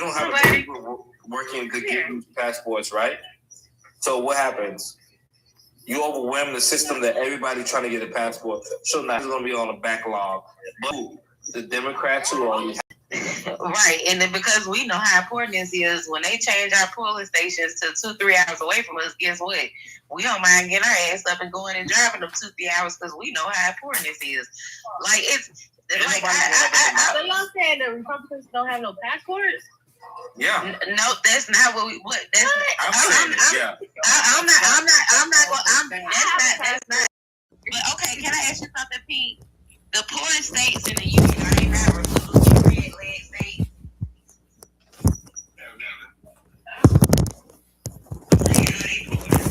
don't have a people working to get these passports, right? So what happens? You overwhelm the system that everybody trying to get a passport. So now it's going to be on a backlog. But the Democrats who only right, and then because we know how important this is, when they change our polling stations to 2-3 hours away from us, guess what? We don't mind getting our ass up and going and driving them 2-3 hours because we know how important this is. Like it's like so y'all saying the Republicans don't have no passports? Yeah. No, that's not what we. What? That's not. That's not. But okay, can I ask you something, Pete? The poorest states in the union are they not Republican red leg states?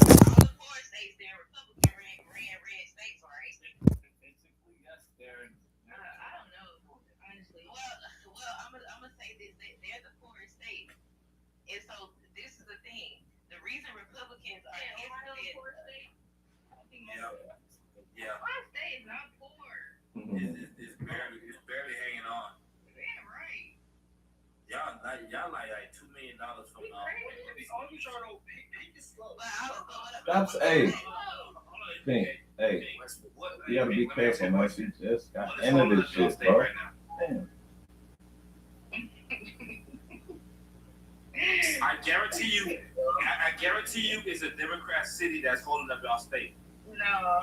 All the poorest states they're Republican red states, right? I don't know, honestly. Well, I'm gonna say this: they're the poorest state, and so this is the thing. The reason Republicans are hesitant. Yeah. My state is not poor. It's barely hanging on. Yeah, right. Y'all like $2 million from now. Hey, Pink, hey, you gotta be careful, man. She just got into this shit, bro. Damn. I guarantee you, it's a Democrat city that's holding up y'all state. No.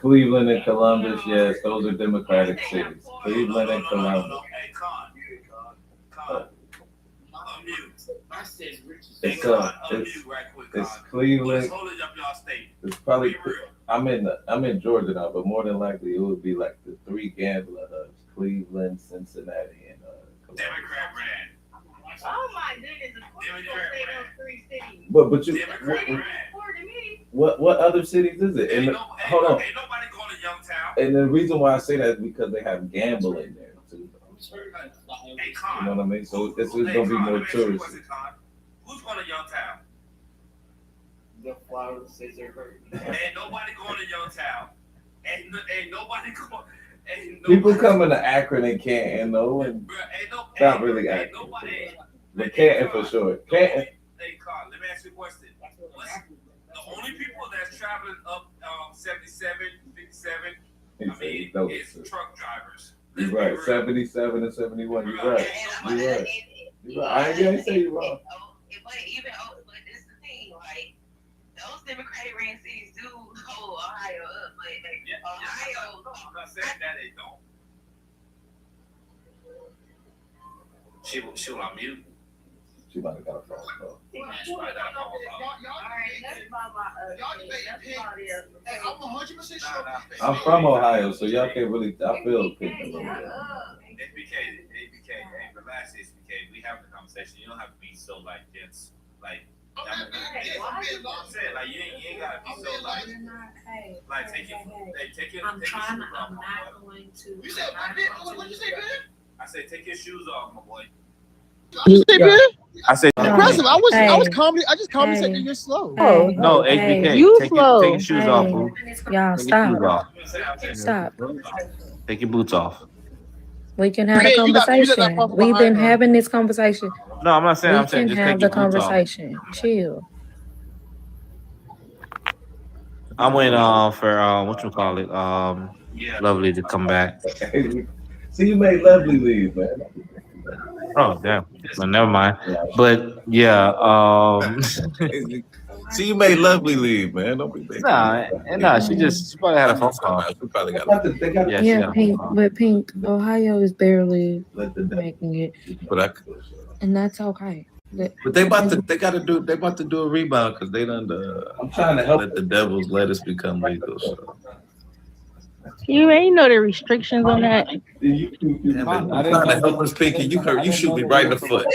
Cleveland and Columbus, yes, those are Democratic cities. Cleveland and Columbus. No. Hey, Con. It's Cleveland. Holding up y'all state. It's probably. I'm in Georgia now, but more than likely it would be like the three gambler hubs: Cleveland, Cincinnati, and Columbus. Democrat ran. Oh my goodness! Of course, you gonna say those 3 cities. But you. What other cities is it? And hold on. Ain't nobody going to Youngtown. And the reason why I say that is because they have gambling there too. You know what I mean? So it's gonna be more tourists. Who's going to Youngtown? The flowers says they're hurt. Ain't nobody going to Youngtown. Ain't nobody going. People coming to Akron and Canton though, and not really Akron. But Canton for sure. Canton. Hey, Carl, let me ask you a question. The only people that's traveling up 77, 57, is truck drivers. You're right. 77 and 71. You're right. I ain't gonna say you're wrong. But this is the thing, like those Democratic ran cities do hold Ohio up, but Ohio. I'm not saying that they don't. She will on mute. She might have got a phone call. I'm from Ohio, so y'all can't really. I feel Pink a little bit. HBK, hey, relax, HBK. We having a conversation. You don't have to be so like dense, like. I'm saying like you ain't gotta be so like take it. I'm not going to. You said what you say, man? I said take your shoes off, my boy. You say, man? I said impressive. I was calmly. I just calmly said that you're slow. Oh, no, HBK. You take slow. Take your shoes off, boo. Y'all stop. Stop. Take your boots off. We can have a conversation. We've been having this conversation. No, I'm not saying. I'm saying We just can take have your the boots off. conversation. Chill. I'm waiting for Lovely to come back. See, you made Lovely leave, man. Oh damn. Well, never mind. But yeah, See, you made Lovely leave, man. Don't be big. Nah, she probably had a phone call. She probably got a Yeah, Pink, but Pink, Ohio is barely making it, and that's okay. But they about to do a rebound because they done I'm trying to help let the Devils lettuce become legal. So. You ain't know the restrictions on that. I'm trying to help us, Pinky. You shoot me right in the foot.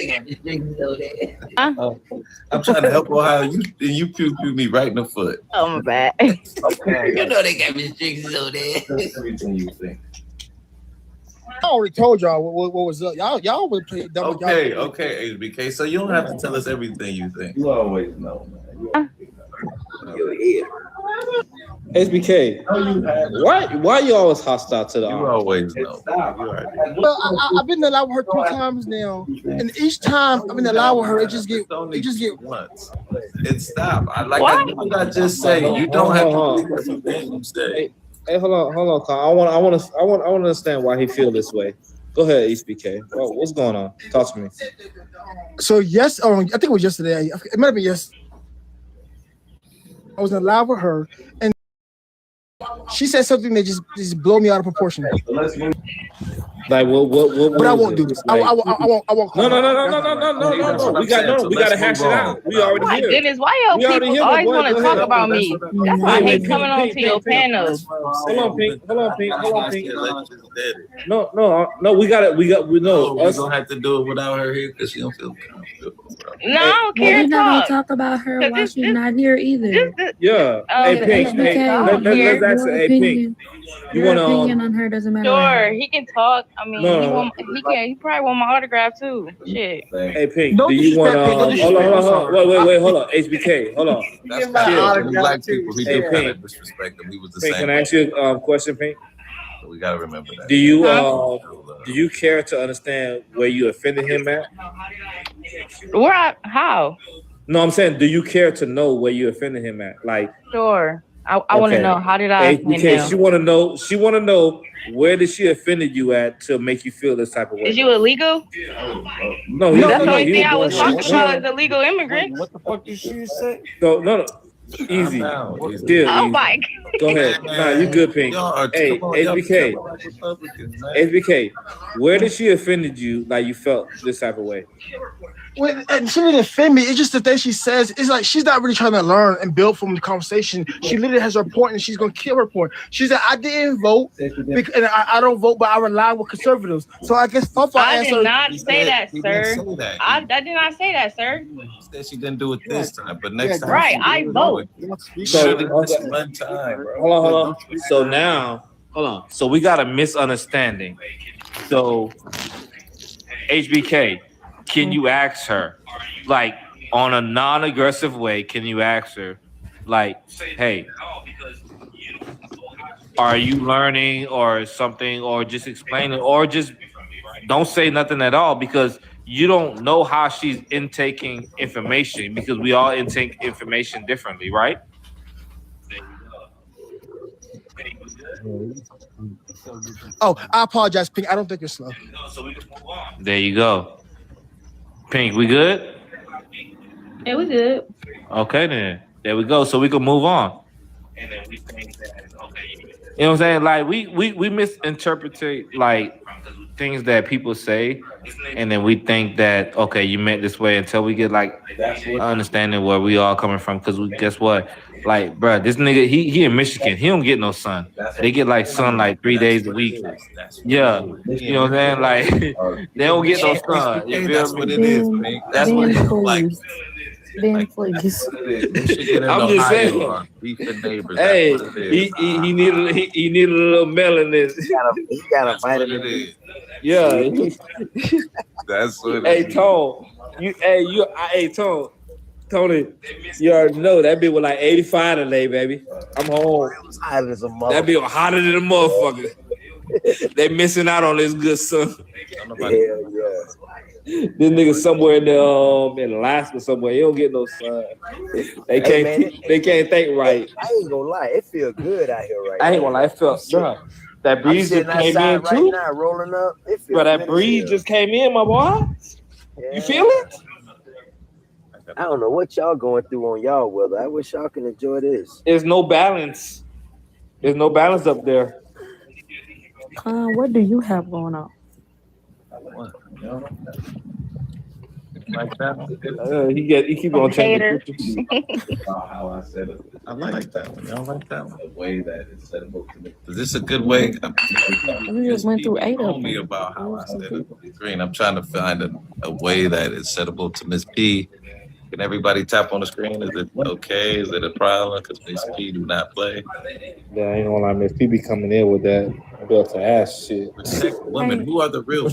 I'm trying to help Ohio. You pew me right in the foot. Oh my bad. Okay. You know they got restrictions on there. That's everything you think. I already told y'all what was up. Y'all would play double. Okay, HBK. So you don't have to tell us everything you think. You always know, man. SBK, why you always hostile to the You army? always know. Well, I've been in love with her 2 times now, and each time I've been in love with her, it just get once. It stop. I just say you don't have to do everything you say. Hey, hold on, Carl. I want to understand why he feel this way. Go ahead, SBK. What's going on? Talk to me. So yes, I think it was yesterday. It might have been yesterday. I was in love with her, and she said something that just blew me out of proportion. Like what? But I won't do this. I won't. No. We got to hash it out. We already My here. goodness, why y'all people always want to talk about me? That's why I hate coming on to your panels. Hold on, Pink. No. We got. We don't have to do it without her here because she don't feel comfortable. No, I don't care. We're not Talk. gonna talk about her while she's not here either. Yeah. Hey, Pink. Let's ask her. Hey, Pink. You Your want opinion on her doesn't matter. Sure, he can talk. I mean, No. he probably want my autograph too. Shit. Hey, Pink. Do you want to? Hold on. Wait. Hold on. HBK. Hold on. That's kind black people. He do kind of disrespect him. He was the Pink, same. can I ask you a question, Pink? So we gotta remember that. Do you care to understand where you offended him at? How? No, I'm saying, do you care to know where you offended him at? Like, Sure. I want to know, how did I offend him? She want to know where did she offended you at to make you feel this type of way? Is you illegal? No, that's the only thing I was talking about is illegal immigrants. What the fuck did she say? No. Easy. Still Oh easy. my. Go ahead. Nah, you good, Pink. Hey, HBK, where did she offended you like you felt this type of way? Well, and she didn't offend me. It's just the thing she says. It's like she's not really trying to learn and build from the conversation. She literally has her point, and she's gonna kill her point. She said, "I didn't vote, and I don't vote, but I rely with conservatives." So I guess I did not say that, sir. I did not say that, sir. She said she didn't do it this time, but next time. Right, I vote. So one time, bro. Hold on. So now, hold on. So we got a misunderstanding. So HBK. Can you ask her, like, on a non-aggressive way, can you ask her, like, hey, are you learning or something, or just explain it, or just don't say nothing at all, because you don't know how she's intaking information, because we all intake information differently, right? Oh, I apologize, Pink. I don't think you're slow. There you go. Pink, we good? Yeah, we good. Okay, then. There we go. So we can move on. And then we think that, okay, you know what I'm saying? Like, we misinterpret, like, things that people say, and then we think that, okay, you meant this way, until we get, like, understanding where we all coming from. Because guess what? Like, bro, this nigga, he in Michigan. He don't get no sun. They get, like, sun, like, 3 days a week. Yeah. You know what I'm saying? Like, they don't get no sun. You feel That's me? what it is, man. That's what it's like. Please. I'm just saying. Hey, he needed a little melanin. He got a vitamin D. Yeah. That's what. Hey, Tone. Hey, Tone. Tony, you already know that bitch was like 85 today, baby. I'm home. That bitch was hotter than a motherfucker. They missing out on this good sun. Hell yeah. This nigga somewhere in Alaska somewhere. He don't get no sun. They can't think right. I ain't gonna lie, it feel good out here right now. I ain't gonna lie, it felt bro. That breeze just came in right too. Now, rolling up. It Bro, that breeze just came in, my boy. Yeah. You feel it? I don't know what y'all going through on y'all weather. I wish y'all can enjoy this. There's no balance. There's no balance up there. What do you have going on? Like that. He keep on changing. How I said it. I like that one. Y'all like that one? The way that it's set up to me. Is this a good way? We just went through 8 of them. Me about how I said it. Green. I'm trying to find a way that is settable to Miss P. Can everybody tap on the screen? Is it okay? Is it a problem? Because Miss P do not play. Yeah, I ain't gonna lie, Miss P be coming in with that built to ass shit. Protect women. Who are the real?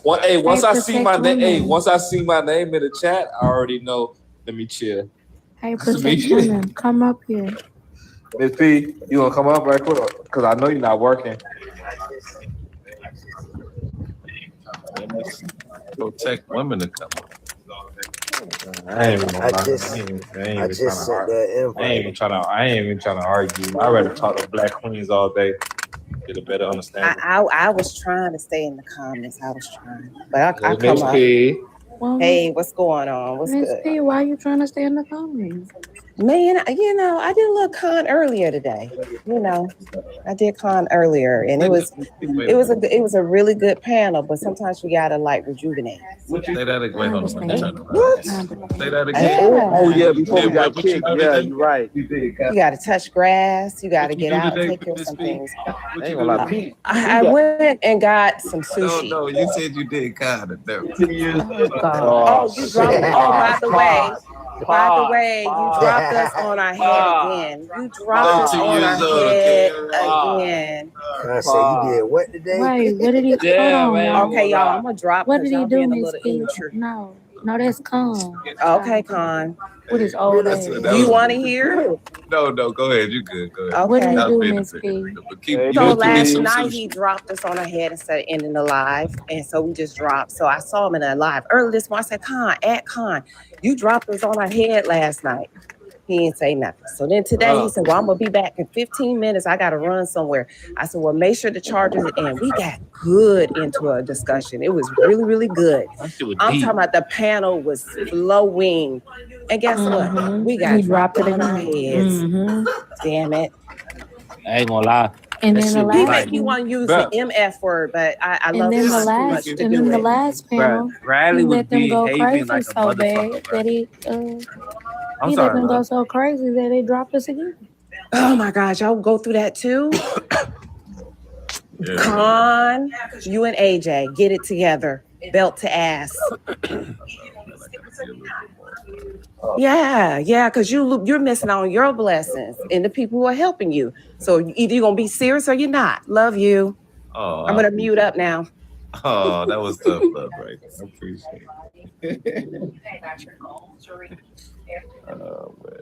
Once I see my name, once I see my name in the chat, I already know. Let me chill. Hey, protect women. Come up here. Miss P, you gonna come up right quick? Cause I know you're not working. Protect women to come. I ain't even gonna lie. just sent that invite. I ain't even trying to argue. I rather talk to black queens all day. Get a better understanding. I was trying to stay in the comments. I was trying, but I come Miss up. P. Well, Hey, what's going on? What's Miss good? P, why are you trying to stay in the comments? Man, I did a little con earlier today. I did con earlier, and it was a really good panel. But sometimes you gotta like rejuvenate. Say that again. Hold on. What? Say that again. Yeah. Oh yeah, before we got What you kicked. do Yeah, today? you're right. You gotta touch grass. You gotta What you get do out, today, take care of Miss some P? things. What I you ain't do gonna lie, today? P. I went and got some sushi. No, you said you did kind of. Oh, God. Oh, you dropped it. Oh, by the way, you dropped us on our head again. You dropped us 32 on our years old, head okay? again. I said you did what today? Wait, what did he? Yeah, hold on, man. y'all. Okay, y'all, I'm gonna drop What because did he y'all do, being a Miss little P? immature. No, that's calm. Okay, Con. With his old ass. Do you want to hear? No, go ahead. You good. Go ahead. What did Okay. he I was do, being a Miss bit. P? But keep, Hey, you So want to get last some night he sushi? dropped us on our head instead of ending the live, and so we just dropped. So I saw him in a live early this morning. I said, Con, you dropped us on our head last night. He didn't say nothing. So then today he said, well, I'm gonna be back in 15 minutes. I gotta run somewhere. I said, well, make sure the chargers are in. We got good into a discussion. It was really, really good. I'm talking about the panel was flowing. And guess what? We got He dropped it on our again. heads. Damn it. I ain't gonna lie. And That then the shit was He last make nice. me want to use Bruh. the MF word, but I and love then Con the too much last to and do then the it. last panel, he Bradley was let them go behaving crazy like a so bad motherfucker, bro. that he I'm let sorry, them go bro. so crazy that they dropped us again. Oh my gosh, y'all go through that too? Yeah. Con, you and AJ, get it together. Belt to ass. Yeah, because you're missing on your blessings and the people who are helping you. So either you're gonna be serious or you're not. Love you. Oh, I'm gonna mute up now. Oh, that was tough love, right? I appreciate it. Oh, man.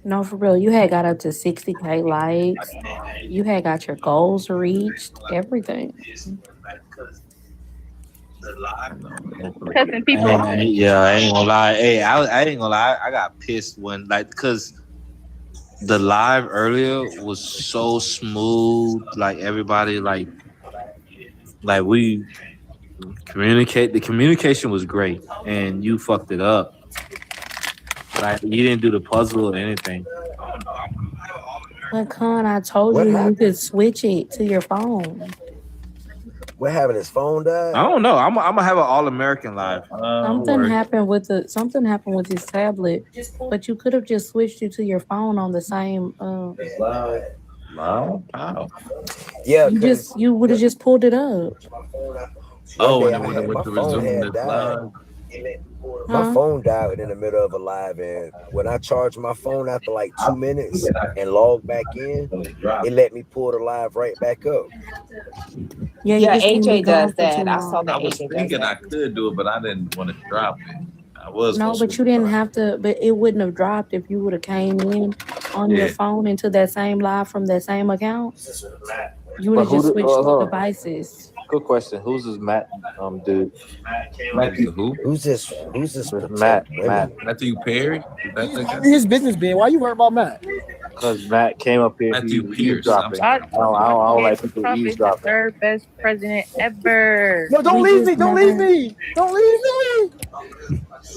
No, for real. You had got up to 60K likes. You had got your goals reached. Everything. Cussing people off. Yeah, I ain't gonna lie. Hey, I ain't gonna lie. I got pissed when because the live earlier was so smooth. Like everybody, like we communicate. The communication was great, and you fucked it up. Like you didn't do the puzzle or anything. But Con, I told What you happened? could switch it to your phone. What happened? His phone died? I don't know. I'm gonna have an all American live. Something happened with his tablet, but you could have just switched it to your phone on the same. Wow. Yeah, You would have just pulled it up. Oh, One and day it went to my phone resume had this died. live. My Huh? phone died in the middle of a live, and when I charged my phone after like 2 minutes and logged back in, it let me pull the live right back up. Yeah, Yeah, just can't be AJ gone does for too that. I saw long. that I was AJ does thinking I that. could do it, but I didn't want to drop it. I was No, gonna but switch you didn't it. have to. But it wouldn't have dropped if you would have came in on your Yeah. phone into that same live from that same account. You would But have who just did? switched devices. Good question. Who's this Matt? Dude. Matthew who? Who's this? Who's this? Matt. Matthew Perry? Is that the guy? His business being. Why you worried about Matt? Because Matt came up here. Matthew He Pierce. I'm eavesdropping. sorry. I don't like people Trump is the eavesdropping. third best president ever. No, don't We leave me. just Don't never- leave me. Don't leave me.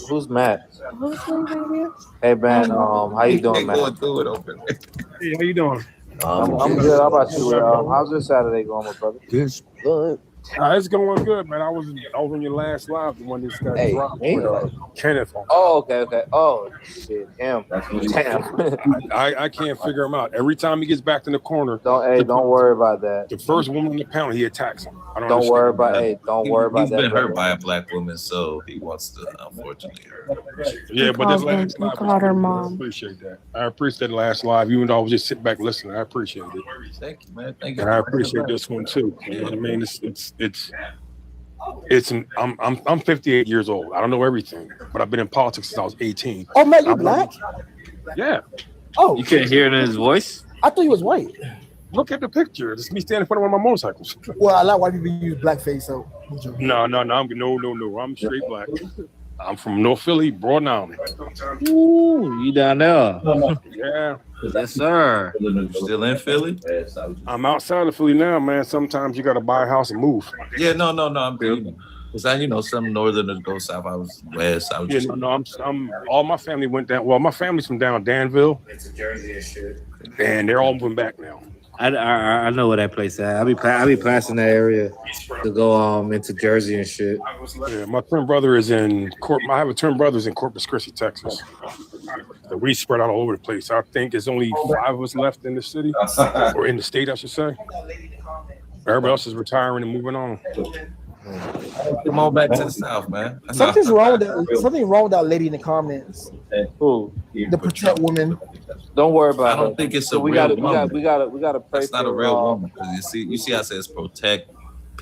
Who's Matt? Who's leaving here? Hey man, how you doing, man? Going through it over there. Hey, how you doing? I'm good. How about you? How's your Saturday going, my brother? Good. It's going good, man. I was on your last live, the one that got Hey, dropped me? with Kenneth on. Oh, okay. Oh, shit, him. Damn. I can't figure him out. Every time he gets back in the corner, Don't worry about that. the first woman in the panel, he attacks him. I Don't understand. worry about. Don't worry about He's that. been brother. hurt by a black woman, so he wants to, unfortunately, hurt her. Yeah, but this last He live called her was mom. I appreciate that. I appreciate the last live, even though I was just sitting back listening. I appreciate it. Thank you, man. Thank you. And I appreciate this one too. You know what I mean? I'm 58 years old. I don't know everything, but I've been in politics since I was 18. Oh man, you black? Yeah. Oh, You can't hear it in his voice? I thought he was white. Look at the picture. This is me standing in front of one of my motorcycles. Well, a lot of white people use blackface, so. No. I'm straight black. I'm from North Philly, Broad Island. Ooh, you down there? Yeah. Yes, sir. Still in Philly? I'm outside of Philly now, man. Sometimes you got to buy a house and move. Yeah, no. I'm good. Because I, some northerners go south. I was west. I was just. I'm all my family went down. Well, my family's from down Danville. It's Jersey and shit. And they're all moving back now. I know where that place at. I be passing that area to go into Jersey and shit. Yeah, my twin brother is in I have a twin brother's in Corpus Christi, Texas. So we spread out all over the place. I think there's only 5 of us left in the city, or in the state, I should say. Everybody else is retiring and moving on. Come on back to the south, man. Something wrong with that lady in the comments. Who? The protect woman. Don't worry about it. I don't think it's a real woman. We gotta pray. That's not a real woman. You see, I says protect.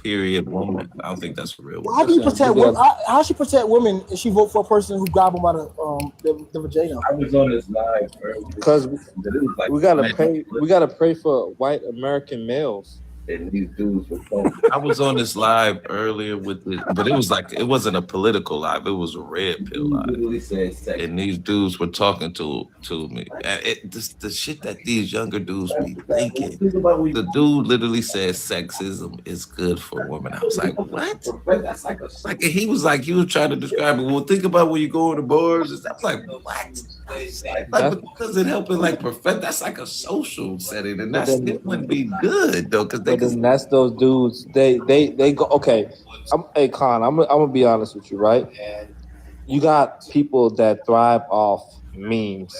Period. Woman. I don't think that's a real woman. How do you protect women? How she protect women if she vote for a person who grab them by the vagina? I was on this live because we gotta pray. We gotta pray for white American males. And these dudes were I was on this live earlier with it, but it wasn't a political live. It was a red pill live. And these dudes were talking to me. The shit that these younger dudes be thinking. The dude literally said sexism is good for women. I was like, what? Like he was trying to describe it. Well, think about when you go to bars. That's like, what? Because it helping perfect. That's like a social setting, and it wouldn't be good though. Because that's those dudes. They go okay. Hey, Con, I'm gonna be honest with you, right? You got people that thrive off memes,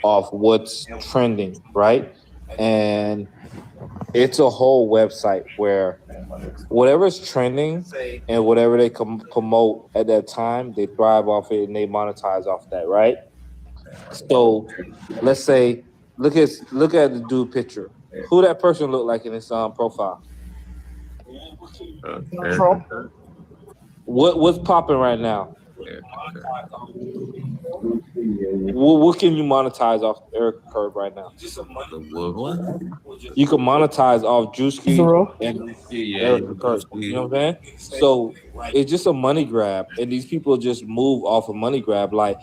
off what's trending, right? And it's a whole website where whatever's trending and whatever they can promote at that time, they thrive off it and they monetize off that, right? So let's say, look at the dude picture. Who that person look like in his profile? Trump. What's popping right now? What can you monetize off Eric Curb right now? What? You can monetize off Drewski and Eric Curb. You know what I'm saying? So it's just a money grab, and these people just move off a money grab. Like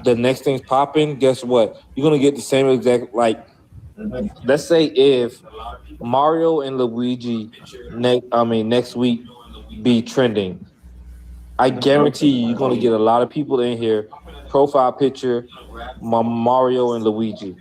the next thing's popping, guess what? You're gonna get the same exact let's say if Mario and Luigi next week be trending, I guarantee you're gonna get a lot of people in here. Profile picture, Mario and Luigi.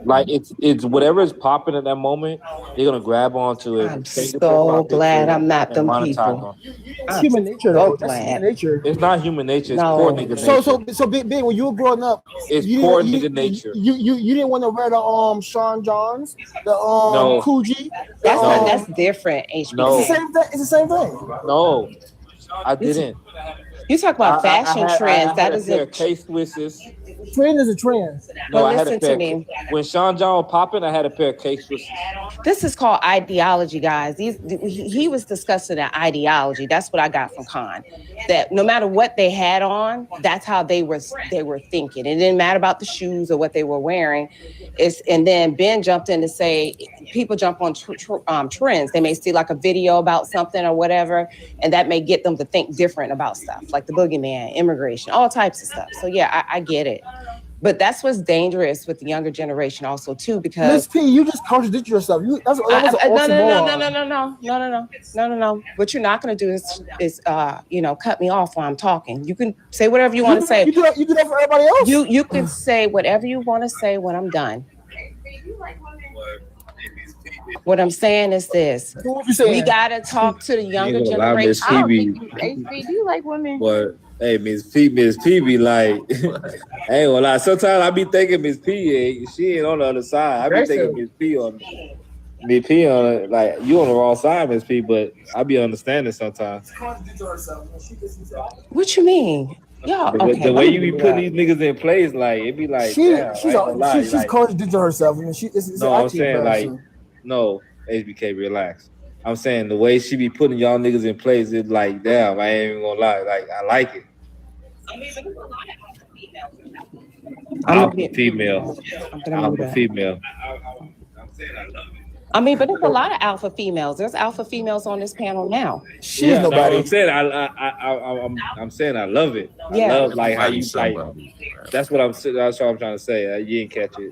Like it's whatever is popping at that moment, they're gonna grab onto it. I'm so glad I'm not them people. It's human nature, though. That's human nature. It's not human nature. It's poor nigga nature. So big. When you were growing up, it's poor nigga nature. You didn't want to wear the Sean Johns, the Coogee. That's different. HB. No. It's the same thing. No, I didn't. You talk about fashion trends. That is a K-Swisses. Trend is a trend. No, I had a pair. When Sean John was popping, I had a pair of K-Swisses. This is called ideology, guys. He was discussing an ideology. That's what I got from Khan. That no matter what they had on, that's how they were thinking. It didn't matter about the shoes or what they were wearing. And then Ben jumped in to say people jump on trends. They may see like a video about something or whatever, and that may get them to think different about stuff, like the boogeyman, immigration, all types of stuff. So yeah, I get it. But that's what's dangerous with the younger generation also too, because Miss P, you just contradict yourself. No. What you're not going to do is cut me off while I'm talking. You can say whatever you want to say. You do that for everybody else. You can say whatever you want to say when I'm done. What I'm saying is this: we gotta talk to the younger generation. HB, do you like women? What? Hey, Miss P be like, I ain't gonna lie. Sometimes I be thinking Miss P, she ain't on the other side. I be thinking Miss P on like you on the wrong side, Miss P. But I be understanding sometimes. What you mean? Yeah, the way you be putting these niggas in place, like it be like she's contradicting herself. I mean, I'm saying like, no, HBK, relax. I'm saying the way she be putting y'all niggas in place, it's like, damn, I ain't even gonna lie. Like, I like it. Alpha female. Alpha female. I mean, but there's a lot of alpha females. There's alpha females on this panel now. Yeah, nobody. I'm saying I'm saying I love it. Yeah. I love like how you like. That's what I'm saying. That's what I'm trying to say. You didn't catch it.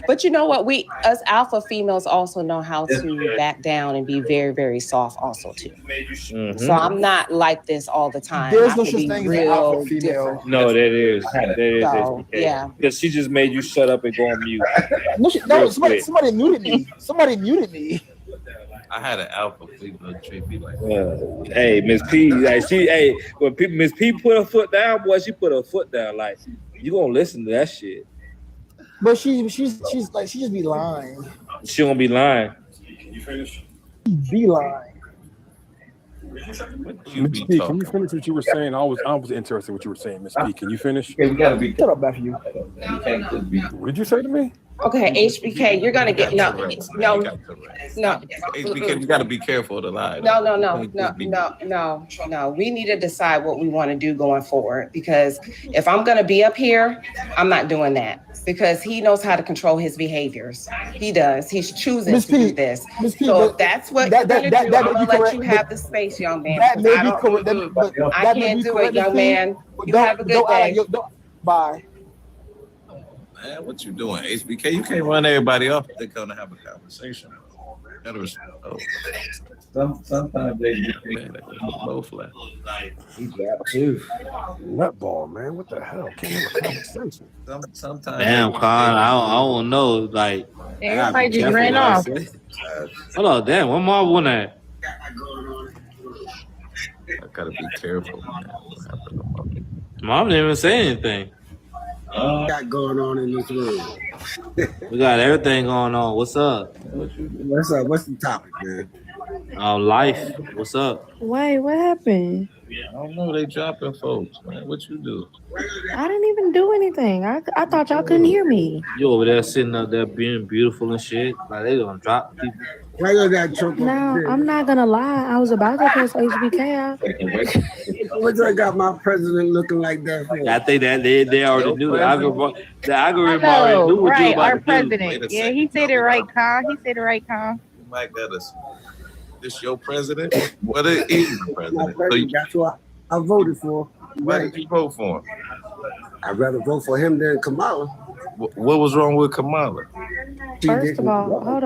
But you know what? We as alpha females also know how to back down and be very, very soft also too. Mm-hmm. So I'm not like this all the time. There's I no can such be thing as an real alpha female. different. No, that is. So, yeah. Because she just made you shut up and go on mute. No, somebody muted me. Somebody muted me. I had an alpha female treat me like hey, Miss P, like when Miss P put her foot down, boy, she put her foot down. Like, you gonna listen to that shit. But she's like, she just be lying. She gonna be lying. Can you finish? Be lying. Miss P, can you finish what you were saying? I was interested in what you were saying, Miss P. Can you finish? Okay, we gotta be. Shut up, Matthew. What did you say to me? Okay, HBK, you're gonna get no. HBK, we gotta be careful to lie. No. We need to decide what we want to do going forward, because if I'm gonna be up here, I'm not doing that, because he knows how to control his behaviors. He does. He's choosing to do this. So if that's what you're gonna do, I'm gonna let you have the space, young man. That may be correct. I can't do it, young man. You have a good day. Bye. Man, what you doing, HBK? You can't run everybody off if they're gonna have a conversation. Sometimes they both left. Nut ball, man. What the hell? Can't have a conversation. Sometimes. Damn, Con, I don't know. Like, everybody just ran off. Hold on, damn. What more one at? I gotta be careful, man. Mom didn't even say anything. Got going on in this room. We got everything going on. What's up? What's up? What's the topic, man? Life. What's up? Wait, what happened? I don't know. They dropping folks, man. What you do? I didn't even do anything. I thought y'all couldn't hear me. You over there sitting up there being beautiful and shit. Like they gonna drop people. No, I'm not gonna lie. I was about to press HBK out. What I got my president looking like that for? I think that they already knew the algorithm. The algorithm already knew what you about our to president. do. Yeah, he said it right, Con. He said it right, Con. You might got us. This your president? What is the president? That's what I voted for. Why did you vote for him? I'd rather vote for him than Kamala. What was wrong with Kamala? First of all, hold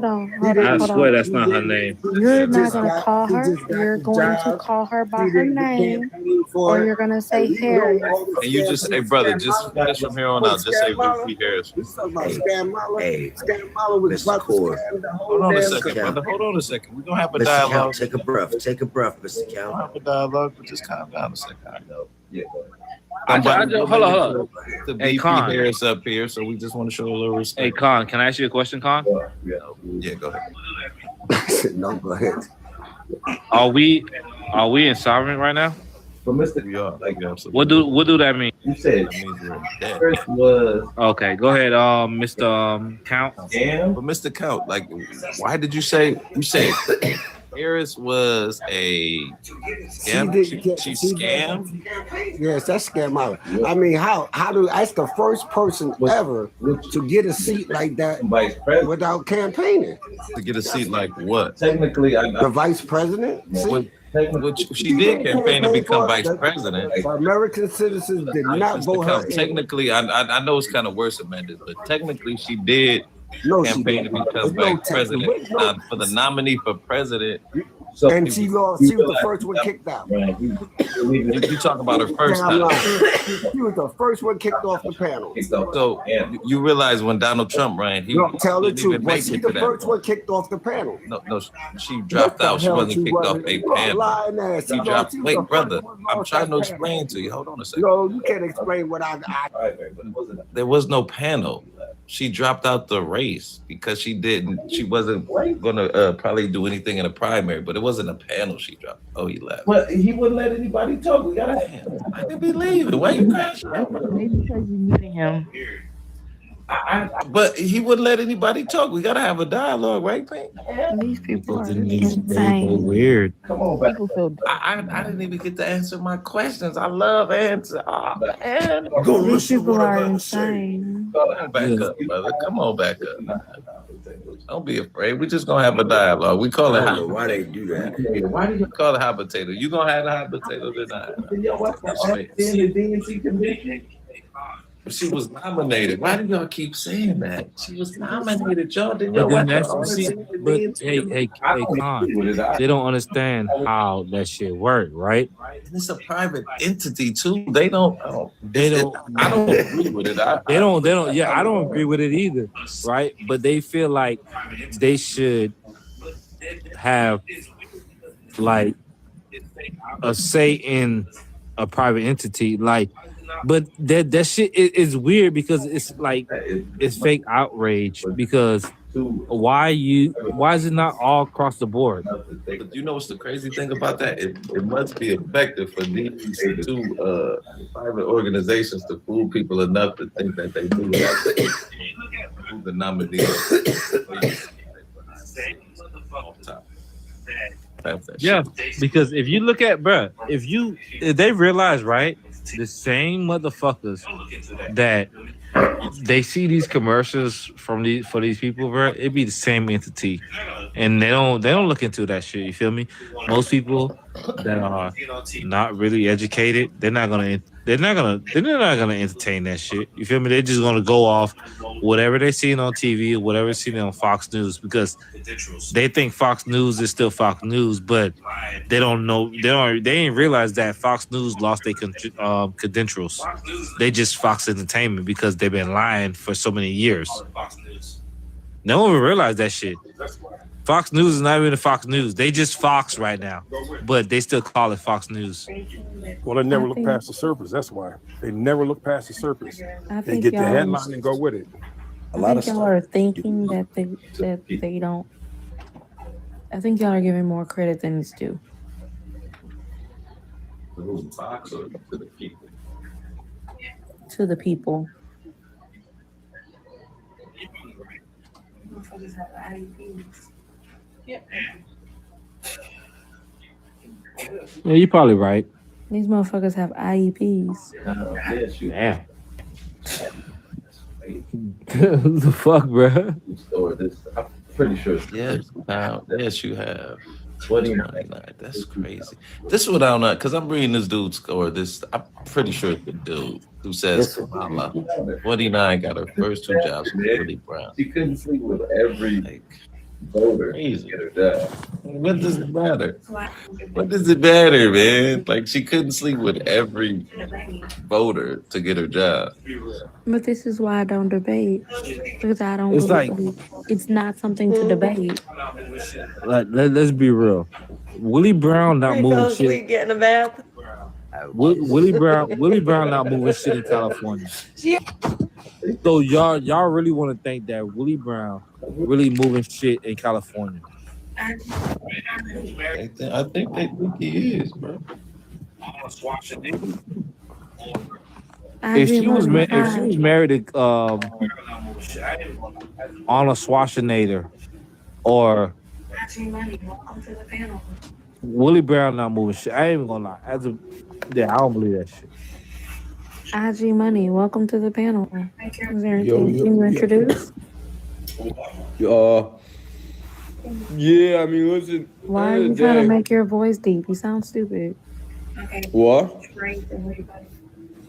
on. I swear that's not her name. You're not gonna call her. You're going to call her by her name, or you're gonna say Harris. And you just, hey brother, just from here on out, just say Lucy Harris. Hey, Mr. Cord. Hold on a second, brother. Hold on a second. We're gonna have a dialogue. Take a breath, Mr. Cal. Have a dialogue, but just calm down a second. I know. Yeah. Hold on. The Hey, BP Con. Harris up here, so we just want to show a little respect. Hey, Con, can I ask you a question, Con? Yeah, go ahead. No, go ahead. Are we in sovereign right now? But Mr. We are. Like, What do that mean? You said it means we're dead. First was Okay, go ahead, Mr. Count. scam. But Mr. Count, like, why did you say Harris was a scam? She scammed? Yes, that's Kamala. I mean, how do that's the first person ever to get a seat like that without campaigning? To get a seat like what? Technically, The vice president? See? She did campaign to become vice president. American citizens did not vote her in. Technically, I know it's kind of worse amended, but technically she did campaign to become vice president. For the nominee for president. And she lost. She was the first one kicked out. You talk about her first time. She was the first one kicked off the panel. So you realize when Donald Trump ran, he tell the didn't truth. even Was make she it the to that first point. one kicked off the panel? No, she dropped out. She wasn't kicked off a panel. She dropped. Wait, brother, I'm trying to explain to you. Hold on a second. No, you can't explain what I There was no panel. She dropped out the race because she wasn't gonna probably do anything in a primary, but it wasn't a panel she dropped. Oh, he left. But he wouldn't let anybody talk. We gotta. I didn't believe it. Why you crashing out? Maybe because you muted him. But he wouldn't let anybody talk. We gotta have a dialogue, right, Pink? These people are They insane. weird. People feel I didn't even get to answer my questions. I love answer. Oh, man. These people are insane. Come on back up, brother. Come on back up. Don't be afraid. We're just gonna have a dialogue. We call it I don't know why they do that. Why do you call it hot potato? You gonna have the hot potato tonight? She was nominated. Why do y'all keep saying that? She was nominated, y'all. Didn't y'all But then watch that's the but hey, Con, they don't understand how that shit work, right? And it's a private entity too. They don't. I don't agree with it. They don't. Yeah, I don't agree with it either, right? But they feel like they should have like a say in a private entity, like. But that shit is weird because it's like it's fake outrage because why is it not all across the board? But you know what's the crazy thing about that? It must be effective for these two private organizations to fool people enough to think that they do who the nominee is. Yeah, because if you look at if they realize, right, the same motherfuckers that they see these commercials for these people, bro, it be the same entity, and they don't look into that shit. You feel me? Most people that are not really educated, they're not gonna entertain that shit. You feel me? They're just gonna go off whatever they're seeing on TV or whatever they're seeing on Fox News because they think Fox News is still Fox News, but they don't know. They ain't realize that Fox News lost their credentials. They just Fox Entertainment because they've been lying for so many years. No one even realized that shit. Fox News is not even Fox News. They just Fox right now, but they still call it Fox News. Well, they never look past the surface. That's why they never look past the surface. They get the headline and go with it. I think y'all are thinking that they don't. I think y'all are giving more credit than it's due. Fox or to the people? To the people. Yeah, you're probably right. These motherfuckers have IEPs. Damn. The fuck, bro? I'm pretty sure. Yes, you have. 2099. That's crazy. This is what I don't know, because I'm reading this dude's score. I'm pretty sure it's the dude who says Kamala 29 got her first two jobs with Willie Brown. She couldn't sleep with every voter. Crazy. What does it matter? What does it matter, man? Like, she couldn't sleep with every voter to get her job. But this is why I don't debate. Because I don't It's believe it's not something to debate. Like, let's be real. Willie Brown not moving shit. Get in the bath. Willie Brown not moving shit in California. So y'all really want to think that Willie Brown really moving shit in California? I think they think he is, bro. If she was married to Arnold Schwarzenegger or Willie Brown not moving shit, I ain't even gonna lie. I don't believe that shit. IG Money, welcome to the panel. Is there anything you introduce? Yeah, I mean, listen. Why are you trying to make your voice deep? You sound stupid. What?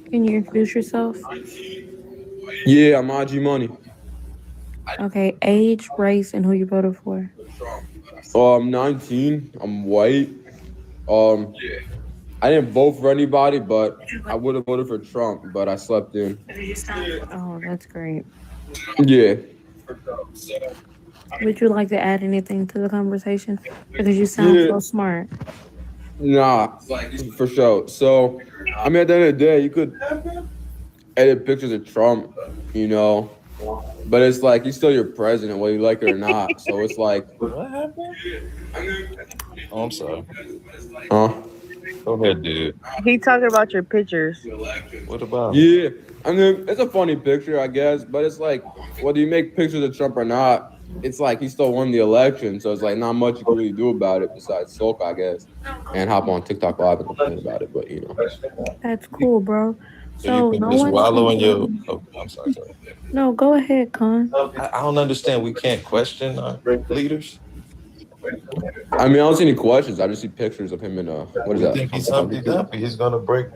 Can you introduce yourself? Yeah, I'm IG Money. Okay, age, race, and who you voted for. I'm 19. I'm white. I didn't vote for anybody, but I would have voted for Trump, but I slept in. Oh, that's great. Yeah. Would you like to add anything to the conversation? Because you sound so smart. Nah, for sure. So, I mean, at the end of the day, you could edit pictures of Trump, you know, but it's like he's still your president, whether you like it or not. So it's like, what happened? Oh, I'm sorry. Huh? Go ahead, dude. He talking about your pictures. What about? Yeah, I mean, it's a funny picture, I guess, but it's like, whether you make pictures of Trump or not, it's like he still won the election, so it's like not much you can really do about it besides sulk, I guess, and hop on TikTok live and complain about it. But you know, That's cool, bro. So you can no just one. wallow in your. Oh, I'm sorry. No, go ahead, Con. I don't understand. We can't question our leaders. I mean, I don't see any questions. I just see pictures of him in what is You that? think he's Humpty Dumpty? He's gonna break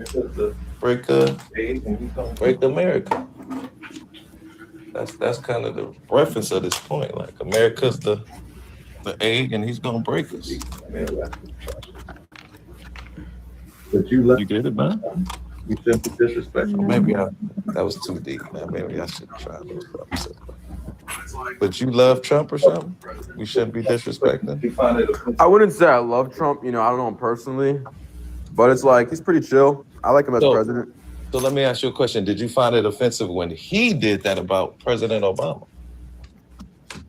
America. That's kind of the reference of this point. Like America's the egg, and he's gonna break us. But you get it, man. You simply disrespectful. Maybe that was too deep, man. Maybe I should try those things. But you love Trump or something? We shouldn't be disrespecting. I wouldn't say I love Trump. You know, I don't know him personally, but it's like he's pretty chill. I like him as president. So let me ask you a question. Did you find it offensive when he did that about President Obama?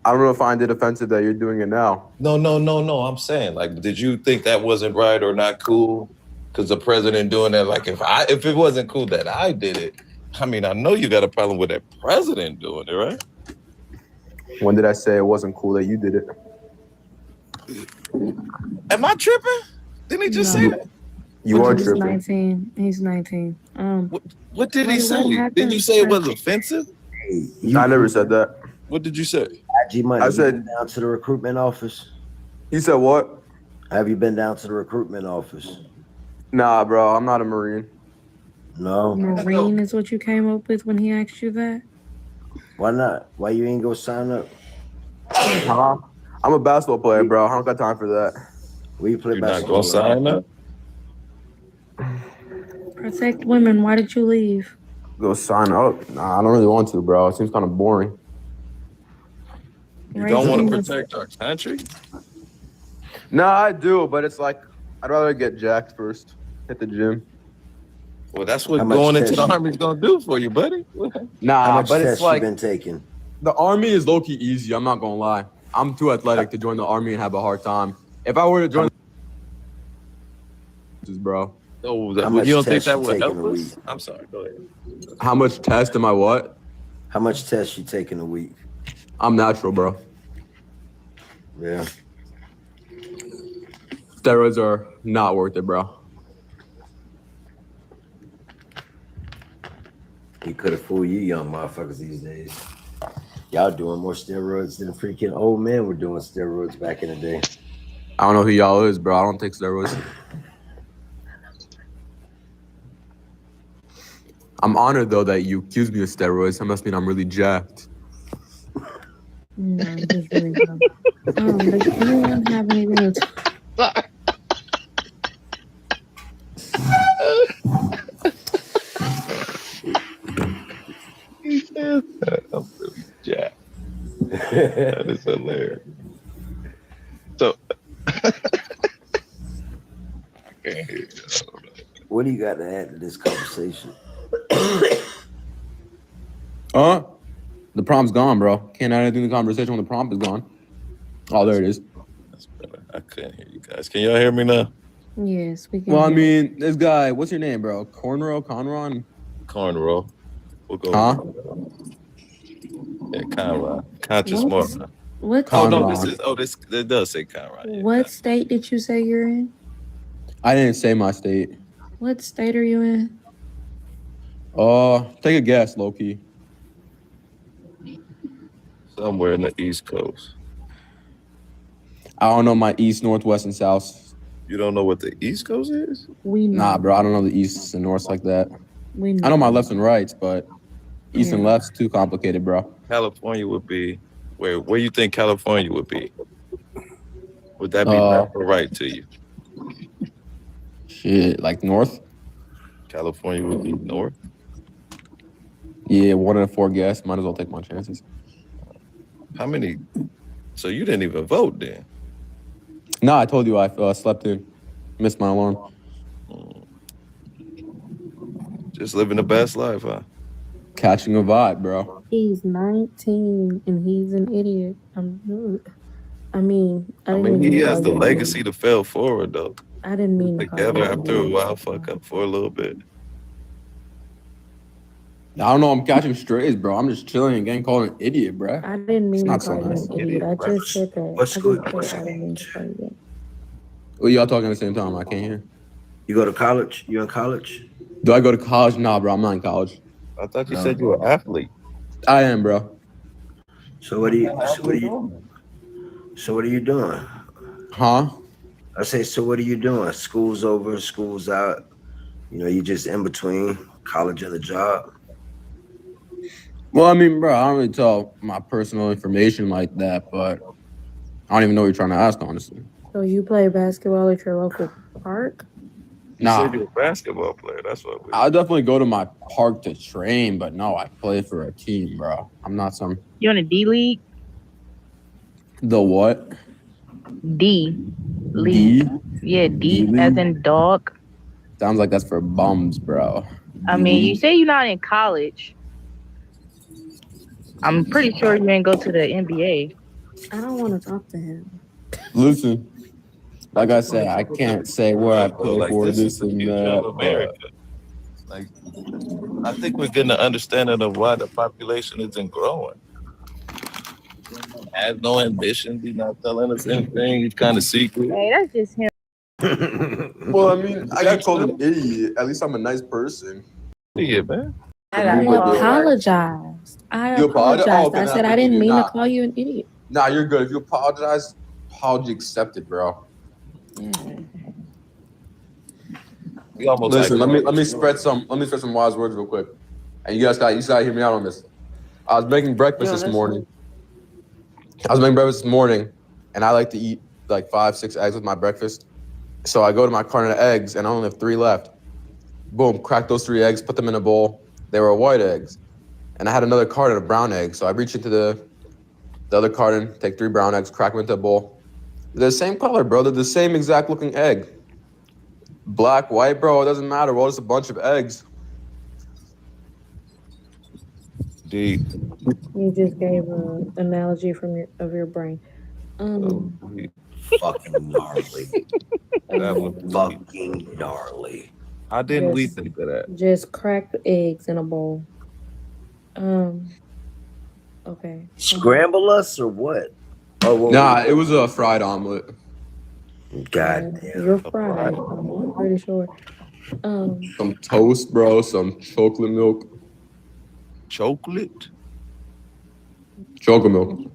I don't know if I find it offensive that you're doing it now. No. I'm saying, like, did you think that wasn't right or not cool? Because the president doing that, like, if it wasn't cool that I did it, I mean, I know you got a problem with that president doing it, right? When did I say it wasn't cool that you did it? Am I tripping? Didn't he just say that? You are He's tripping. 19. He's 19. What did he say? Didn't you say it was offensive? I never said that. What did you say? IG Money, I you said- been down to the recruitment office. He said what? Have you been down to the recruitment office? Nah, bro, I'm not a Marine. No. Marine is what you came up with when he asked you that? Why not? Why you ain't go sign up? Huh? I'm a basketball player, bro. I don't got time for that. Where you play You're not basketball? gonna sign up? Protect women. Why did you leave? Go sign up. Nah, I don't really want to, bro. It seems kind of boring. You don't want to protect our country? No, I do, but it's like I'd rather get jacked first. Hit the gym. Well, that's what How much going into the test- army's gonna do for you, buddy. Nah, How much but tests it's like you been taking? the army is low key easy. I'm not gonna lie. I'm too athletic to join the army and have a hard time. If I were to join, bro, Oh, How much you don't think tests that you would taking help a week? us? I'm sorry. Go ahead. how much test am I? What? How much tests you taking a week? I'm natural, bro. Yeah. Steroids are not worth it, bro. He could have fooled you young motherfuckers these days. Y'all doing more steroids than freaking old men were doing steroids back in the day. I don't know who y'all is, bro. I don't take steroids. I'm honored though that you accused me of steroids. That must mean I'm really jacked. No, just really dumb. Does anyone have anything to I'm really jacked. That is hilarious. So, I can't hear you. What do you got to add to this conversation? The prompt's gone, bro. Can't add anything to the conversation when the prompt is gone. Oh, there it is. That's better. I couldn't hear you guys. Can y'all hear me now? Yes, we can. Well, I hear mean, this guy, what's your name, bro? Conron? Cornrow. We'll go. Huh? Yeah, Conrad. Conscious What? Moron. What? Oh no, Conrad. this it does say Conrad. Yeah. What state did you say you're in? I didn't say my state. What state are you in? Take a guess, Loki. Somewhere in the East Coast. I don't know my east, northwest, and south. You don't know what the East Coast is? We know. Nah, bro. I don't know the east and north like that. We know. I know my lefts and rights, but east and Yeah. left's too complicated, bro. California would be where you think California would be? Would that be Uh, left or right to you? Shit, like north? California would be north. Yeah, 1 in 4 guess. Might as well take my chances. How many? So you didn't even vote then? Nah, I told you I slept in. Missed my alarm. Just living the best life, huh? Catching a vibe, bro. He's 19 and he's an idiot. I mean, I mean, he has the legacy to fail forward, though. I didn't mean to call you Together an after a idiot. while, fuck up for a little bit. I don't know. I'm catching strays, bro. I'm just chilling and getting called an idiot, bro. I didn't mean to not so call you nice. an idiot. I just said that. What school? I just said I didn't mean to call you that. Well, y'all talking at the same time. I can't hear. You go to college? You in college? Do I go to college? Nah, bro. I'm not in college. I thought you said you were an athlete. I am, bro. So what are you? So what are you doing? Huh? I say, so what are you doing? School's over, school's out. You know, you just in between college and a job. Well, I mean, bro, I don't really tell my personal information like that, but I don't even know what you're trying to ask, honestly. So you play basketball at your local park? You said you're a basketball player. That's what I'll definitely go to my park to train, but no, I play for a team, bro. I'm not some. You in a D league? The what? D league. Yeah, D as in dog. Sounds like that's for bums, bro. I mean, you say you're not in college. I'm pretty sure you didn't go to the NBA. I don't want to talk to him. Listen, like I said, I can't say where I play like for this this is the and future that. of America. Like, I think we're getting an understanding of why the population isn't growing. Has no ambition. He's not telling us anything. He's kind of secret. Hey, that's just him. Well, I mean, I got called an idiot. At least I'm a nice person. Yeah, man. I apologized. I You apologized? apologized. Oh, okay, I then said I I think didn't you mean did to not. call you an idiot. Nah, you're good. If you apologize, apology accepted, bro. We almost Listen, like- let me spread some wise words real quick. And you guys gotta hear me out on this. I was making breakfast this morning. And I like to eat like 5-6 eggs with my breakfast. So I go to my carton of eggs and I only have 3 left. Boom, crack those 3 eggs, put them in a bowl. They were white eggs. And I had another carton of brown eggs. So I reach into the other carton, take 3 brown eggs, crack them into a bowl. They're the same color, bro. They're the same exact looking egg. Black, white, bro, it doesn't matter. Well, it's a bunch of eggs. D. You just gave an analogy from your brain. Fucking gnarly. That was fucking gnarly. How didn't we Yes. think of that? Just crack the eggs in a bowl. Okay. Scramble us or what? Oh, Nah, it was a fried omelet. God damn. You're fried. I'm pretty sure. Some toast, bro. Some chocolate milk. Chocolate? Chocolate milk.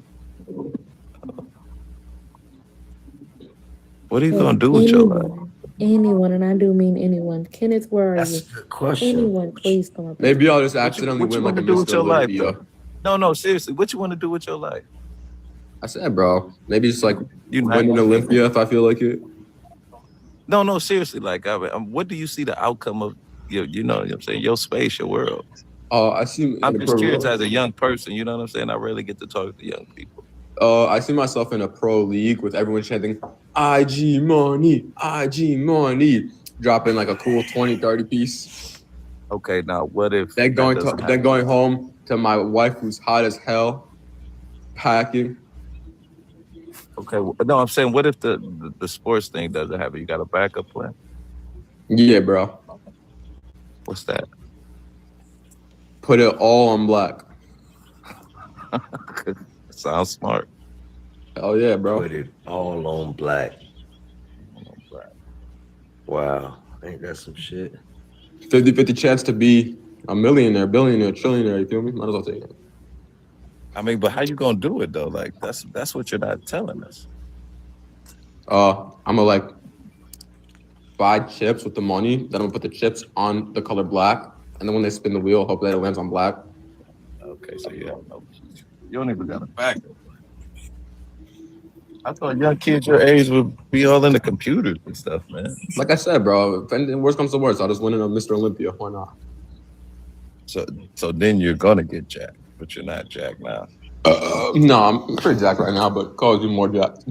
What are you gonna do with your life? Anyone, and I do mean anyone. Kenneth, where are That's you? a good question. Anyone, please come up. Maybe I'll just accidentally What you win like a wanna do with Mr. your life, Olympia. though? No, seriously. What you want to do with your life? I said, bro. Maybe just like You win an Olympia if I feel like it. No, seriously. Like, what do you see the outcome of your, you know what I'm saying, your space, your world? I see. I'm just curious as a young person. You know what I'm saying? I rarely get to talk to young people. I see myself in a pro league with everyone chanting IG money, dropping like a cool 20-30 piece. Okay, now what if then going home to my wife who's hot as hell, packing. Okay, no, I'm saying, what if the sports thing doesn't happen? You got a backup plan? Yeah, bro. What's that? Put it all on black. Sounds smart. Oh yeah, bro. Put it all on black. Wow. Ain't that some shit? 50-50 chance to be a millionaire, billionaire, trillionaire. You feel me? Might as well take it. I mean, but how you gonna do it though? Like that's what you're not telling us. I'm gonna like buy chips with the money. Then I'm gonna put the chips on the color black, and then when they spin the wheel, hope that it lands on black. Okay, so you don't even got a backup. I thought young kids your age would be all into computers and stuff, man. Like I said, bro, if anything worse comes to worse, I'll just win a Mr. Olympia. Why not? So then you're gonna get jacked, but you're not jacked now. No, I'm pretty jacked right now, but call you more jacked.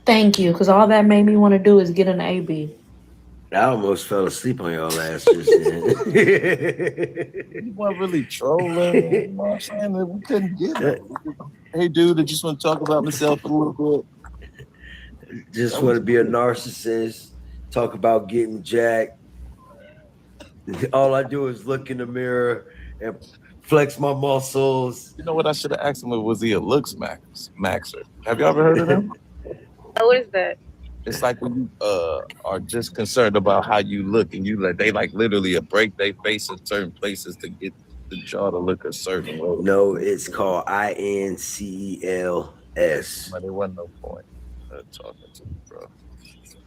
Thank you, because all that made me want to do is get an AB. I almost fell asleep on y'all ass just then. You weren't really trolling. You know what I'm saying? We couldn't get it. Hey, dude, I just want to talk about myself a little bit. Just want to be a narcissist, talk about getting jacked. All I do is look in the mirror and flex my muscles. You know what I should have asked him? Was he a looks maxer? Have you ever heard of them? What is that? It's like when you are just concerned about how you look, and they literally break their face in certain places to get the jaw to look a certain way. No, it's called INCELS. But there wasn't no point talking to me, bro.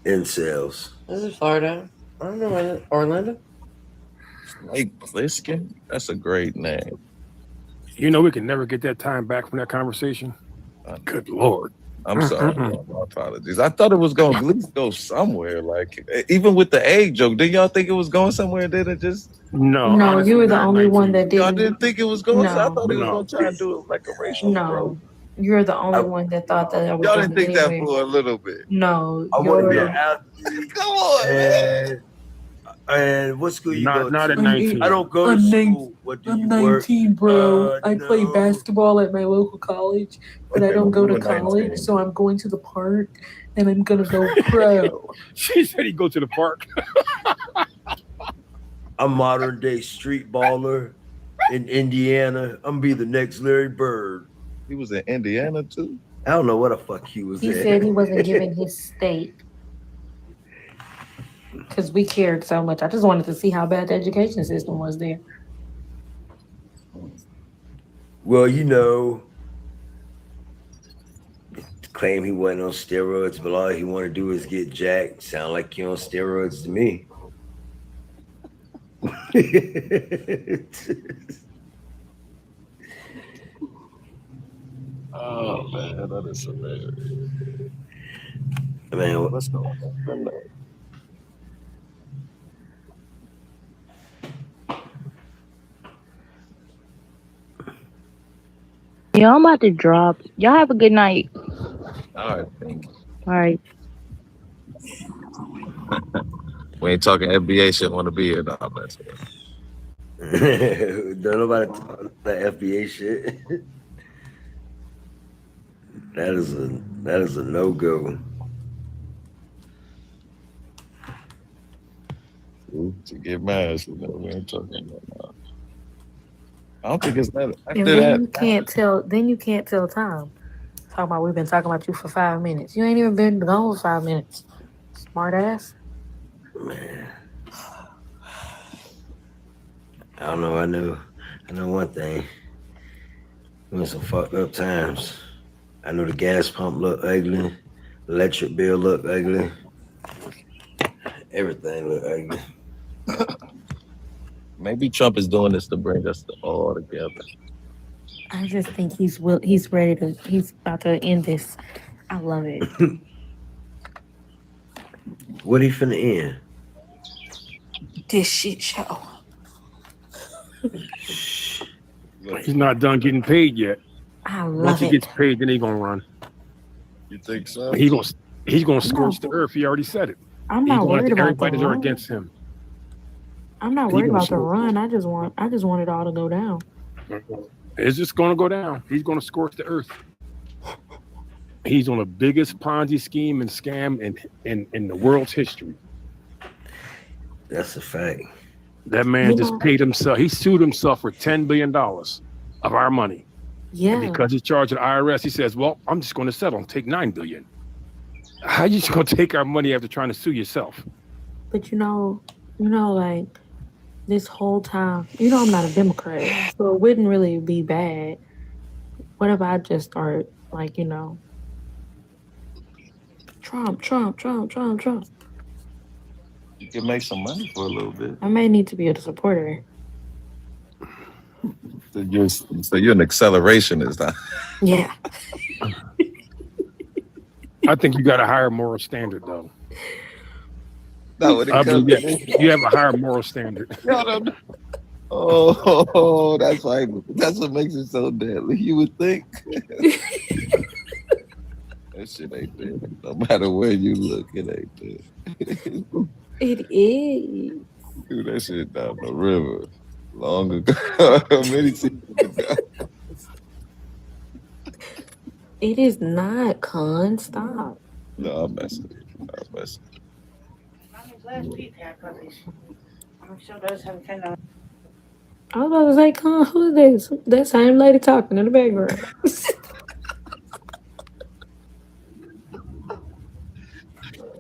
Incels. This is Florida. I don't know Orlando. Snake Plissken? That's a great name. You know we can never get that time back from that conversation. Good Lord. I'm sorry. My apologies. I thought it was going to at least go somewhere. Like, even with the egg joke, did y'all think it was going somewhere? Did it just? No. No, you were the only one that didn't. Y'all didn't think it was going? No. I thought he was going to try and do it like a racial joke. You're the only one that thought that. Y'all didn't think that for a little bit. No. I want to be an athlete. Come on, man. And what school you go to? Not at 19. I don't go to school. What do you work? 19, bro. I play basketball at my local college, but I don't go to college, so I'm going to the park and I'm gonna go pro. She said he'd go to the park. I'm modern day street baller in Indiana. I'm gonna be the next Larry Bird. He was in Indiana too? I don't know what the fuck he was He at. said he wasn't giving his state because we cared so much. I just wanted to see how bad the education system was there. Well, you know, claim he wasn't on steroids, but all he wanted to do is get jacked. Sound like he on steroids to me. Oh man, that is hilarious. Man, let's go. Yeah, I'm about to drop. Y'all have a good night. All right, thank you. All right. We ain't talking NBA shit. Want to be here? No, don't nobody talk that FBA shit. That is a no-go. To get mad, we ain't talking about that. I don't think it's that. And then you can't tell. Then you can't tell time. Talking about we've been talking about you for 5 minutes. You ain't even been gone for 5 minutes. Smart ass. Man, I don't know. I know one thing. It was some fucked up times. I know the gas pump looked ugly, electric bill looked ugly, everything looked ugly. Maybe Trump is doing this to bring us all together. I just think he's ready to. He's about to end this. I love it. What he finna end? This shit show. He's not done getting paid yet. I love Once he it. gets paid, then he's gonna run. You think so? He's gonna scorch the earth. He already said it. I'm not worried about everybody the that are run. against him. I'm not worried about the run. I just want it all to go down. It's just gonna go down. He's gonna scorch the earth. He's on the biggest Ponzi scheme and scam in the world's history. That's a fact. That man just paid himself. He sued himself for $10 billion of our money. Yeah. And because he's charging the IRS, he says, "Well, I'm just going to settle and take $9 billion." How you just going to take our money after trying to sue yourself? But like this whole time, I'm not a Democrat, so it wouldn't really be bad. What if I just start like, Trump. You can make some money for a little bit. I may need to be a supporter. So you're an accelerationist, huh? Yeah. I think you got a higher moral standard, though. No, You have a higher moral standard. Oh, that's why. That's what makes it so deadly. You would think. That shit ain't there. No matter where you look, it ain't there. It is. Dude, that shit down the river long ago. Many seasons ago. It is not, Con. Stop. No, I'm messing. I'm messing. I'm sure those have $10. I was about to say, Con, who is this? That same lady talking in the background.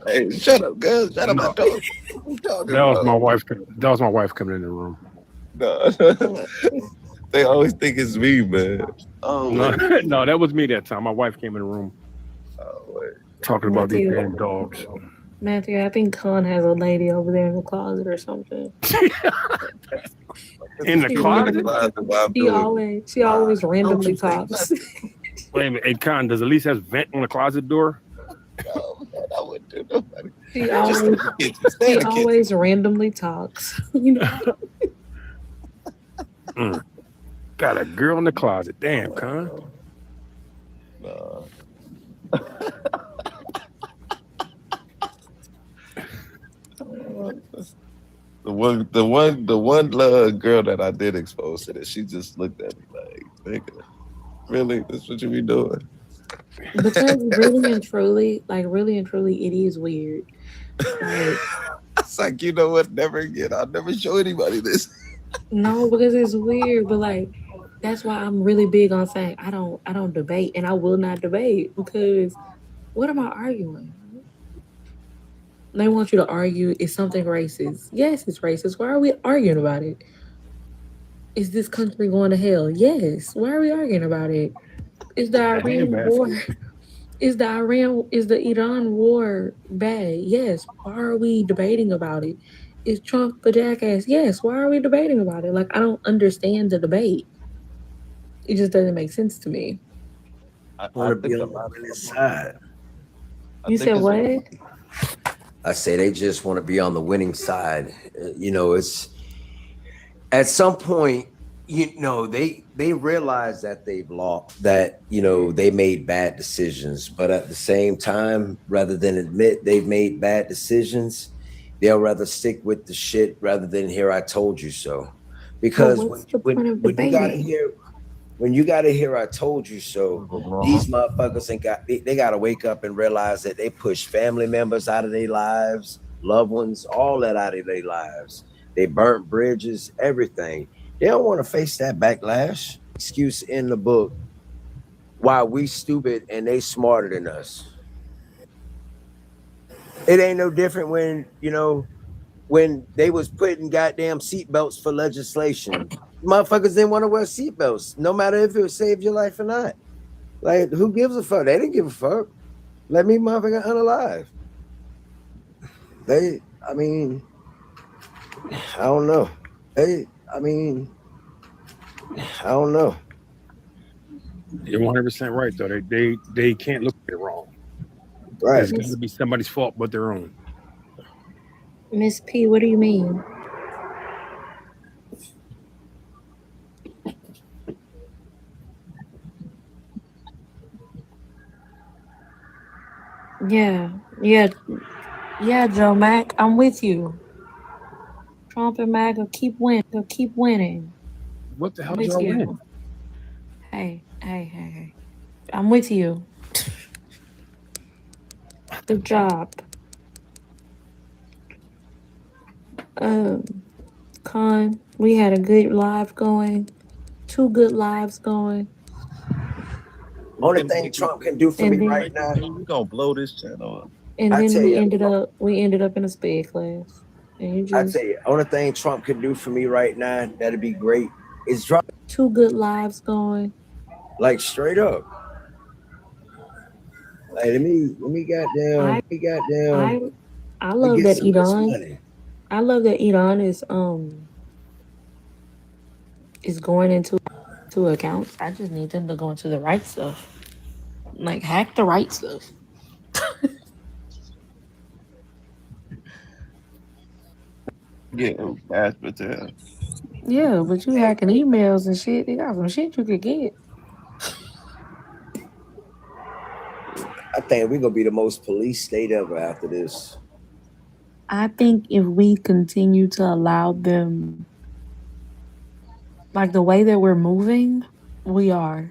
Hey, shut up, girl. Shut up. I told you. What you talking That was about? my wife. That was my wife coming in the room. No. They always think it's me, man. Oh, No, wait. no, that was me that time. My wife came in the room Oh, wait. talking about these Matthew. damn dogs. Matthew, I think Con has a lady over there in the closet or something. In the closet? She always randomly talks. Wait a minute. Hey, Con, does Elise has vent on the closet door? No, man, I wouldn't do nobody. She Just stay in always, the kitchen. Stay she in the kitchen. always randomly talks. You know? Got a girl in the closet. Damn, Con. No. The one girl that I did expose to this, she just looked at me like, nigga, really? That's what you be doing? Because really and truly, it is weird. Like, it's like, you know what? Never again. I'll never show anybody this. No, because it's weird, but like that's why I'm really big on saying I don't debate, and I will not debate because what am I arguing? They want you to argue is something racist. Yes, it's racist. Why are we arguing about it? Is this country going to hell? Yes. Why are we arguing about it? Is the Iran war? Is the Iran war bad? Yes. Why are we debating about it? Is Trump the jackass? Yes. Why are we debating about it? Like I don't understand the debate. It just doesn't make sense to me. I want to be on the winning side. You said what? I say they just want to be on the winning side. You know, it's at some point, you know, they realize that they've lost, that, you know, they made bad decisions. But at the same time, rather than admit they've made bad decisions, they'll rather stick with the shit rather than hear I told you so. Because when you gotta hear I told you so, these motherfuckers they gotta wake up and realize that they pushed family members out of their lives, loved ones, all that out of their lives. They burnt bridges, everything. They don't want to face that backlash. Excuse in the book, why we stupid and they smarter than us. It ain't no different when, you know, when they was putting goddamn seatbelts for legislation. Motherfuckers didn't want to wear seatbelts, no matter if it would save your life or not. Like, who gives a fuck? They didn't give a fuck. Let me motherfucker unalive. I don't know. I don't know. You're 100% right, though. They can't look at it wrong. Right. It's got to be somebody's fault but their own. Miss P, what do you mean? Yeah, Joe Mac, I'm with you. Trump and Mac will keep winning. What the hell is y'all winning? Hey. I'm with you. Good job. Con, we had a good live going. 2 good lives going. Only thing Trump can do for me right now. We're gonna blow this channel up. And then we ended up in a sped class. And I tell you, only thing Trump can do for me right now, that'd be great, is drop 2 good lives going. Like straight up. Like let me goddamn. I love that Iran. I love that Iran is going into accounts. I just need them to go into the right stuff. Like hack the right stuff. Getting mashed potato. Yeah, but you hacking emails and shit. They got some shit you could get. I think we're gonna be the most police state ever after this. I think if we continue to allow them, like the way that we're moving, we are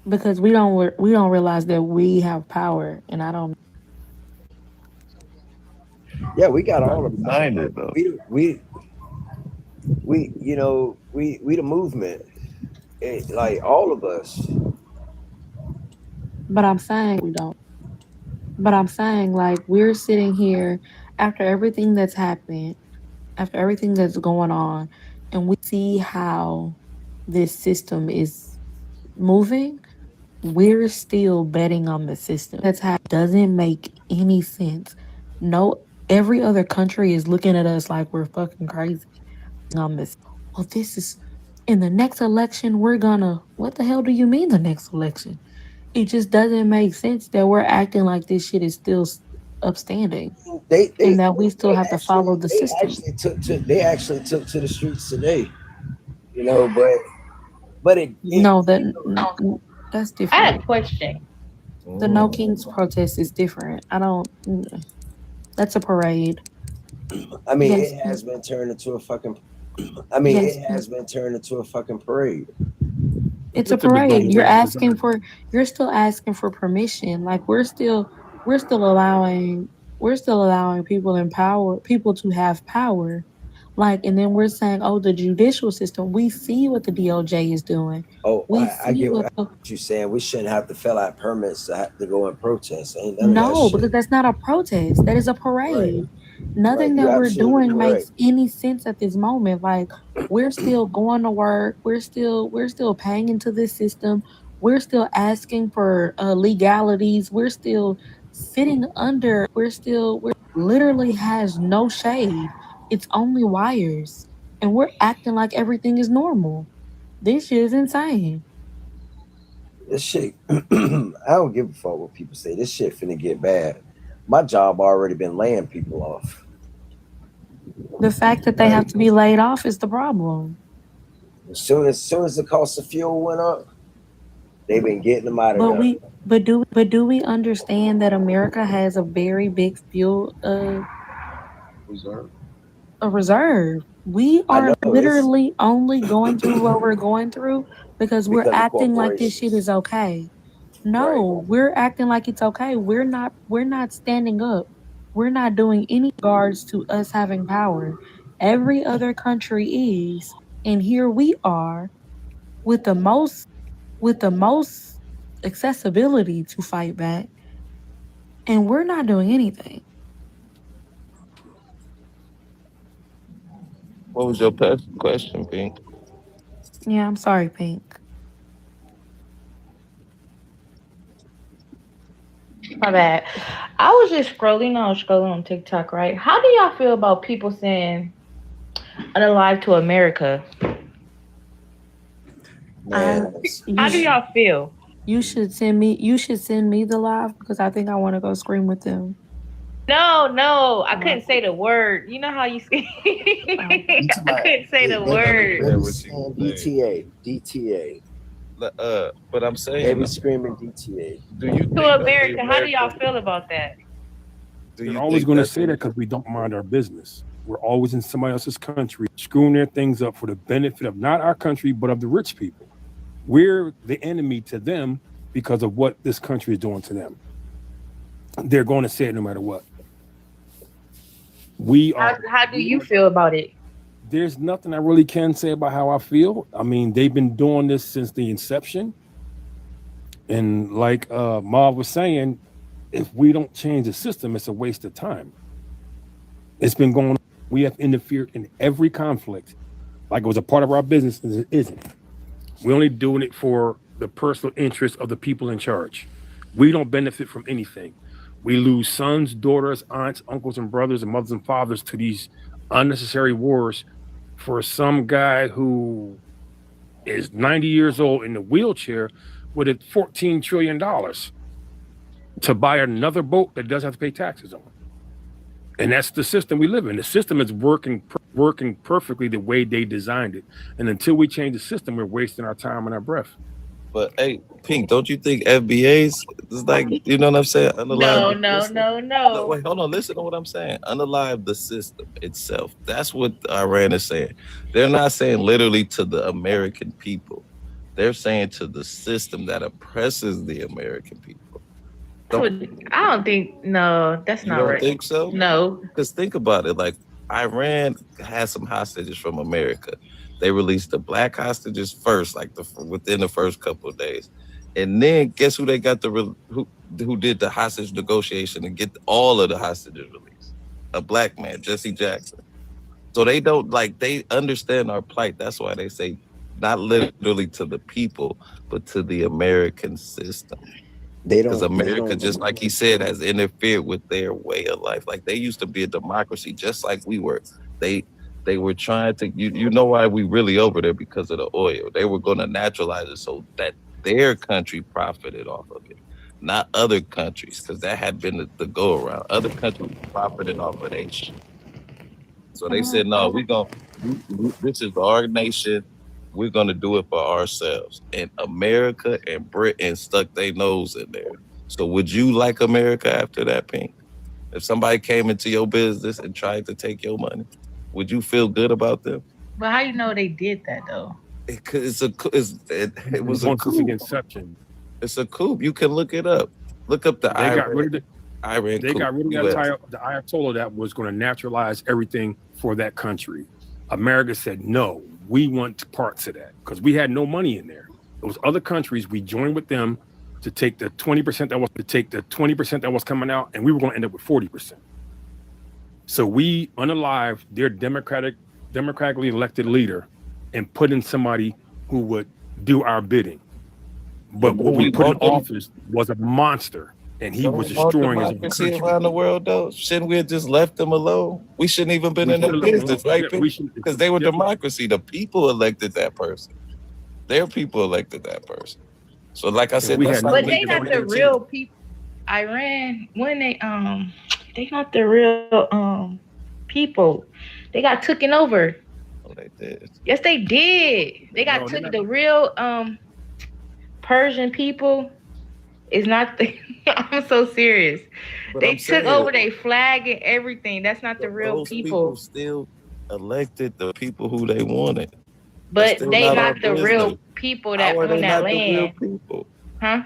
because we don't realize that we have power, and I don't. Yeah, we got all Not of denying it though. we you know we the movement. Like all of us. But I'm saying we don't. But I'm saying like we're sitting here after everything that's happened, after everything that's going on, and we see how this system is moving. We're still betting on the system. That's how it doesn't make any sense. No, every other country is looking at us like we're fucking crazy. This. Well, this is in the next election. We're gonna. What the hell do you mean the next election? It just doesn't make sense that we're acting like this shit is still upstanding, and that we still have to follow the system. They actually took to the streets today. You know, but No, that's I had a different. question. The No Kings protest is different. I don't. That's a parade. I mean, Yes. it has been turned into a fucking. Yes. It has been turned into a fucking parade. It's a parade. You're still asking for permission. Like we're still allowing people in power, people to have power. Like, and then we're saying, oh, the judicial system. We see what the DOJ is doing. Oh, We I see get what what you're saying. We shouldn't have to fill out permits to have to go and protest. Ain't none of that No, shit. because that's not a protest. That is a parade. Nothing Right, that you're we're absolutely doing correct. makes any sense at this moment. Like we're still going to work. We're still paying into this system. We're still asking for legalities. We're still sitting under. We're literally has no shade. It's only wires, and we're acting like everything is normal. This shit is insane. This shit, I don't give a fuck what people say. This shit finna get bad. My job already been laying people off. The fact that they have to be laid off is the problem. As soon as the cost of fuel went up, they've been getting them out of But there. do we understand that America has a very big fuel a reserve? We I are know it's literally only going through what we're going through because we're because of acting like this shit corporations. is okay. No, we're acting like it's okay. We're not standing up. We're not doing any regards to us having power. Every other country is, and here we are with the most accessibility to fight back, and we're not doing anything. What was your question, Pink? Yeah, I'm sorry, Pink. My bad. I was just scrolling on TikTok, right? How do y'all feel about people saying unalive to America? Man, How do y'all feel? You should send me the live because I think I want to go scream with them. No, I couldn't say the word. You know how you say I couldn't say the word. DTA. But I'm saying They be screaming DTA. Do you think To America, how do y'all feel about that? They're always going to say that because we don't mind our business. We're always in somebody else's country, screwing their things up for the benefit of not our country, but of the rich people. We're the enemy to them because of what this country is doing to them. They're going to say it no matter what. We are. How do you feel about it? There's nothing I really can say about how I feel. I mean, they've been doing this since the inception. And like Marv was saying, if we don't change the system, it's a waste of time. It's been going on. We have interfered in every conflict like it was a part of our business, and it isn't. We're only doing it for the personal interest of the people in charge. We don't benefit from anything. We lose sons, daughters, aunts, uncles, and brothers, and mothers and fathers to these unnecessary wars for some guy who is 90 years old in a wheelchair with a $14 trillion to buy another boat that doesn't have to pay taxes on. And that's the system we live in. The system is working perfectly the way they designed it. And until we change the system, we're wasting our time and our breath. But hey, Pink, don't you think FBA's is like, you know what I'm saying? No, Unalive the no, system. no, No, no. wait, hold on. Listen to what I'm saying. Unalive the system itself. That's what Iran is saying. They're not saying literally to the American people. They're saying to the system that oppresses the American people. That's what I don't think. No, that's You not don't right. think so? No. Because think about it. Like Iran had some hostages from America. They released the black hostages first, like within the first couple of days, and then guess who they got who did the hostage negotiation and get all of the hostages released? A black man, Jesse Jackson. So they don't like they understand our plight. That's why they say not literally to the people, but to the American system. They Because don't. They America, don't. just like he said, has interfered with their way of life. Like they used to be a democracy, just like we were. They they were trying to. You know why we really over there because of the oil. They were going to naturalize it so that their country profited off of it, not other countries, because that had been the go around. Other countries profited off of their shit. So they said, no, this is our nation. We're going to do it for ourselves. And America and Britain stuck their nose in there. So would you like America after that, Pink? If somebody came into your business and tried to take your money, would you feel good about them? But how you know they did that though? It was a Once it's coup. inception. It's a coup. You can look it up. Look up the They got rid of the Iran They coup. got rid of the Ayatollah that was going to naturalize everything for that country. America said, no, we want parts of that because we had no money in there. Those other countries, we joined with them to take the 20% that was coming out, and we were going to end up with 40%. So we unalived their democratically elected leader and put in somebody who would do our bidding. But what we put in office was a monster. And he was destroying his own democracy country. around the world, though. Shouldn't we have just left them alone? We shouldn't even been in their business, right? Because they were democracy. The people elected that person. Their people elected that person. So, like I said, but they not the real people. Iran, when they not the real people. They got taken over. Oh, they did. Yes, they did. They got took. The real Persian people is not the. I'm so serious. But they I'm took saying, over their flag and everything. That's not the real those people. Still elected the people who they wanted. But they not the business. real people that How are own they that not land. The real people? Huh?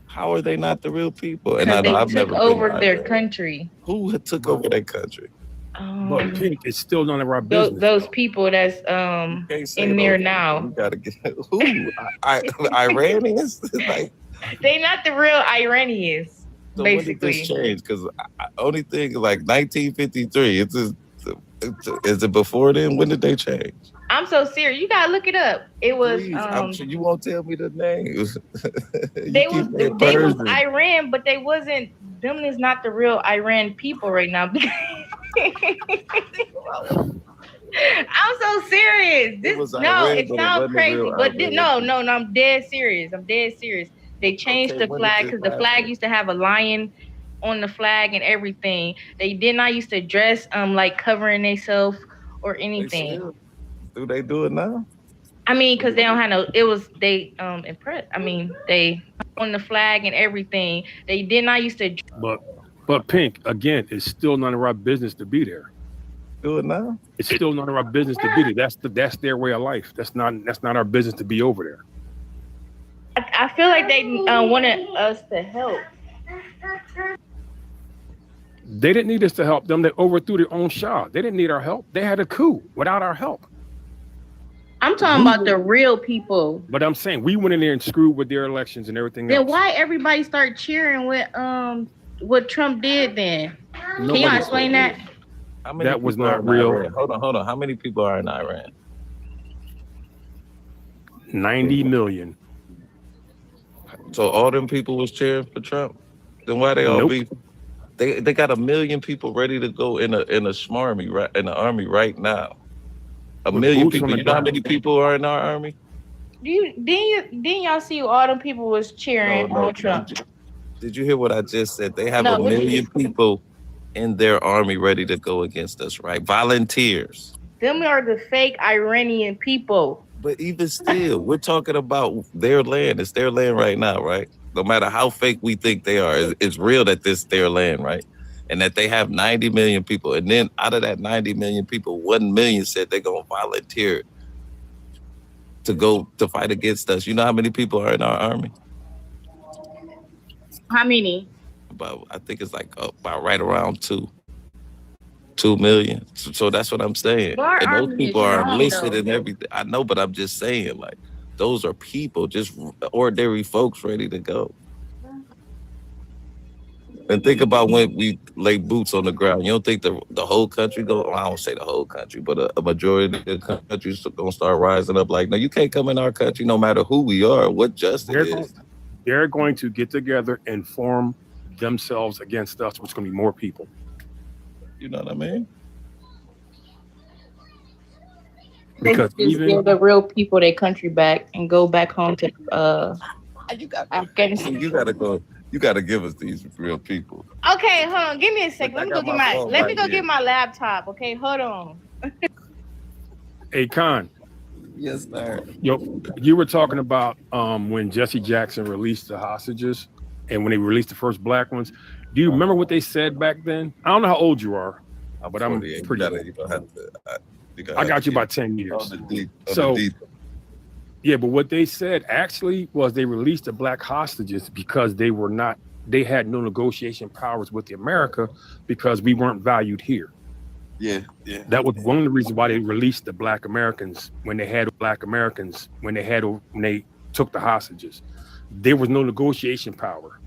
How are they not the real people? And Because I've they never took over been their country. Who took over their country? But Pink, it's still none of our business. Those people that's in there now. You gotta get who? Iranians? Like, they not the real Iranians. so basically. When did this change? Because only thing like 1953. Is it before then? When did they change? I'm so serious. You gotta look it up. It was. Please, I'm sure you won't tell me the names. they was Iran, but they wasn't. Them is not the real Iran people right now. I'm so serious. It sounds crazy, but no, I'm dead serious. They changed the flag because the flag used to have a lion on the flag and everything. They did not used to dress like covering themselves or anything. Do they do it now? I mean, because they don't have no. It was they impressed. I mean, they on the flag and everything. They did not used to. But Pink, again, it's still none of our business to be there. Do it now. It's still none of our business to be there. That's their way of life. That's not our business to be over there. I feel like they wanted us to help. They didn't need us to help them. They overthrew their own Shah. They didn't need our help. They had a coup without our help. I'm talking about the real people. But I'm saying we went in there and screwed with their elections and everything else. Then why everybody start cheering with what Trump did then? Can you explain that? That was not real. Hold on. How many people are in Iran? 90 million. So all them people was cheering for Trump? Then why they all be? They got 1 million people ready to go in a smarmy right in the army right now. 1 million people. You know how many people are in our army? Didn't y'all see all them people was cheering on Trump? Did you hear what I just said? They have 1 million people in their army ready to go against us, right? Volunteers. Them are the fake Iranian people. But even still, we're talking about their land. It's their land right now, right? No matter how fake we think they are, it's real that this is their land, right? And that they have 90 million people. And then out of that 90 million people, 1 million said they're going to volunteer to go to fight against us. You know how many people are in our army? How many? I think it's like about right around 2 million. So that's what I'm saying. Our And those army people is are strong, enlisted though. and everything. I know, but I'm just saying, like, those are people, just ordinary folks ready to go. And think about when we lay boots on the ground. You don't think the whole country go? I don't say the whole country, but a majority of the country's gonna start rising up. Like, no, you can't come in our country, no matter who we are, what just it is. They're going to get together and form themselves against us, which is going to be more people. You know what I mean? Because just give the real people their country back and go back home to Afghanistan. You gotta go. You gotta give us these real people. Okay, hold on. Give me a second. Let me go get my get my laptop. Okay, hold on. Hey, Khan. Yes, sir. You were talking about when Jesse Jackson released the hostages and when they released the first black ones. Do you remember what they said back then? I don't know how old you are, but I'm pretty old. I got you about 10 years. Yeah, but what they said actually was they released the black hostages because they had no negotiation powers with America because we weren't valued here. Yeah. That was one of the reasons why they released the black Americans when they took the hostages. There was no negotiation power.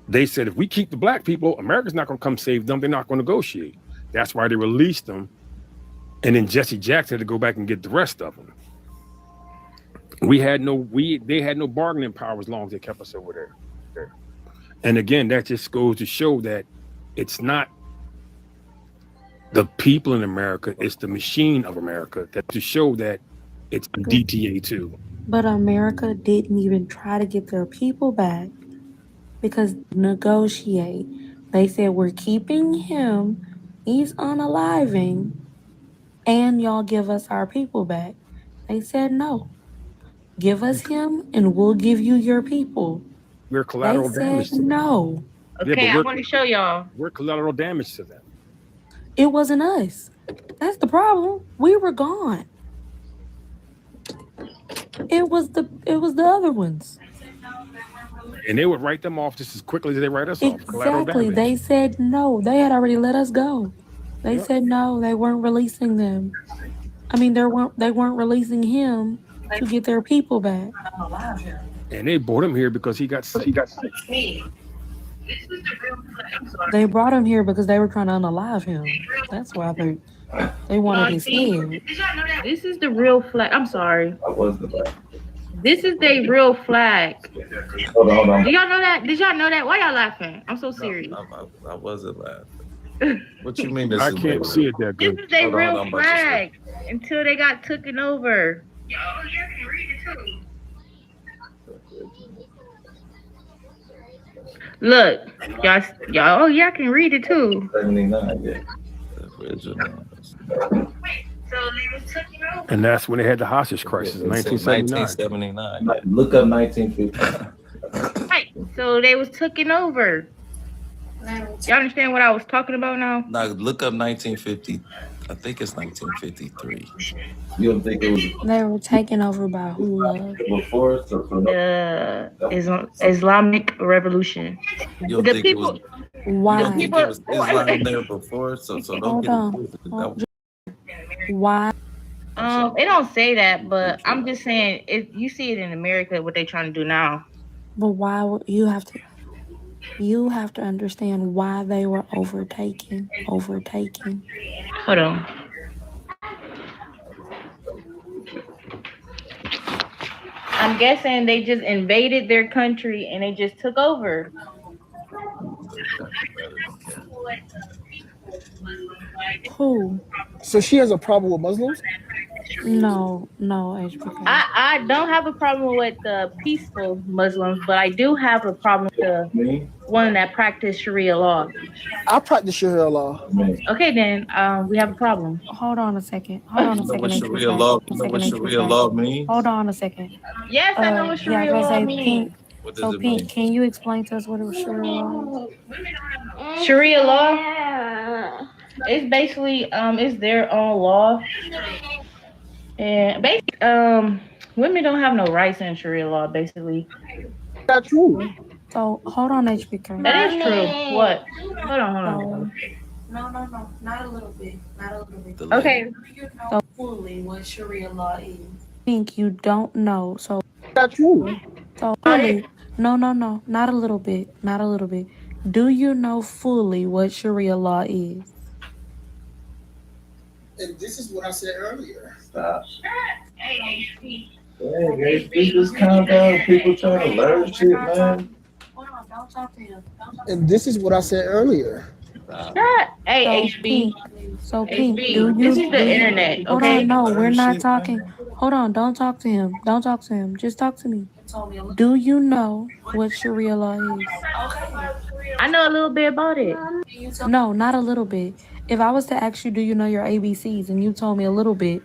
They said, if we keep the black people, America's not going to come save them. They're not going to negotiate. That's why they released them. And then Jesse Jackson had to go back and get the rest of them. They had no bargaining power as long as they kept us over there. And again, that just goes to show that it's not the people in America, it's the machine of America, that to show that it's DTA too. But America didn't even try to get their people back because negotiate. They said, we're keeping him, he's unaliving, and y'all give us our people back. They said no. Give us him and we'll give you your people. We're collateral damage to them. No. Okay, I want to show y'all. We're collateral damage to them. It wasn't us. That's the problem. We were gone. It was the other ones. And they would write them off just as quickly as they write us off. Exactly. They said no. They had already let us go. They said no. They weren't releasing them. I mean, they weren't releasing him to get their people back. And they brought him here because he got sick. They brought him here because they were trying to unalive him. That's why they wanted his head. This is the real flag. I'm sorry. I was the flag. This is the real flag. Hold on. Do y'all know that? Did y'all know that? Why y'all laughing? I'm so serious. I wasn't laughing. What you mean? I can't see it that good. This is a real flag until they got taken over. You can read it too. Look, y'all. Oh, y'all can read it too. 79, yeah. Original. So they was taken over. And that's when they had the hostage crisis in 1979. Look up 1950. Right. So they was taken over. Y'all understand what I was talking about now? Now look up 1950. I think it's 1953. You don't think it was? They were taken over by who? Before The Islamic Revolution. You don't think it was? Why? You think it was Islam there before? So don't get it. Why? It don't say that, but I'm just saying you see it in America what they trying to do now. But why would you have to understand why they were overtaken. Hold on. I'm guessing they just invaded their country and they just took over. Who? So she has a problem with Muslims? No, HBK. I don't have a problem with the peaceful Muslims, but I do have a problem with the one that practice Sharia law. I practice Sharia law. Okay, then we have a problem. Hold on a second. Hold on a second. What Sharia law? You know what Sharia law means? Hold on a second. Yes, I know what Sharia law means. Pink. What does So it mean? Pink, can you explain to us what a Sharia law is? Sharia law, it's basically it's their own law, and basically women don't have no rights in Sharia law. Basically, That's true. So hold on, HBK. that is true. What? Hold on. No, not a little bit. Okay. So fully what Sharia law is. Pink, you don't know. So That's true. So fully, no, not a little bit. Do you know fully what Sharia law is? And this is what I said earlier. Stop. Hey, just calm down. People trying to learn shit, man. Hold on, don't talk to him. And this is what I said earlier. Hey, HB. So Pink, This is the internet. Hold Okay. on, no, we're not talking. Hold on, don't talk to him. Just talk to me. Do you know what Sharia law is? I know a little bit about it. No, not a little bit. If I was to ask you, do you know your ABCs, and you told me a little bit,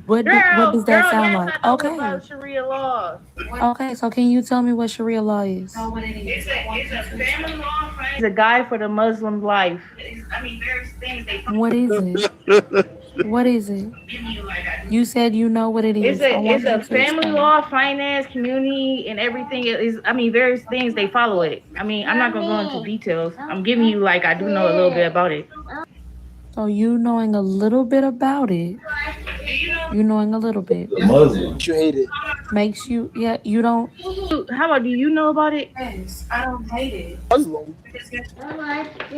what does that sound like? I know about Sharia law. Okay, so can you tell me what Sharia law is? It's a guide for the Muslim life. What is it? What is it? You said you know what it is. It's a family law, finance, community, and everything. Various things they follow it. I'm not gonna go into details. I'm giving you I do know a little bit about it. So you knowing a little bit about it. You knowing a little bit. The Muslim. You hate it. Makes you, you don't. How about, do you know about it? Yes, I don't hate it. Muslim.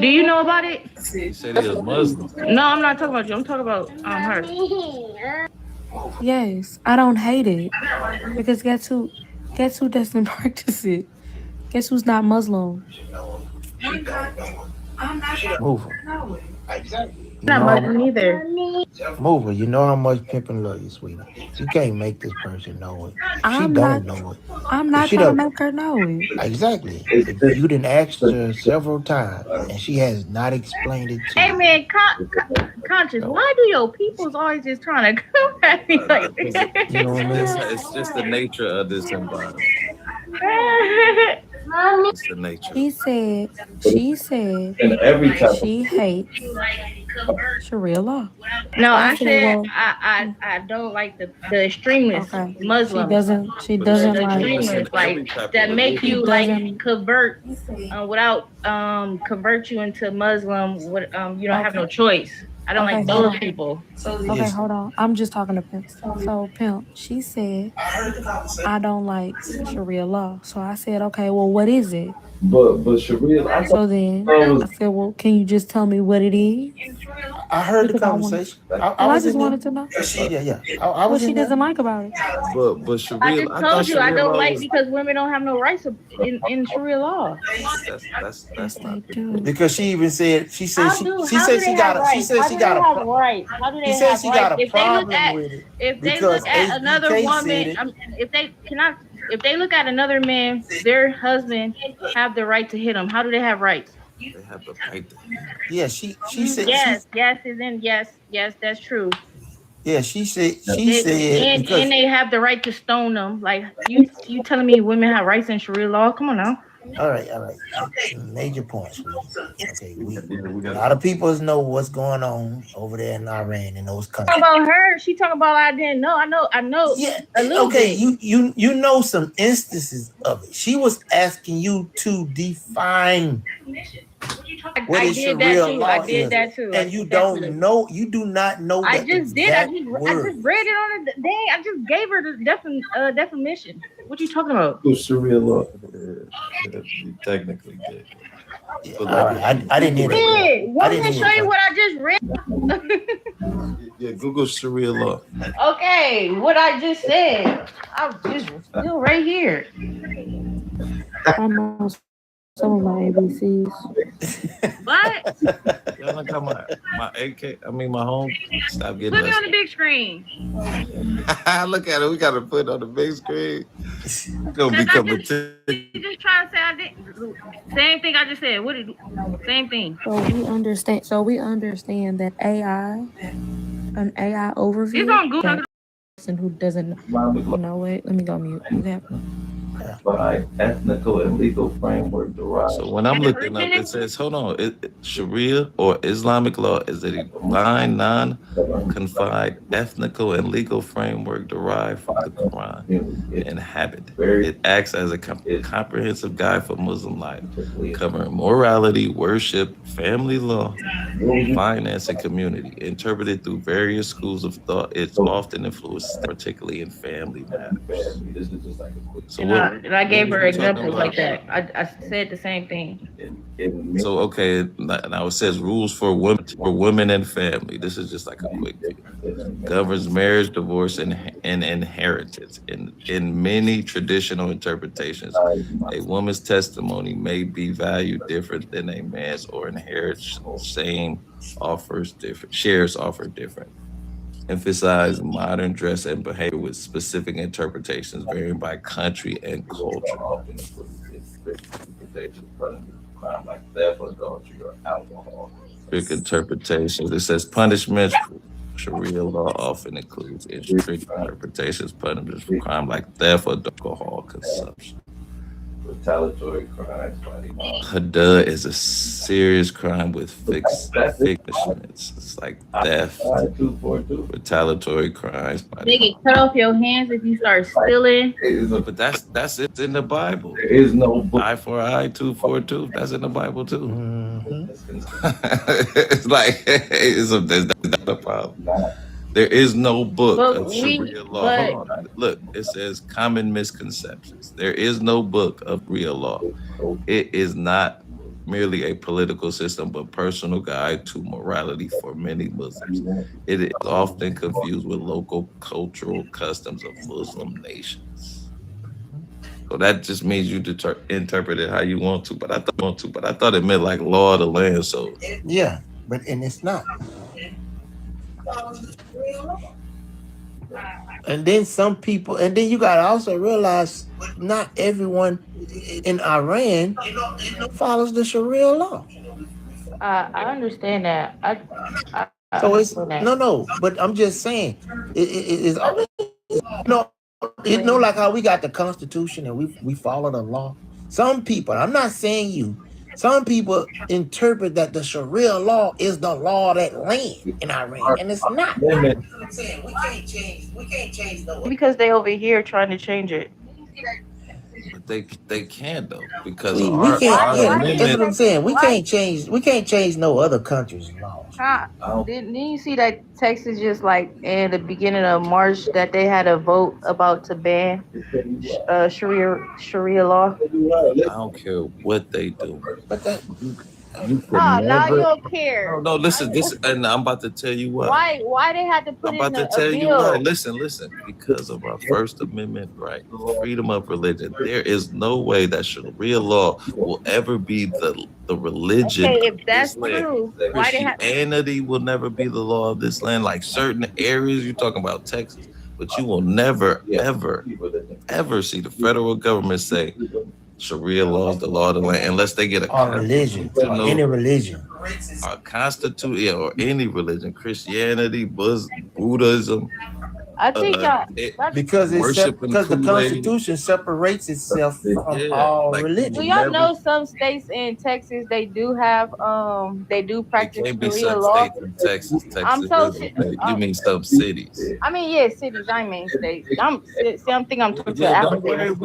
Do you know about it? You said he's a Muslim. No, I'm not talking about you. I'm talking about her. Yes, I don't hate it. Because guess who doesn't practice it? Guess who's not Muslim? I'm not. Move. Not Muslim either. Move. You know how much pimping love you, sweetie. You can't make this person know it. I'm don't not, know it. I'm not trying to make her know it. Exactly. You didn't ask her several times, and she has not explained it to Hey you. man, conscious. Why do your people's always just trying to come at me like this? You know what I mean? It's just the nature of this environment. It's the nature. She said And every type she hates Sharia law. No, I Okay, said well- I don't like the extremists, Okay. Muslims. She doesn't The like extremists, that make you convert without convert you into Muslim. You don't have no choice. I don't like those people. Okay, hold on. I'm just talking to Pimp. So Pimp, she said I don't like Sharia law. So I said, okay, well, what is it? But Sharia, So then I said, well, can you just tell me what it is? I heard the Because I want- conversation. I just wanted to know Yeah. I what was she in there. doesn't like about it. But Sharia, I just told you I don't like was, because women don't have no rights in Sharia law. that's not Because she even said she said How she do said they she have got a rights? she said How she do got they a have pro- rights? How do they He said have she got rights? a If they look problem at with it if they because look at another HBK woman, said it. if they look at another man, their husband have the right to hit them. How do they have rights? They have the right to. Yeah, she said Yes, and then yes, that's true. she said And because they have the right to stone them. Like you telling me women have rights in Sharia law? Come on now. all right. Major points, sweetie. Okay, a lot of people know what's going on over there in Iran and those countries. Talking about her, she talking about I didn't know. I know. Yeah, a little okay, bit. you know some instances of it. She was asking you to define what I is did Sharia that too. law I did is, that too. and you don't know. You do not know. I the just did. I exact just word. read it on the dang. I just gave her the definition. What you talking about? Sharia law. You technically did. All right, I didn't hear that. Want me to show you what I just read? Yeah, Google Sharia law. Okay, what I just said. I'm just still right here. I know some of my ABCs. What? Y'all look at my AK. I mean, my home. Stop getting Put me us. on the big screen. Look at it. We got to put it on the big screen. We're gonna become a. You just trying to say I didn't. Same thing I just said. What did? Same thing. So we understand that an AI overview. It's on Google. Person who doesn't. You know what? Let me go mute. By ethnical and legal framework derived. So when I'm looking up, it says, hold on, Sharia or Islamic law is a divine, non-confined, ethnical and legal framework derived from the Quran and habit. It acts as a comprehensive guide for Muslim life, covering morality, worship, family law, finance, and community. Interpreted through various schools of thought, it's often influenced, particularly in family matters. So what? And I gave her examples like that. I said the same thing. So okay, now it says rules for women and family. This is just like a quick view. Governs marriage, divorce, and inheritance. In many traditional interpretations, a woman's testimony may be valued different than a man's, or inherits same offers different. Shares offer different. Emphasize modern dress and behavior with specific interpretations varying by country and culture. Strict interpretations. It says punishments. Sharia law often includes in strict interpretations punishments for crime like theft or alcohol consumption. Retaliatory crimes. Hadud is a serious crime with fixed punishments. It's like theft, retaliatory crimes. They get cut off your hands if you start stealing. But that's it in the Bible. There is no book. Eye for eye, tooth for tooth. That's in the Bible too. It's like there's not a problem. There is no book of Sharia law. Hold on. Look, it says common misconceptions. There is no book of Sharia law. It is not merely a political system, but personal guide to morality for many Muslims. It is often confused with local cultural customs of Muslim nations. So that just means you interpret it how you want to. But I thought it meant like law of the land. So yeah, but it's not. And then some people, and then you gotta also realize not everyone in Iran follows the Sharia law. I understand that. So it's no, but I'm just saying it's like how we got the Constitution and we follow the law. Some people, I'm not saying you. Some people interpret that the Sharia law is the law of that land in Iran, and it's not. I'm saying we can't change the law. Because they over here trying to change it. But they can't though, because we can't. That's what I'm saying. We can't change no other country's laws. Didn't you see that Texas just like in the beginning of March that they had a vote about to ban Sharia law? I don't care what they do. But that. You don't care. No, listen, and I'm about to tell you why. Why they had to put I'm about in to tell bill? you why. Listen. Because of our First Amendment right, freedom of religion. There is no way that Sharia law will ever be the religion. Okay, if that's true, why they have Christianity will never be the law of this land. Like certain areas, you're talking about Texas, but you will never, ever see the federal government say Sharia law is the law of the land unless they get a religion, any religion, a constitution, or any religion, Christianity, Buddhism. I think because the Constitution separates itself from all religions. Do y'all know some states in Texas they do have they do practice Sharia law? Texas. You mean some cities? I mean, yeah, cities. I mean states. I'm thinking I'm talking to Africa.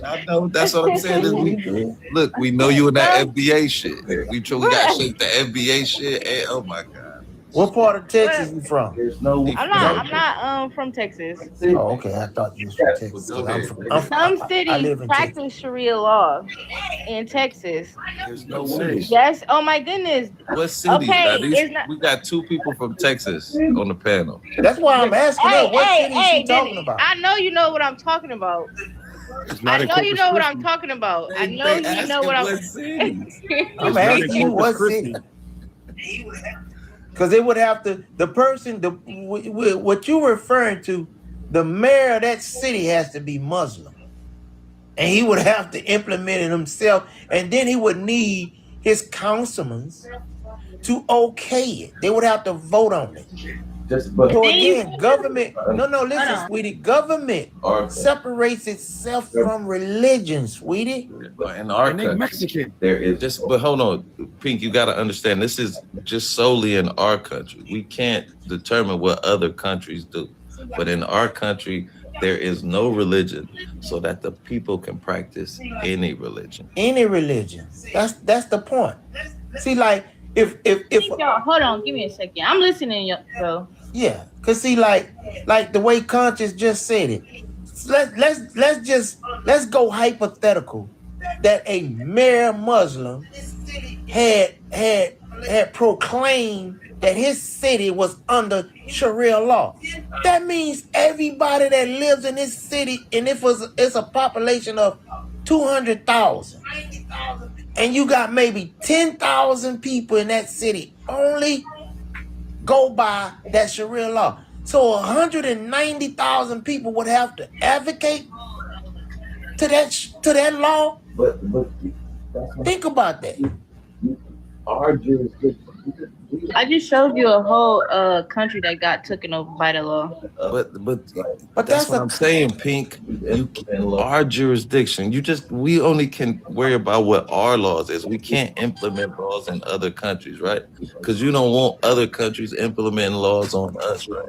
I know. That's what I'm saying. Look, we know you in that FBA shit. We got shit the FBA shit. And, oh my God. What part of Texas you from? I'm not from Texas. Oh, okay. I thought you was from Texas. Some cities practice Sharia law in Texas. There's no way. Yes. Oh my goodness. What city? Okay, we got two people from Texas on the panel. That's why I'm asking her what city is she talking about. I know you know what I'm talking about. It's not I in know you Corpus know what Christi. I'm talking about. I know They you know asking what I'm. what city. I'm It's not in asking you Corpus what Christi. city. Because it would have to, the person, what you're referring to, the mayor of that city has to be Muslim. And he would have to implement it himself. And then he would need his councilmen to okay it. They would have to vote on it. So again, government, listen, sweetie, government separates itself from religion, sweetie. In our And they country, Mexican. there is but hold on, Pink, you got to understand this is just solely in our country. We can't determine what other countries do, but in our country, there is no religion so that the people can practice any religion. Any religion. That's the point. See, like if Y'all, hold on, give me a second. I'm listening, bro. Yeah, cause see, like the way Conscious just said it. Let's go hypothetical that a mere Muslim had proclaimed that his city was under Sharia law. That means everybody that lives in this city, and it's a population of 200,000, and you got maybe 10,000 people in that city only go by that Sharia law. So 190,000 people would have to advocate to that law. But think about that. Our jurisdiction. I just showed you a whole country that got taken over by the law. But that's what I'm saying, Pink. Our jurisdiction. We only can worry about what our laws is. We can't implement laws in other countries, right? Because you don't want other countries implementing laws on us, right?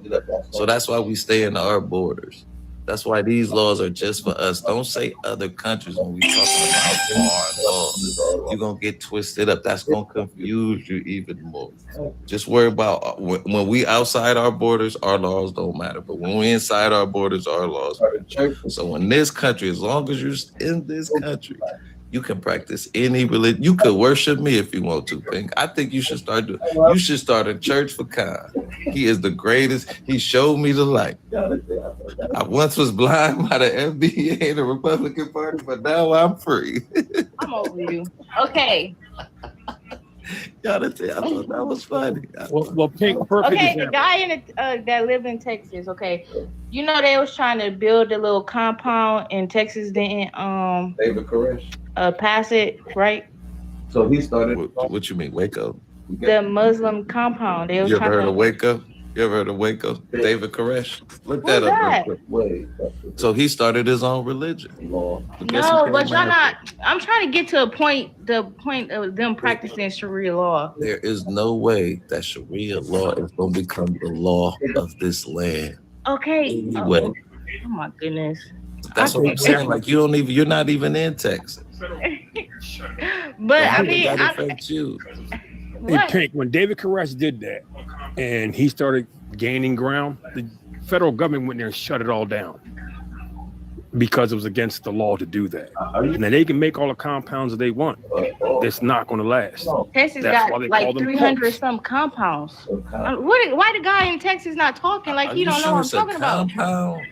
So that's why we stay in our borders. That's why these laws are just for us. Don't say other countries when we talking about our laws. You're going to get twisted up. That's going to confuse you even more. Just worry about when we outside our borders, our laws don't matter. But when we inside our borders, our laws matter. So in this country, as long as you're in this country, you can practice any religion. You could worship me if you want to, Pink. I think you should start a church for Khan. He is the greatest. He showed me the light. I once was blind by the FBA, the Republican Party, but now I'm free. I'm over you. Okay. I thought that was funny. Well, Pink, perfect okay, example. the guy that lived in Texas. Okay, you know they was trying to build a little compound, and Texas didn't David Koresh pass it, right? So he started. What you mean, Waco? The Muslim compound. They was You ever heard trying of Waco? You ever heard of Waco? David Koresh. Look Who's that up. that? Real quick. So he started his own religion. No, but y'all not. I'm trying to get to a point. The point of them practicing Sharia law. There is no way that Sharia law is going to become the law of this land. Okay. Anyway. Oh my goodness. That's what I'm saying. Like you're not even in Texas. But I mean, that affects you. Hey, Pink, when David Koresh did that and he started gaining ground, the federal government went there and shut it all down because it was against the law to do that. Now they can make all the compounds that they want. It's not going to last. Texas That's got why they like call them 300 popes. some compounds. Why the guy in Texas not talking like he don't know what I'm talking about?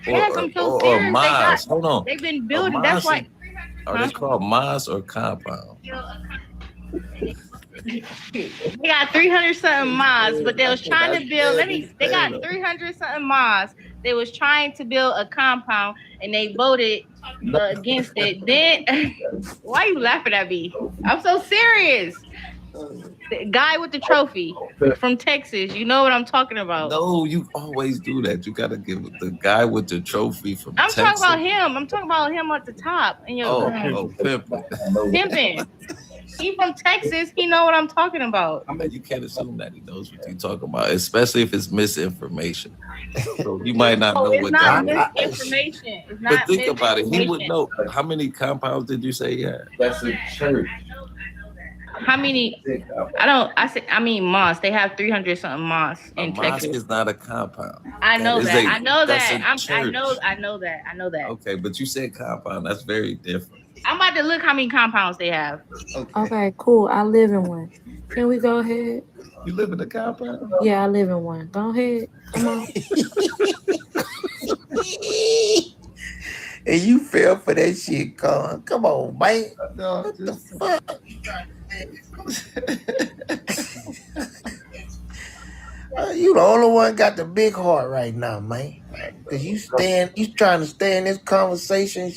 Yes, I'm so serious. Mosque. Hold on. They've been building. That's why. Are they called mosque or compound? They got 300 something mosques, but they was trying to build. They got 300 something mosques. They was trying to build a compound, and they voted against it. Then, why are you laughing at me? I'm so serious. The guy with the trophy from Texas. You know what I'm talking about? No, you always do that. You gotta give the guy with the trophy from I'm Texas. talking about him. I'm talking about him at the top. And pimping. He from Texas. He know what I'm talking about. I mean, you can't assume that he knows what you're talking about, especially if it's misinformation. So you might not know what that is. Misinformation. It's not. But think about it. He would know. How many compounds did you say he had? That's a church. How many? I mean mosques. They have 300 something mosques in Texas. Mosque is not a compound. I know that. I know that. I know that. Okay, but you said compound. That's very different. I'm about to look how many compounds they have. Okay, cool. I live in one. Can we go ahead? You live in a compound? Yeah, I live in one. Go ahead. Come on. And you fell for that shit, Con. Come on, man. No, What the just fuck? You the only one got the big heart right now, man. Cause you trying to stay in this conversation.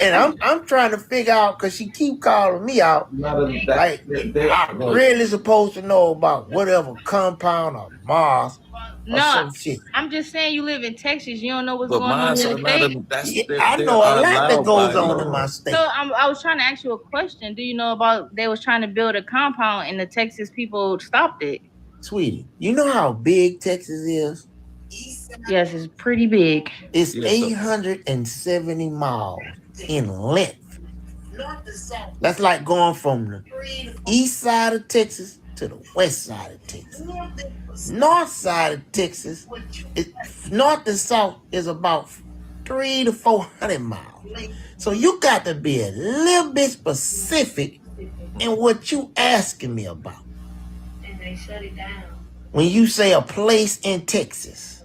I'm trying to figure out because she keep calling me out. Like I'm really supposed to know about whatever compound or Mars or No, some shit. I'm just saying you live in Texas. You don't know what's but going on mines in are the not. state. I They know a are lot that allowed by goes on in my law. state. So I was trying to ask you a question. Do you know about they was trying to build a compound and the Texas people stopped it? Sweetie, you know how big Texas is? Yes, it's pretty big. It's Yeah, so 870 miles in length. That's like going from the east side of Texas to the west side of Texas. North side of Texas, north and south is about 300 to 400 miles. So you got to be a little bit specific in what you asking me about. And they shut it down. When you say a place in Texas.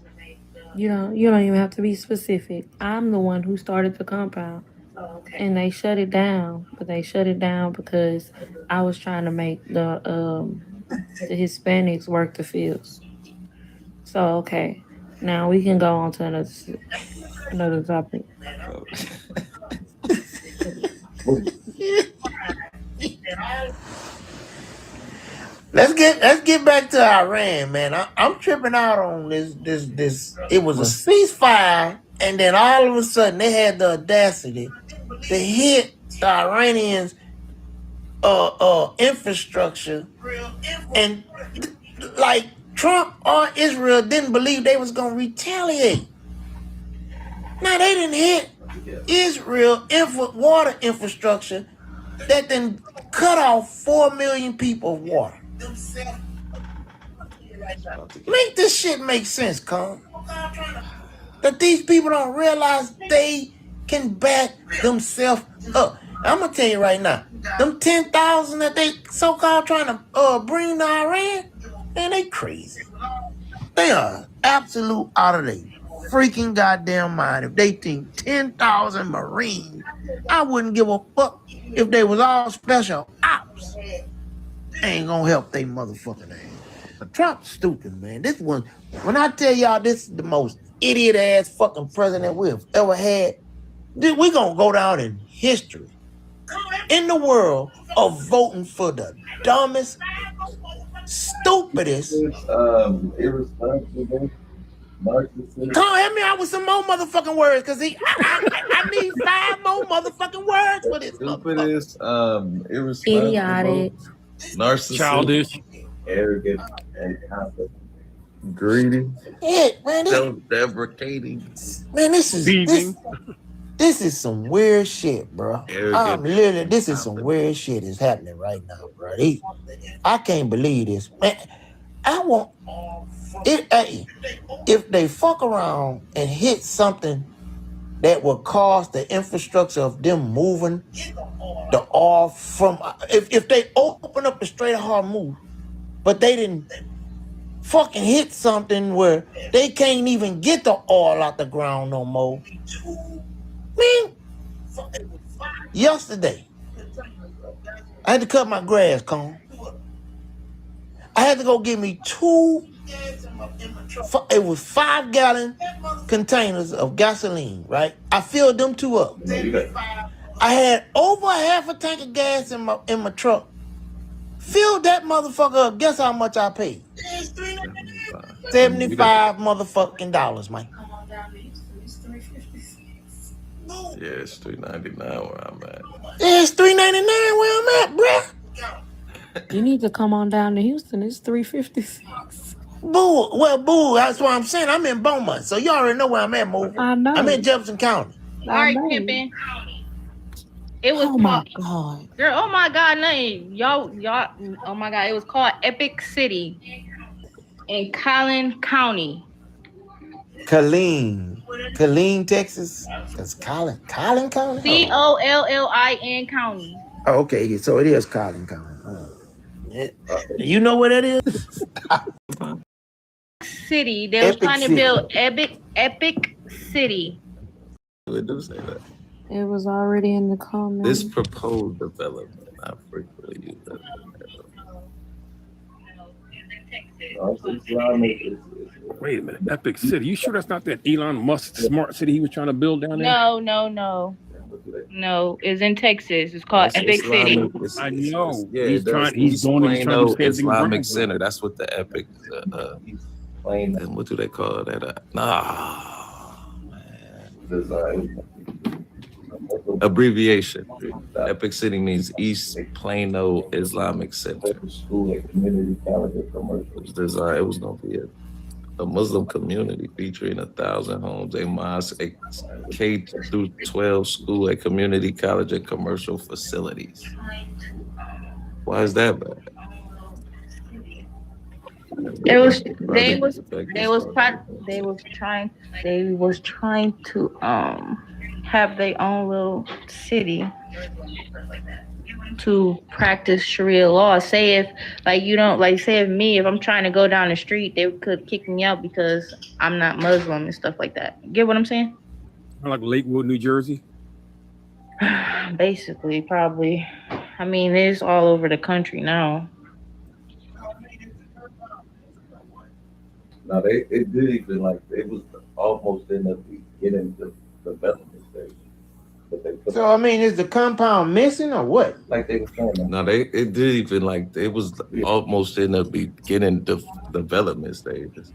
You don't even have to be specific. I'm the one who started the compound. Oh, okay. And they shut it down, but they shut it down because I was trying to make the Hispanics work the fields. So okay, now we can go on to another topic. Let's get back to Iran, man. I'm tripping out on this. It was a ceasefire, and then all of a sudden they had the audacity to hit the Iranians' infrastructure, and like Trump or Israel didn't believe they was gonna retaliate. Now they didn't hit Israel water infrastructure that then cut off 4 million people of water. Make this shit make sense, Con. That these people don't realize they can back themselves up. I'm gonna tell you right now, them 10,000 that they so-called trying to bring to Iran, man, they crazy. They are absolute out of their freaking goddamn mind. If they think 10,000 Marines, I wouldn't give a fuck if they was all special ops. Ain't gonna help they motherfucking ass. But Trump's stupid, man. This one, when I tell y'all this is the most idiot ass fucking president we've ever had, we gonna go down in history in the world of voting for the dumbest, stupidest. Irresponsible. Come on, help me out with some more motherfucking words, cause I need 5 more motherfucking words for this. Stupidest, irresponsible, idiotic, narcissistic, childish, arrogant, and confident. greedy, Man, self-deprecating, man, this thieving. is some weird shit, bro. arrogant. This is some weird shit is happening right now, bro. I can't believe this, man. I want it. Hey, if they fuck around and hit something that would cause the infrastructure of them moving the oil from, if they open up the Strait of Hormuz, but they didn't fucking hit something where they can't even get the oil out the ground no more. Man, yesterday, I had to cut my grass, Con. I had to go get me 2, it was 5-gallon containers of gasoline, right? I filled them 2 up. I had over half a tank of gas in my truck. Filled that motherfucker up. Guess how much I paid? $75 motherfucking dollars, man. Yeah, it's $3.99 where I'm at. Yeah, it's $3.99 where I'm at, bruh. You need to come on down to Houston. It's $3.56. Boo. That's what I'm saying. I'm in Beaumont, so you already know where I'm at, Mo. I know. I'm in Jefferson County. All right, Pippin. It was my God. Girl, oh my God, nothing. Y'all, oh my God, it was called Epic City in Collin County. Killeen, Texas. That's Collin County? Collin County. Oh, okay, so it is Collin County. You know what that is? City. They were trying to build Epic City. It do say that. It was already in the comments. This proposed development, I frequently use that. Wait a minute, Epic City. You sure that's not that Elon Musk smart city he was trying to build down there? No, it's in Texas. It's called Epic City. I know. Yeah, he's trying to do Plano Islamic Center. That's what the Epic. And what do they call that? Abbreviation. Epic City means East Plano Islamic Center. It was designed. It was gonna be a Muslim community featuring 1,000 homes, a mosque, a K through 12 school, a community college, and commercial facilities. Why is that bad? They was trying to have their own little city to practice Sharia law. Say if if I'm trying to go down the street, they could kick me out because I'm not Muslim and stuff like that. Get what I'm saying? Like Lakewood, New Jersey? Basically, probably. I mean, it's all over the country now. No, it did even it was almost in the beginning of the development stage. So I mean, is the compound missing or what? Like they were saying. No, it did even it was almost in the beginning development stages,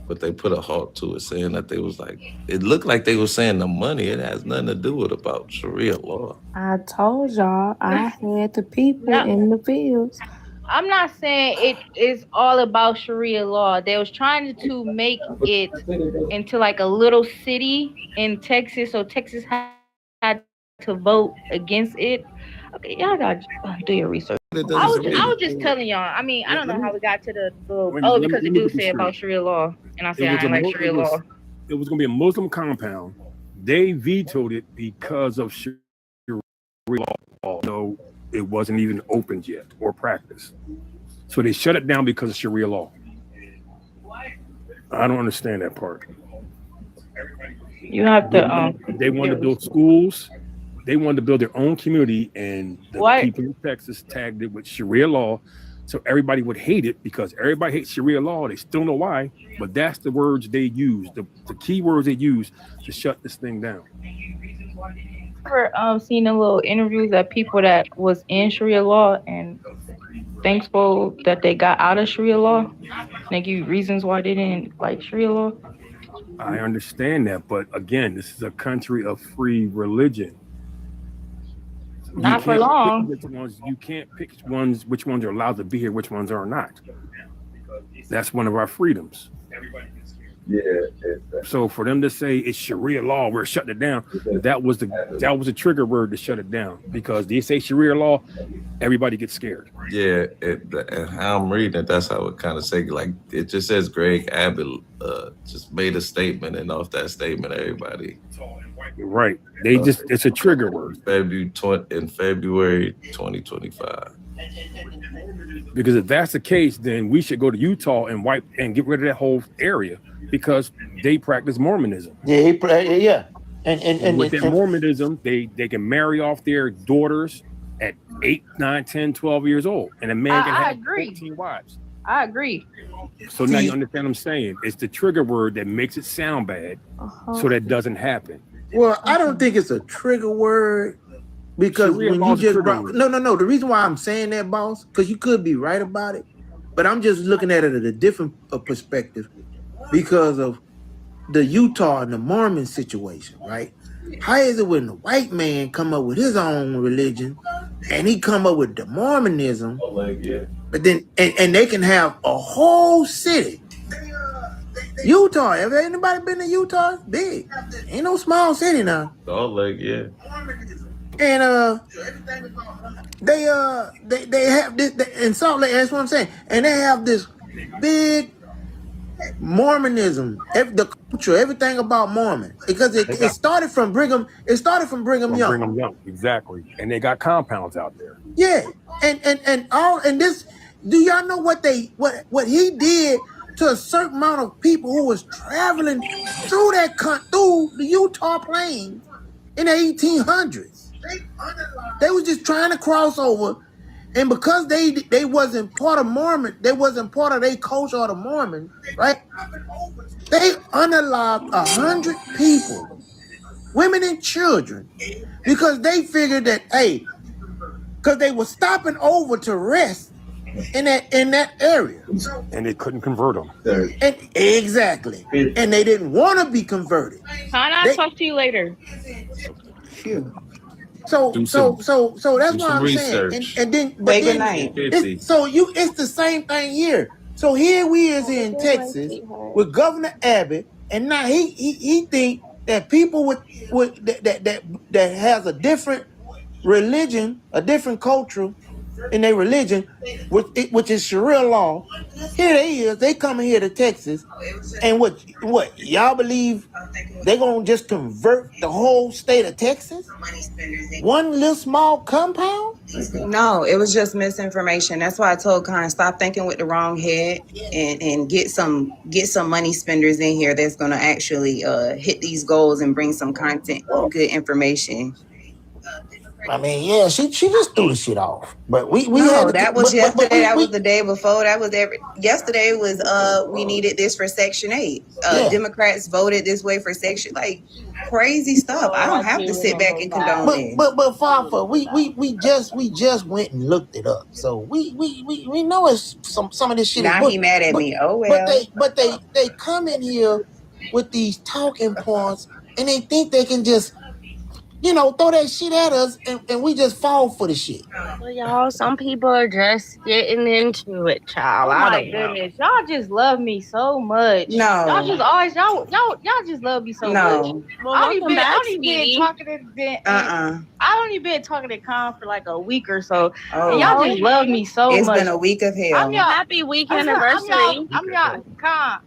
but they put a halt to it, saying that they was it looked like they were saying the money. It has nothing to do with about Sharia law. I told y'all I had the people in the fields. I'm not saying it is all about Sharia law. They was trying to make it into a little city in Texas, so Texas had to vote against it. Okay, y'all gotta do your research. I was just telling y'all. I mean, I don't know how we got to because it do say about Sharia law, and I said I don't like Sharia law. It was gonna be a Muslim compound. They vetoed it because of Sharia law, although it wasn't even opened yet or practiced. So they shut it down because of Sharia law. I don't understand that part. You have to. They wanted to build schools. They wanted to build their own community, and the people in Texas tagged it with Sharia law, so everybody would hate it because everybody hates Sharia law. They still know why, but that's the words they use, the key words they use to shut this thing down. Seen a little interviews that people that was in Sharia law and thankful that they got out of Sharia law. They give you reasons why they didn't like Sharia law. I understand that, but again, this is a country of free religion. Not for long. You can't pick which ones are allowed to be here, which ones are not. That's one of our freedoms. Yeah. So for them to say it's Sharia law, we're shutting it down. That was a trigger word to shut it down because they say Sharia law, everybody gets scared. Yeah, and how I'm reading it, that's how it kind of say it just says Greg Abbott just made a statement, and off that statement, everybody. Right. It's a trigger word. In February 2025. Because if that's the case, then we should go to Utah and get rid of that whole area because they practice Mormonism. Yeah. And with that Mormonism, they can marry off their daughters at 8, 9, 10, 12 years old. And a man can have 14 wives. I agree. So now you understand what I'm saying. It's the trigger word that makes it sound bad so that doesn't happen. Well, I don't think it's a trigger word because when you just no. The reason why I'm saying that, boss, because you could be right about it, but I'm just looking at it at a different perspective because of the Utah and the Mormon situation, right? How is it when the white man come up with his own religion and he come up with the Mormonism, but then and they can have a whole city? Utah, have anybody been to Utah? It's big. Ain't no small city now. Salt Lake, yeah. And they have this in Salt Lake, that's what I'm saying. And they have this big Mormonism, the culture, everything about Mormon. Because it started from Brigham Young. Brigham Young, exactly. And they got compounds out there. Yeah. And this, do y'all know what he did to a certain amount of people who was traveling through the Utah plain in the 1800s. They was just trying to cross over, and because they wasn't part of Mormon, they wasn't part of their culture or the Mormon, right? They unalived 100 people, women and children, because they figured that, hey, because they were stopping over to rest in that area, and they couldn't convert them. and exactly, and they didn't want to be converted. Can I talk to you later? Sure. So that's what I'm research. saying. And then, but Say then, goodnight. it's the same thing here. So here we is in Texas with Governor Abbott, and now he think that people with that has a different religion, a different culture in their religion, which is Sharia law. Here they is, they coming here to Texas, and what y'all believe they gonna just convert the whole state of Texas? One little small compound? No, it was just misinformation. That's why I told Khan, stop thinking with the wrong head and get some money spenders in here that's gonna actually hit these goals and bring some content, good information. I mean, yeah, she just threw the shit off. But we No, had that was yesterday. That was the day before. That was yesterday was we needed this for Section 8. Democrats voted this way for Section, like crazy stuff. I don't have to sit back and condone this. But Fafa, we just went and looked it up. So we know it's some of this shit. Now he mad at me. Oh well. But they come in here with these talking points and they think they can just throw that shit at us, and we just fall for the shit. Well, y'all, some people are just getting into it, child. Oh my goodness, y'all just love me so much. No, y'all just always y'all just love me so much. Well, I only Speedy. been talking to I only been talking to Con for like a week or so. And y'all just love me so much. It's been a week of hell. I'm y'all happy week anniversary. I'm y'all Con.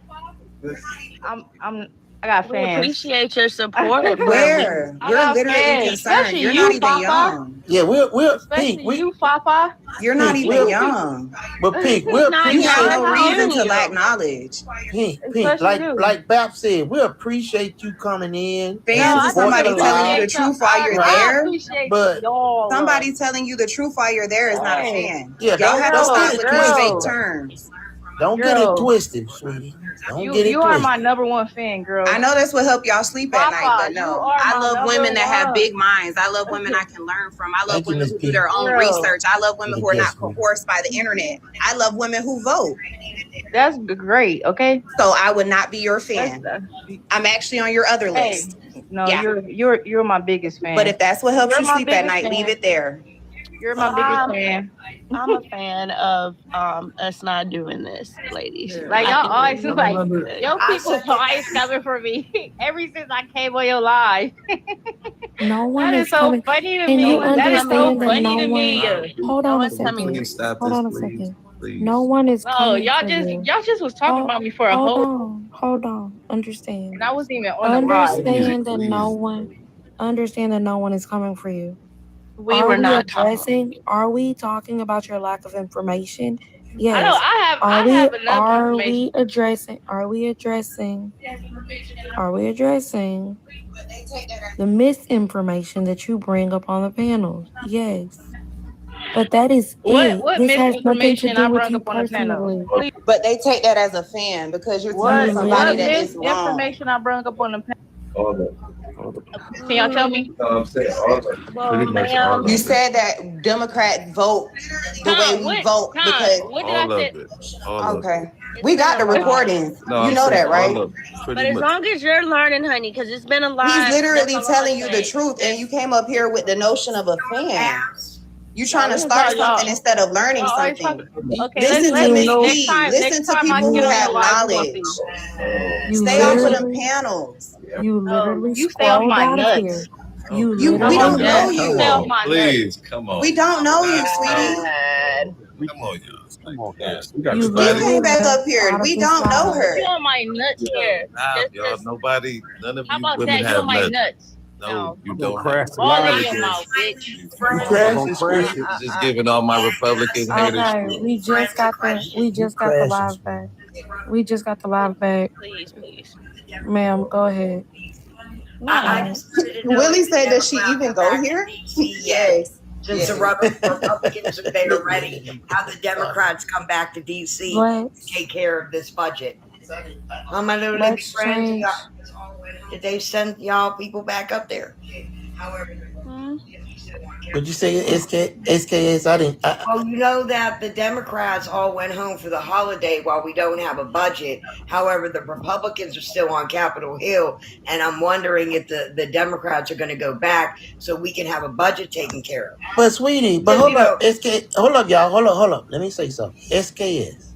I got fans. We appreciate your support. Where? You're literally concerned. You're not even young. Yeah, we're Pink. You, Fafa. You're not even young. But Pink, you have no reason to lack knowledge. Pink, like Bap said, we appreciate you coming in. Fans, somebody telling you the truth while you're there. But somebody telling you the truth while you're there is not a fan. Yeah, y'all have to stop with these fake terms. Don't get it twisted, sweetie. You are my #1 fan, girl. I know that's what help y'all sleep at night, but no. I love women that have big minds. I love women I can learn from. I love women who do their own research. I love women who are not coerced by the internet. I love women who vote. That's great, okay? So I would not be your fan. I'm actually on your other list. No, you're my biggest fan. But if that's what helps you sleep at night, leave it there. You're my biggest fan. I'm a fan of us not doing this, ladies. Like y'all always like yo people always coming for me ever since I came on your live. No one that is so coming. funny to Can me. you That is so understand that funny no to me. one? Hold on a second. Hold on a second. No one is coming. Y'all just was talking about me for a whole. Hold on. Understand. And I wasn't even on the live. Understand that no one. Understand that no one is coming for you. Are we talking about your lack of information? Yes. I know. I have enough Are information. we addressing the misinformation that you bring up on the panels? Yes. But that is what this has nothing to misinformation do I with brought you up on the panel? personally. But they take that as a fan because you're telling somebody that is wrong. Information I brought up on the panel. Can y'all tell me? I'm saying all of it. You said that Democrats vote the way we vote because what did I say? Okay. We got the recordings. No, you know that, right? But as long as you're learning, honey, because it's been a lot. He's literally telling you the truth, and you came up here with the notion of a fan. You trying to start something instead of learning something. Listen to Miss B. Listen to people who have knowledge. Stay off of them panels. You literally you stay off my nuts. Here. We don't know you. Please, come on. We don't know you, sweetie. Come on, y'all. You came back up here. We don't know her. You on my nuts here. Y'all, nobody, none of How you about women that? You have on my nuts. nuts. No, you don't. Crash All in your mouth, bitch. Just giving all my Republican haters. Okay, we just got the live back. We just got the live back. Please. Ma'am, go ahead. I just wanted to know Willie if the said, does she Democrats even are go back here? in DC yet. Since the Yes. Republicans have been ready, have the Democrats come back to DC What? to take care of this budget? How my little big What's friends, changed? did they send y'all people back up there? Hmm? Would you say SKS? I didn't. Well, you know that the Democrats all went home for the holiday while we don't have a budget. However, the Republicans are still on Capitol Hill, and I'm wondering if the Democrats are going to go back so we can have a budget taken care of. But sweetie, but hold up, hold up, y'all, hold up. Let me say something. SKS.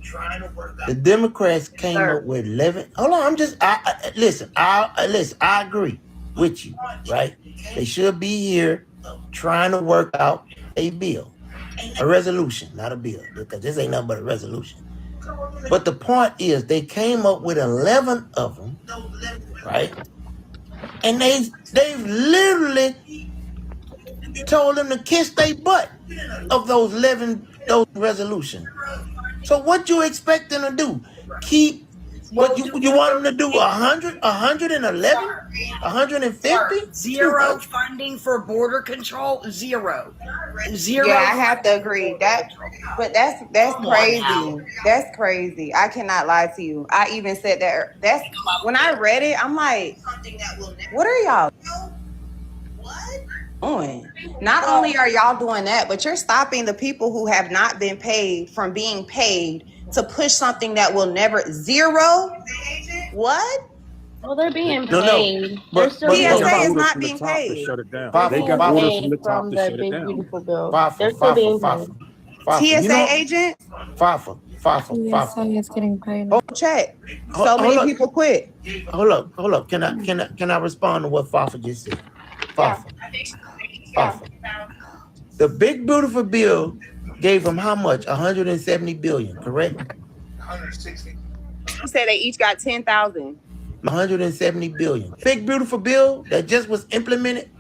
The Democrats came up with 11. Hold on, listen. I agree with you, right? They should be here trying to work out a bill, a resolution, not a bill, because this ain't nothing but a resolution. But the point is, they came up with 11 of them, right? And they've literally told them to kiss their butt of those resolutions. So what you expect them to do? Keep what you want them to do? 100, 111, 150? Zero funding for border control. Zero. Yeah, I have to agree. That's crazy. That's crazy. I cannot lie to you. I even said that. When I read it, I'm like, what are y'all doing? Not only are y'all doing that, but you're stopping the people who have not been paid from being paid to push something that will never zero. What? Well, they're being No, paid. but TSA is not being paid. To shut it down. They're They being got orders from paid the top from to the shut it big down. beautiful bill. They're still being paid. TSA agent? Fafa. TSA is getting paid. Oh, check. So many people quit. Hold up. Can I respond to what Fafa just said? Fafa. The big beautiful bill gave them how much? 170 billion, correct? 160. You said they each got 10,000. 170 billion. Big beautiful bill that just was implemented.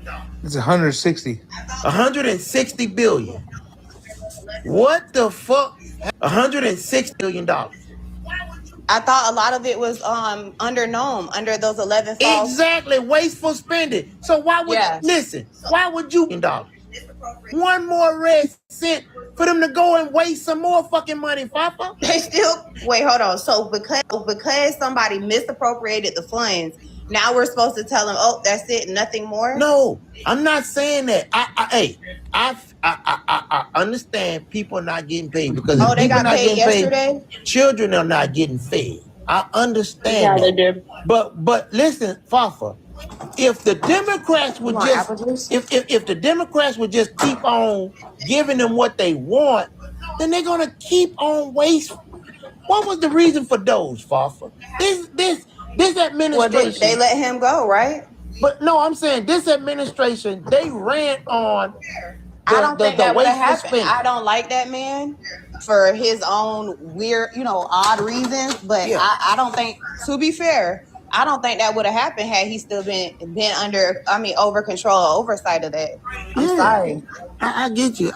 It's 160. 160 billion. What the fuck? 106 billion dollars. I thought a lot of it was under NOM, under those 11 falls. Exactly, wasteful spending. So why would why would you $1 one more red cent for them to go and waste some more fucking money, Fafa? They still wait, hold on. So because somebody misappropriated the funds, now we're supposed to tell them, oh, that's it, nothing more? No, I'm not saying that. I understand people are not getting paid because they got paid yesterday. Children are not getting fed. I understand that. But listen, Fafa, if the Democrats would if the Democrats would just keep on giving them what they want, then they're gonna keep on wasting. What was the reason for those, Fafa? This administration. Well, they let him go, right? But no, I'm saying this administration, they ran on I don't think that would have happened. I don't like that man for his own weird, odd reasons. But yeah. I don't think, to be fair, I don't think that would have happened had he still been under, over control or oversight of that. I'm sorry. I get you.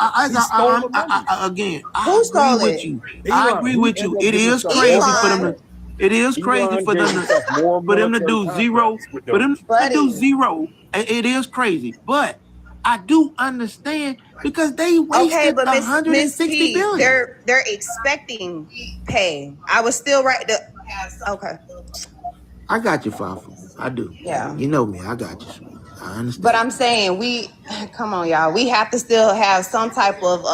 Again, who stole with you. I agree with you. It is crazy for them. It is crazy for them to do zero. For them to do zero. It is crazy, but I do understand because they wasted 160 billion. They're expecting pay. I was still right. Okay. I got you, Fafa. I do. Yeah. You know me. I got you. I understand. But I'm saying come on, y'all. We have to still have some type of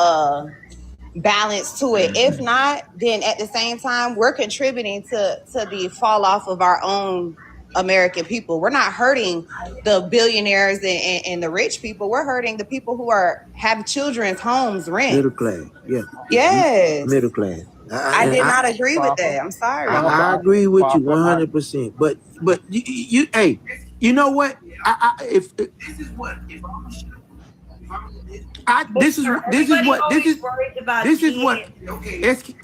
balance to it. If not, then at the same time, we're contributing to the fall off of our own American people. We're not hurting the billionaires and the rich people. We're hurting the people who have children's homes rent. Middle class, yeah. Yes. Middle class. I did not agree with that. I'm sorry. I agree with you 100%. But you hey, you know what? This is what.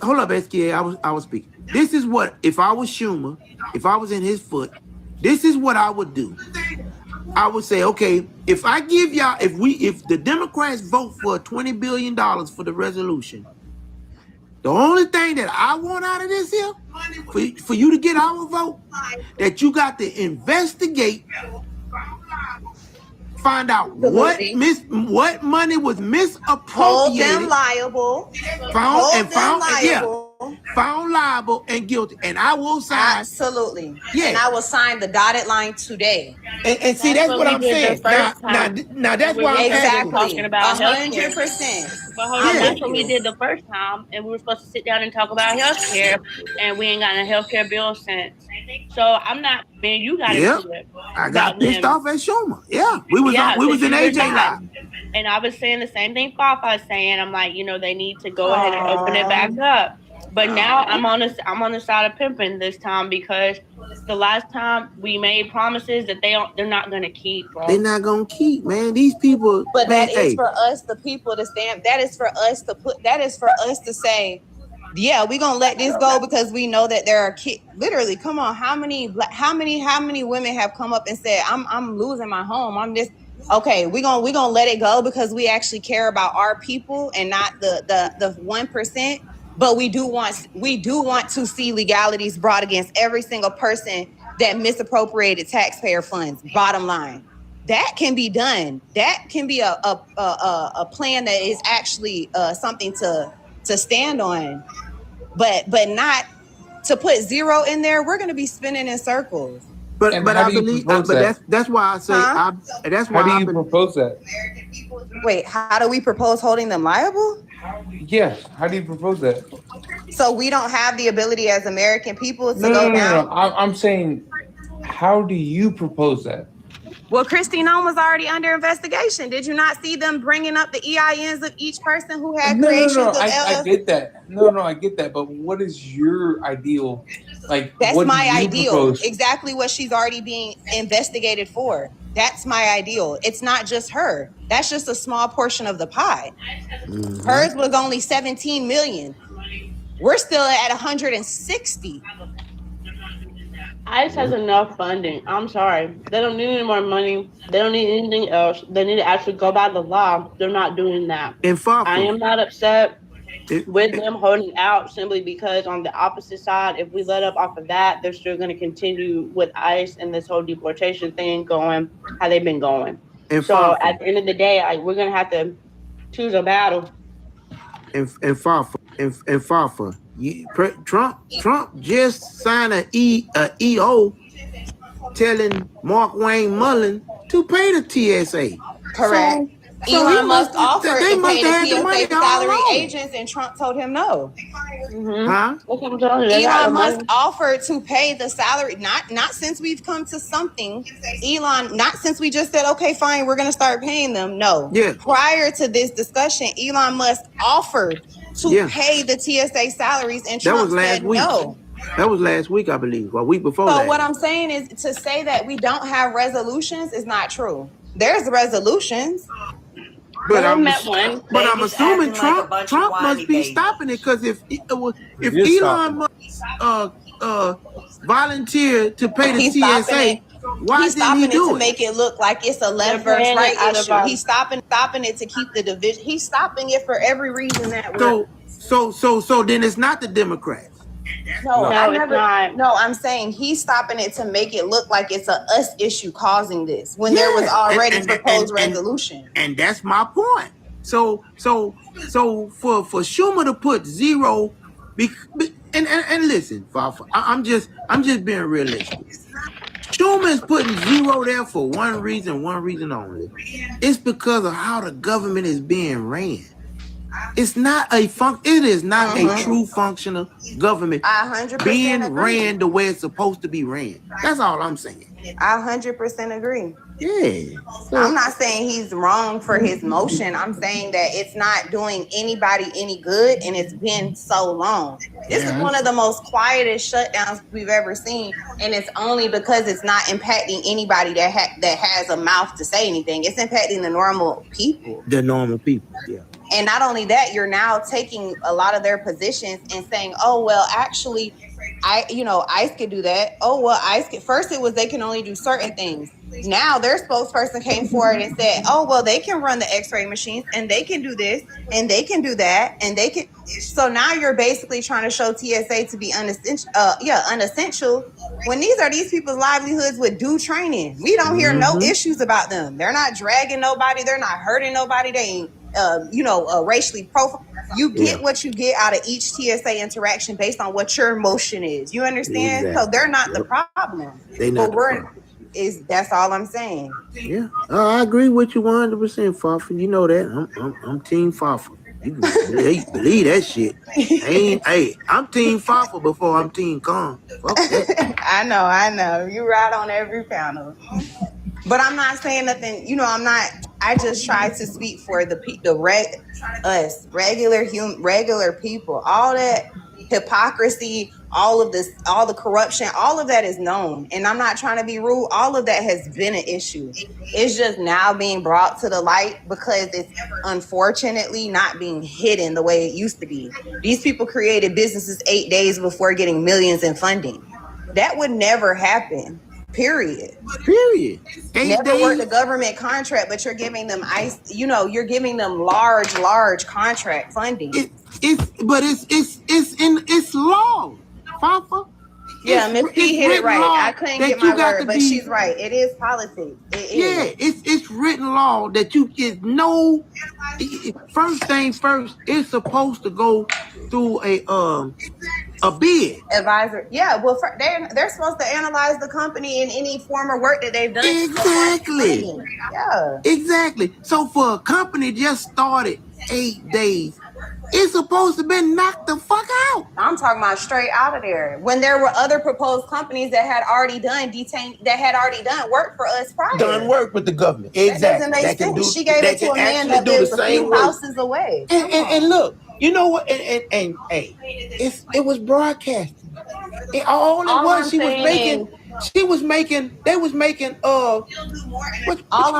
Hold up, SKA. I was speaking. This is what if I was Schumer, if I was in his foot. This is what I would do. I would say, okay, if I give y'all, if the Democrats vote for $20 billion for the resolution, the only thing that I want out of this here, for you to get our vote, that you got to investigate find out Absolutely. what money was misappropriated. Hold them liable. Found liable and guilty. And I will sign. Absolutely. Yeah. And I will sign the dotted line today. And see, that's what I'm saying. Now that's why I'm exactly talking about 100%. But hold on, that's what we did the first time, and we were supposed to sit down and talk about healthcare, and we ain't got a healthcare bill since. So I'm not. Man, you got into it. I got pissed off at Schumer. Yeah, we was in AJ Live. And I was saying the same thing Fafa is saying. I'm like, they need to go ahead and open it back up. But now I'm on the side of pimping this time, because the last time we made promises that they're not gonna keep, bro. They're not gonna keep, man. These people. But that is for us, the people, to stand. That is for us to put. That is for us to say, yeah, we're gonna let this go because we know that there are kids. Literally, come on, how many women have come up and said, I'm losing my home. I'm just okay. We're gonna let it go because we actually care about our people and not the 1%. But we do want to see legalities brought against every single person that misappropriated taxpayer funds. Bottom line, that can be done. That can be a plan that is actually something to stand on. But not to put zero in there. We're going to be spinning in circles. But I believe. But that's why I say. That's why. How do you propose that? Wait, how do we propose holding them liable? Yes. How do you propose that? So we don't have the ability as American people to go down? No. I'm saying, how do you propose that? Well, Christine was already under investigation. Did you not see them bringing up the EINs of each person who had creations of I get that. No, I get that. But what is your ideal? That's what my do you ideal. propose? Exactly what she's already being investigated for. That's my ideal. It's not just her. That's just a small portion of the pie. Mm-hmm. Hers was only 17 million. We're still at 160. ICE has enough funding. I'm sorry. They don't need any more money. They don't need anything else. They need to actually go by the law. They're not doing that. I am not upset with them holding out simply because on the opposite side, if we let up off of that, they're still going to continue with ICE and this whole deportation thing going how they've been going. So at the end of the day, we're going to have to choose a battle. And Fafa, Trump just signed an EO telling Mark Wayne Mullen to pay the TSA. Correct. Elon Musk offered to pay the TSA salary agents, and Trump told him no. Mm-hmm. Huh? Elon Musk offered to pay the salary, not since we've come to something. Not since we just said, okay, fine, we're going to start paying them. No. Yeah. Prior to this discussion, Elon Musk offered to pay the TSA salaries, and Trump said no. That was last week, I believe, or a week before that. So what I'm saying is, to say that we don't have resolutions is not true. There's resolutions. But I'm assuming Trump must be stopping it, because if Elon Musk volunteered to pay the TSA, why didn't he do it? To make it look like it's a left versus right issue. He's stopping it to keep the division. He's stopping it for every reason that we're. So then it's not the Democrats. No, I'm saying he's stopping it to make it look like it's a us issue causing this when there was already proposed resolution. And that's my point. So for Schumer to put zero, and listen, I'm just being realistic. Schumer's putting zero there for one reason only. It's because of how the government is being ran. It is not a true functional government being ran the way it's supposed to be ran. That's all I'm saying. I 100% agree. Yeah. I'm not saying he's wrong for his motion. I'm saying that it's not doing anybody any good, and it's been so long. This is one of the most quietest shutdowns we've ever seen, and it's only because it's not impacting anybody that has a mouth to say anything. It's impacting the normal people. The normal people, yeah. And not only that, you're now taking a lot of their positions and saying, oh, well, actually, ICE could do that. Oh, well, ICE could. First it was they can only do certain things. Now their spokesperson came forward and said, oh, well, they can run the x-ray machines, and they can do this, and they can do that, and they can. So now you're basically trying to show TSA to be unessential when these are these people's livelihoods with due training. We don't hear no issues about them. They're not dragging nobody. They're not hurting nobody. They ain't, racially profiled. You get what you get out of each TSA interaction based on what your emotion is. You understand? Exactly. So they're not the problem. They not the problem. That's all I'm saying. Yeah, I agree with you 100%, Fafa. You know that. I'm Team Fafa. You can believe that shit. I'm Team Fafa before I'm Team Con. Fuck that. I know. You ride on every panel. But I'm not saying nothing, I'm not. I just try to speak for regular people. All that hypocrisy, all of this, all the corruption, all of that is known. And I'm not trying to be rude. All of that has been an issue. It's just now being brought to the light because it's unfortunately not being hidden the way it used to be. These people created businesses 8 days before getting millions in funding. That would never happen. Period. Never worked a government contract, but you're giving them you're giving them large contract funding. It's law, Fafa. Yeah, Miss P hit it right. I couldn't get my word, but she's right. It is politics. It's written law that you get no. First thing first, it's supposed to go through a bid. Advisor. Yeah, well, they're supposed to analyze the company in any form of work that they've done. Exactly. Yeah. Exactly. So for a company just started 8 days, it's supposed to be knocked the fuck out. I'm talking about straight out of there. When there were other proposed companies that had already done work for us prior. Done work with the government. Exactly. That doesn't make sense. She gave it to a man that lives a few houses away. And look, you know what? And it was broadcasting. All I'm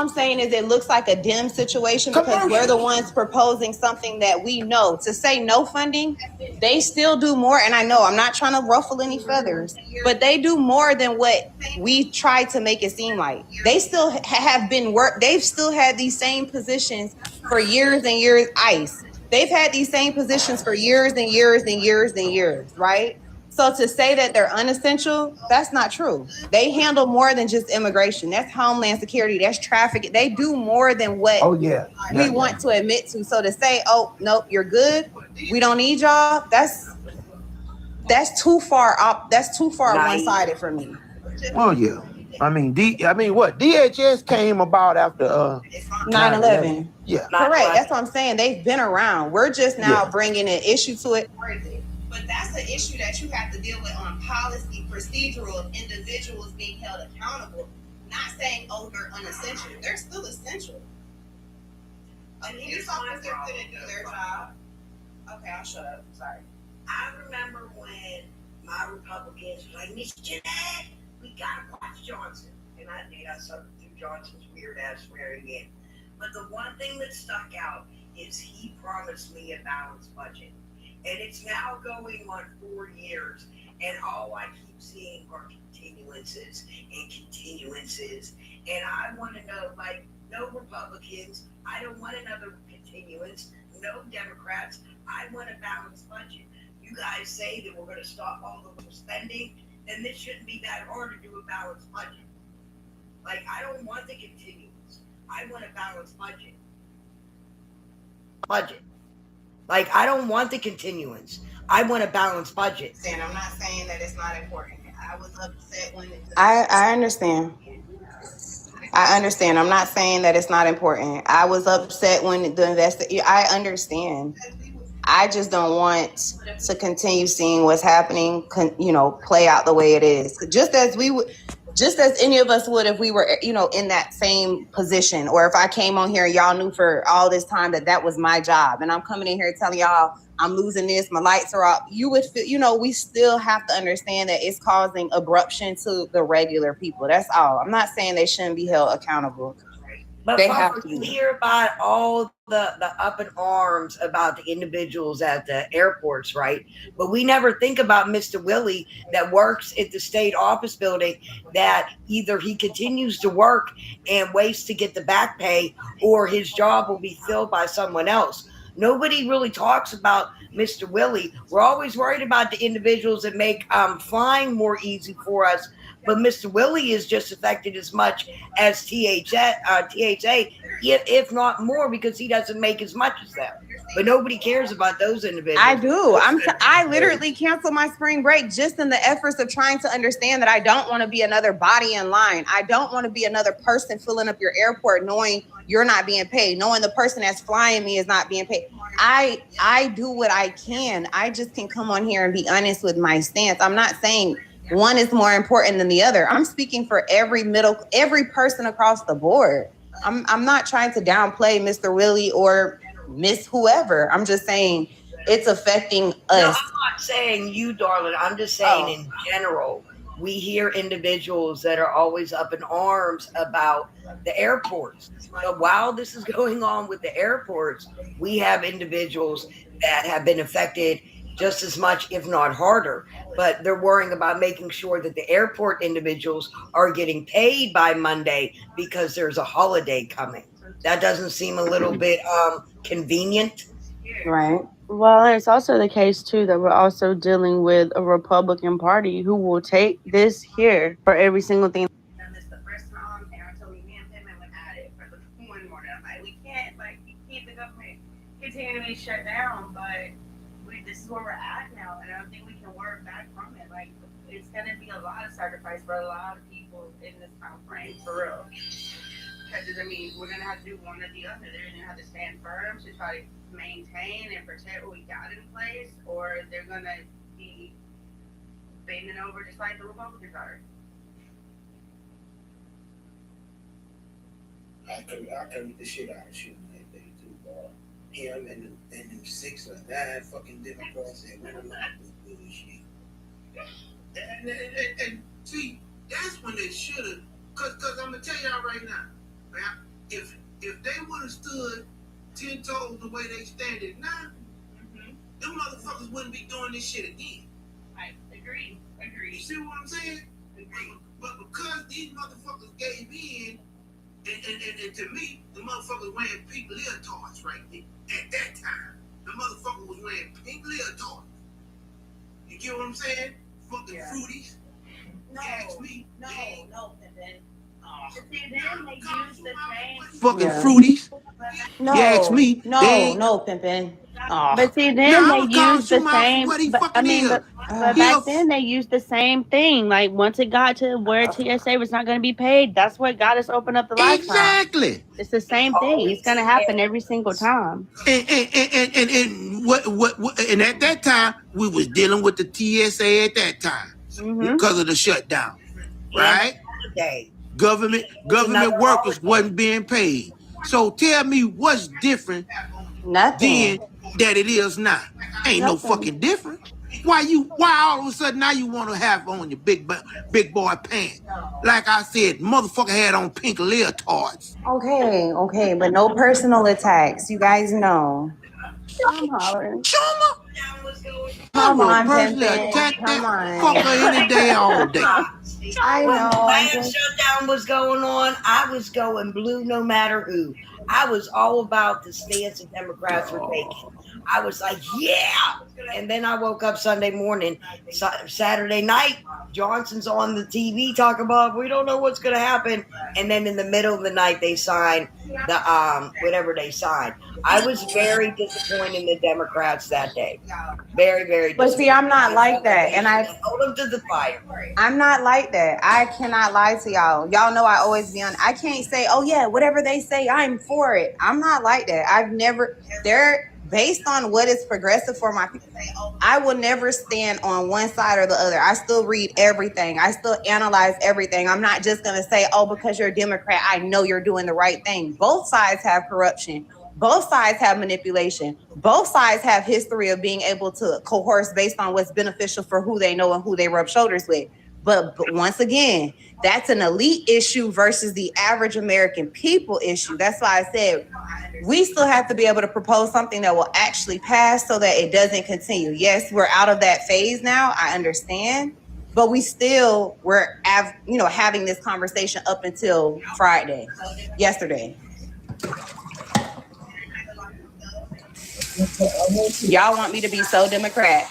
saying is it looks like a dim situation because we're the ones proposing something that we know. To say no funding, they still do more. And I know I'm not trying to ruffle any feathers, but they do more than what we try to make it seem like. They still have been they've still had these same positions for years and years. ICE. They've had these same positions for years and years and years and years, right? So to say that they're unessential, that's not true. They handle more than just immigration. That's Homeland Security. That's trafficking. They do more than what we want to admit to. So to say, oh, nope, you're good. We don't need y'all. That's too far up. That's too far one-sided for me. Well, yeah. I mean, what? DHS came about after 9/11. Yeah. Correct. That's what I'm saying. They've been around. We're just now bringing an issue to it. But that's an issue that you have to deal with on policy, procedural, individuals being held accountable. Not saying, oh, they're unessential. They're still essential. A police officer couldn't do their job. Okay, I'll shut up. Sorry. I remember when my Republicans were like, Miss Jeanette, we gotta watch Johnson. And I suffered through Johnson's weird ass swearing in. But the one thing that stuck out is he promised me a balanced budget. And it's now going on 4 years, and all I keep seeing are continuances. And I want to know, no Republicans, I don't want another continuance, no Democrats, I want a balanced budget. You guys say that we're going to stop all the spending, then this shouldn't be that hard to do a balanced budget. I don't want the continuance. I want a balanced budget. I don't want the continuance. I want a balanced budget. And I'm not saying that it's not important. I was upset when I understand. I'm not saying that it's not important. I was upset when I understand. I just don't want to continue seeing what's happening, play out the way it is. Just as any of us would if we were, in that same position, or if I came on here and y'all knew for all this time that was my job, and I'm coming in here telling y'all I'm losing this, my lights are off. You would feel, we still have to understand that it's causing abruption to the regular people. That's all. I'm not saying they shouldn't be held accountable. But you hear about all the up in arms about the individuals at the airports, right? But we never think about Mr. Willie that works at the state office building, that either he continues to work and waits to get the back pay, or his job will be filled by someone else. Nobody really talks about Mr. Willie. We're always worried about the individuals that make flying more easy for us. But Mr. Willie is just affected as much as THA, if not more, because he doesn't make as much as them. But nobody cares about those individuals. I do. I literally canceled my spring break just in the efforts of trying to understand that I don't want to be another body in line. I don't want to be another person filling up your airport knowing you're not being paid, knowing the person that's flying me is not being paid. I do what I can. I just can come on here and be honest with my stance. I'm not saying one is more important than the other. I'm speaking for every person across the board. I'm not trying to downplay Mr. Willie or Miss whoever. I'm just saying it's affecting us. No, I'm not saying you, darling. I'm just saying in general, we hear individuals that are always up in arms about the airports. So while this is going on with the airports, we have individuals that have been affected just as much, if not harder. But they're worrying about making sure that the airport individuals are getting paid by Monday because there's a holiday coming. That doesn't seem a little bit convenient. Right. Well, it's also the case too that we're also dealing with a Republican Party who will take this here for every single thing. This the first time, and I told me and Pittman went at it for the one more. I'm like, we can't keep the government continue to be shut down, but this is where we're at now, and I don't think we can work back from it. Like, it's gonna be a lot of sacrifice for a lot of people in this time frame, for real. Because I mean, we're gonna have to do one or the other. They're gonna have to stand firm to try to maintain and protect what we got in place, or they're gonna be bending over just like the Republicans are. I covered the shit out of shooting that day too, bro. Him and them 6 or 9 fucking Democrats that went along with bullshit. And see, that's when they should have. Cause I'm gonna tell y'all right now, man, if they would have stood 10 toes the way they stand it now, them motherfuckers wouldn't be doing this shit again. I agree. You see what I'm saying? But because these motherfuckers gave in, and to me, the motherfuckers wearing pink leotards right there. At that time, the motherfucker was wearing pink leotards. You get what I'm saying? Fucking fruities. No, Pippin. See, then they use the same. Fucking fruities. No, you ask me. No, Pimpin. But see, then they use the same. But back then they used the same thing. Like once it got to where TSA was not going to be paid, that's what got us open up the lifetime. Exactly. It's the same thing. It's going to happen every single time. And what and at that time we was dealing with the TSA at that time because of the shutdown, right? Government workers wasn't being paid. So tell me what's different then that it is now? Ain't no fucking different. Why all of a sudden now you want to have on your big boy pants? Like I said, motherfucker had on pink leotards. Okay, but no personal attacks. You guys know. I'm hollering. Come on, personally attack that fucker any day, all day. I know. When the shutdown was going on, I was going blue no matter who. I was all about the stance the Democrats were taking. I was like, yeah. And then I woke up Sunday morning, Saturday night, Johnson's on the TV talking about we don't know what's going to happen. And then in the middle of the night, they signed the whatever they signed. I was very disappointed in the Democrats that day. Very, very disappointed. But see, I'm not like that. And I hold them to the fire. I'm not like that. I cannot lie to y'all. Y'all know I always be on. I can't say, oh yeah, whatever they say, I'm for it. I'm not like that. They're based on what is progressive for my people. I will never stand on one side or the other. I still read everything. I still analyze everything. I'm not just going to say, oh, because you're a Democrat, I know you're doing the right thing. Both sides have corruption. Both sides have manipulation. Both sides have history of being able to coerce based on what's beneficial for who they know and who they rub shoulders with. But once again, that's an elite issue versus the average American people issue. That's why I said we still have to be able to propose something that will actually pass so that it doesn't continue. Yes, we're out of that phase now. I understand. But we're having this conversation up until yesterday. Y'all want me to be so Democrat.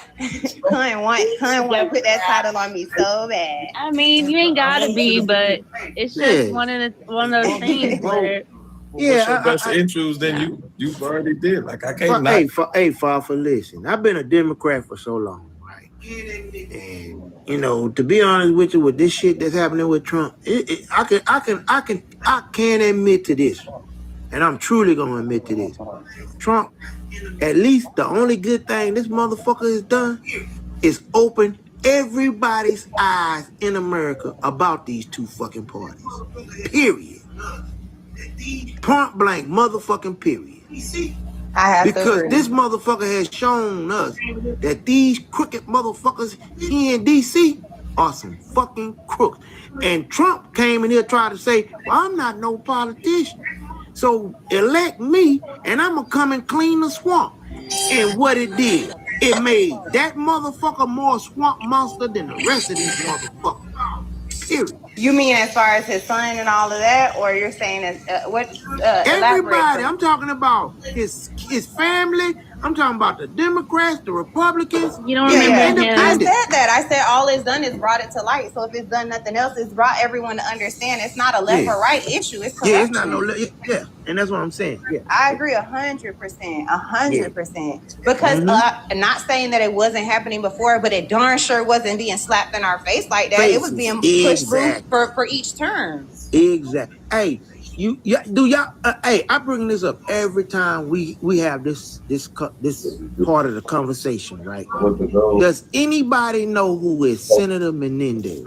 Hun want to put that title on me so bad. I mean, you ain't gotta be, but it's just one of those things where. What's your best interest? Then you've already did. Like I can't. Hey, Fafa, listen. I've been a Democrat for so long, right? And you know, to be honest with you, with this shit that's happening with Trump, I can admit to this, and I'm truly gonna admit to this. Trump, at least the only good thing this motherfucker has done is open everybody's eyes in America about these two fucking parties. Period. Point blank, motherfucking period. Because this motherfucker has shown us that these crooked motherfuckers here in DC are some fucking crooks. And Trump came in here trying to say, well, I'm not no politician. So elect me and I'm gonna come and clean the swamp. And what it did, it made that motherfucker more swamp monster than the rest of these motherfuckers. Period. You mean as far as his son and all of that, or you're saying everybody? I'm talking about his family. I'm talking about the Democrats, the Republicans. You don't remember him? I said that. I said all it's done is brought it to light. So if it's done nothing else, it's brought everyone to understand it's not a left or right issue. It's corruption. Yeah, it's not no and that's what I'm saying. Yeah, I agree 100%, 100%. Because not saying that it wasn't happening before, but it darn sure wasn't being slapped in our face like that. It was being pushed through for each term. Exactly. Hey, I bring this up every time we have this part of the conversation, right? Does anybody know who is Senator Menendez?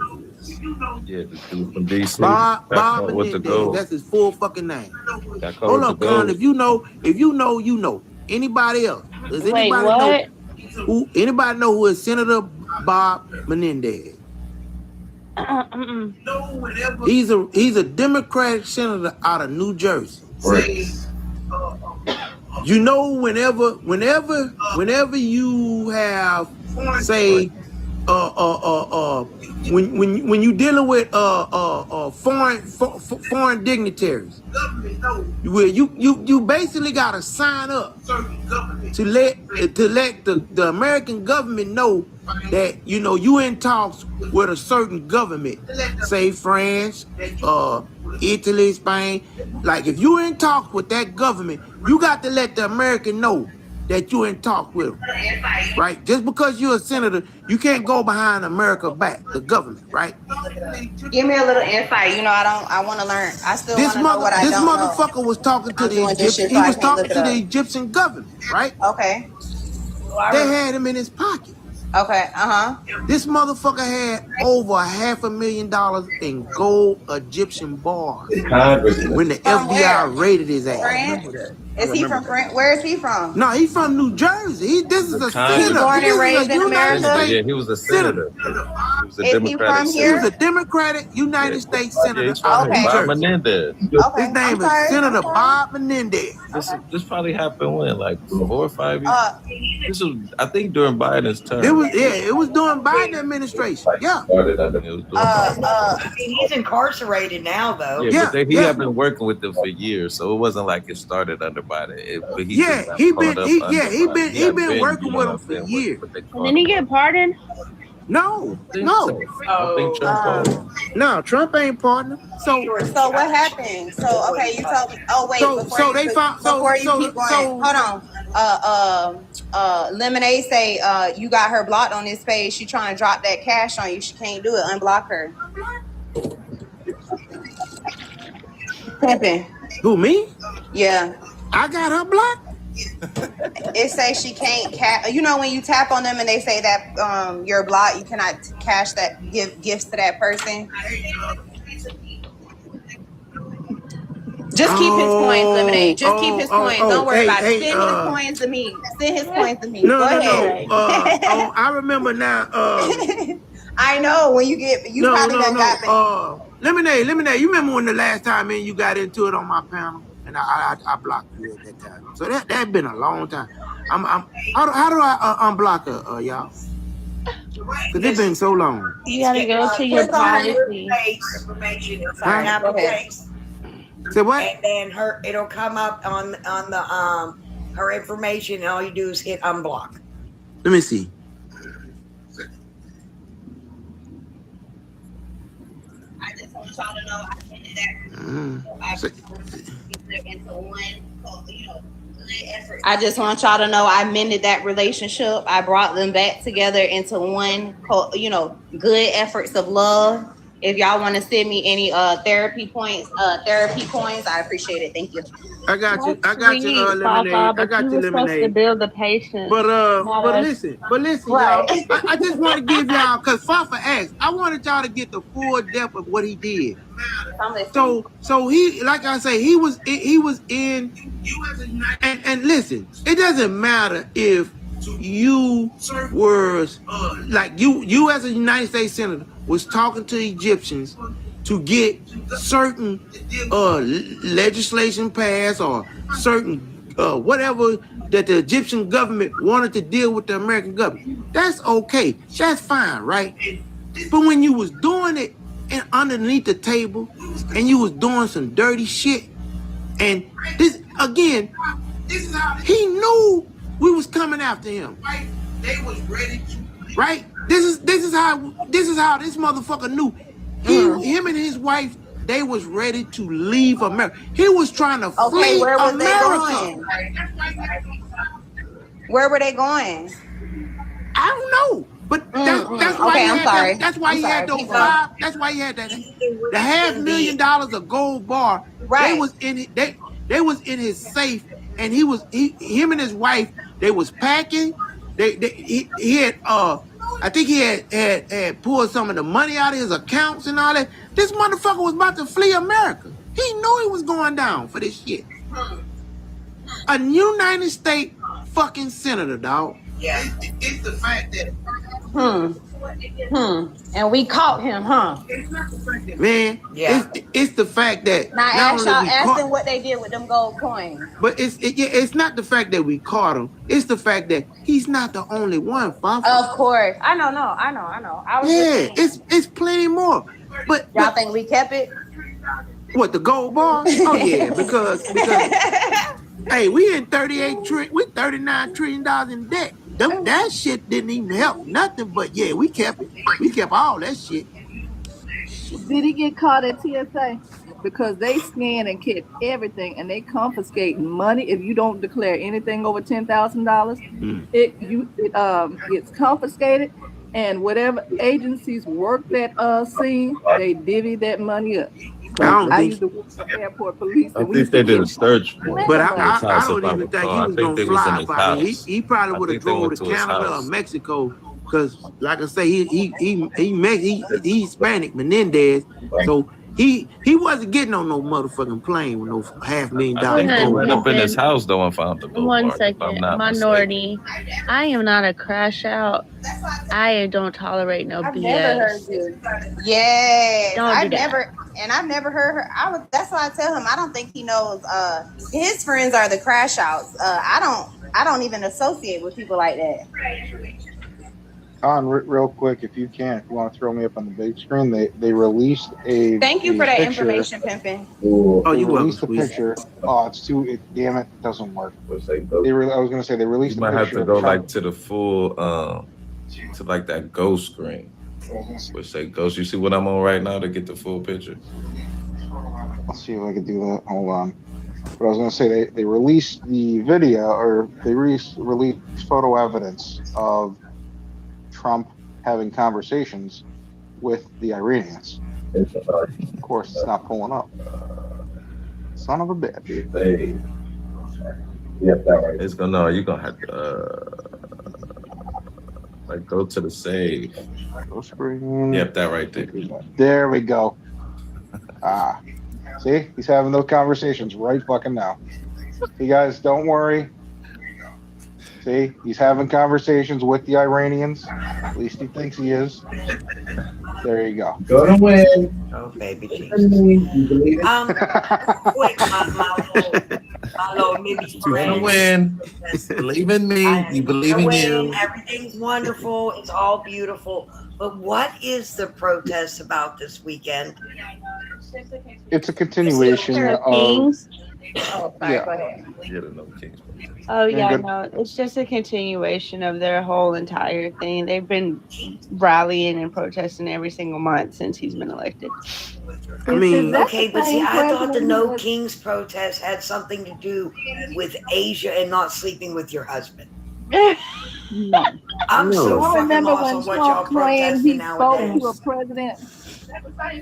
Yeah, the dude from DC. Bob Menendez. That's his full fucking name. Hold up, Con. If you know, you know. Anybody else? Does anybody know who? Anybody know who is Senator Bob Menendez? He's a Democratic senator out of New Jersey. Right. You know, whenever you have, say, when you dealing with foreign dignitaries, where you basically gotta sign up to let the American government know that you in talks with a certain government, say France, Italy, Spain. Like if you in talks with that government, you got to let the American know that you in talks with them, right? Just because you're a senator, you can't go behind America back, the government, right? Give me a little insight. I want to learn. I still want to know what I don't know. This motherfucker was talking to the Egyptian. He was talking to the Egyptian government, right? Okay. They had him in his pocket. Okay. This motherfucker had over $500,000 in gold Egyptian bars when the FBI raided his ass. France? Is he from France? Where is he from? No, he's from New Jersey. This is a senator. Born and raised in America? Yeah, he was a senator. He was a Democratic senator. He was a Democratic United States senator. Bob Menendez. His name is Senator Bob Menendez. This probably happened when, like 4 or 5 years. This was, I think, during Biden's term. It was during Biden administration. Yeah. He's incarcerated now, though. Yeah, but he had been working with them for years, so it wasn't like it started under Biden. He been working with them for years. Didn't he get pardoned? No. No, Trump ain't partner. So what happened? So okay, you told me. Oh wait. Hold on. Lemonade say you got her blocked on this page. She trying to drop that cash on you. She can't do it. Unblock her. Pimpin'. Who, me? Yeah. I got her blocked. It says she can't when you tap on them and they say that you're blocked, you cannot cash that, give gifts to that person. Just keep his coins, Lemonade. Just keep his coins. Don't worry about it. Send his coins to me. Send his coins to me. Go ahead. I remember now. I know when you probably done got me. Lemonade. You remember when the last time you got into it on my panel? And I blocked you at that time. So that been a long time. How do I unblock her, y'all? Because it's been so long. You gotta go to your privacy. Say what? And then it'll come up on the her information, and all you do is hit unblock. Let me see. I just want y'all to know I ended that. I just want y'all to know I mended that relationship. I brought them back together into one, good efforts of love. If y'all want to send me any therapy coins, I appreciate it. Thank you. I got you, Lemonade. I got you, Lemonade. Supposed to build the patience. But listen, y'all. I just want to give y'all, cause Fafa asked. I wanted y'all to get the full depth of what he did. So he, like I say, he was in. And listen, it doesn't matter if you were like you as a United States senator was talking to Egyptians to get certain legislation passed or certain whatever that the Egyptian government wanted to deal with the American government. That's okay. That's fine, right? But when you was doing it and underneath the table and you was doing some dirty shit, and this again, he knew we was coming after him. They was ready to, right? This is how this motherfucker knew. Him and his wife, they was ready to leave America. He was trying to flee where was America. Where were they going? I don't know. But that's why he had that's why he had those five. That's why he had that the $500,000 of gold bar. Right. They was in his safe, and him and his wife, they was packing. He had I think he had pulled some of the money out of his accounts and all that. This motherfucker was about to flee America. He knew he was going down for this shit. A United States fucking senator, dog. Yeah, it's the fact that. And we caught him, huh? Man, yeah. It's the fact that. Now ask them what they did with them gold coins. But it's not the fact that we caught him. It's the fact that he's not the only one, Fafa. Of course, I know. I was it's plenty more. But y'all think we kept it? What, the gold bar? Oh yeah, because hey, we in $39 trillion in debt. That shit didn't even help nothing, but yeah, we kept it. We kept all that shit. Did he get caught at TSA? Because they scan and keep everything, and they confiscate money if you don't declare anything over $10,000. It gets confiscated, and whatever agencies work that scene, they divvy that money up. I used to work for airport police. I think they did a search for him. But I don't even think he was going to fly by. He probably would have drove to Canada or Mexico, because, like I say, he's Hispanic, Menendez. So he wasn't getting on no motherfucking plane with no $500,000. He went up in his house though and found the gold bar. 1 second, minority. I am not a crash out. I don't tolerate no BS. Never heard you. Yes, I've never heard her. That's why I tell him I don't think he knows. His friends are the crash outs. I don't even associate with people like that. On real quick, if you want to throw me up on the big screen, they released a. Thank you for that information, Pimpin'. Oh, you released the picture. Oh, damn it, doesn't work. I was gonna say they released. You might have to go like to the full, to like that ghost screen, which say ghost. You see what I'm on right now to get the full picture. Let's see if I can do that. Hold on. But I was gonna say they released the video, or they released photo evidence of Trump having conversations with the Iranians. Of course, it's not pulling up. Son of a bitch. It's gonna. You're gonna have to like go to the save. Go screen. Yep, that right there. There we go. See, he's having those conversations right fucking now. You guys, don't worry. See, he's having conversations with the Iranians. At least he thinks he is. There you go. Gonna win. Oh, baby Jesus. Wait, my little mini Gonna win. Believe in me. You believe in you. Everything's wonderful. It's all beautiful. But what is the protest about this weekend? It's a continuation of. Oh, sorry, go ahead. Yeah, the No Kings protest. Oh yeah, no, it's just a continuation of their whole entire thing. They've been rallying and protesting every single month since he's been elected. I mean, okay, but see, I thought the No Kings protest had something to do with Asia and not sleeping with your husband. No. I'm so I fucking remember lost when on what y'all Trump claimed he protesting spoke nowadays. to a president.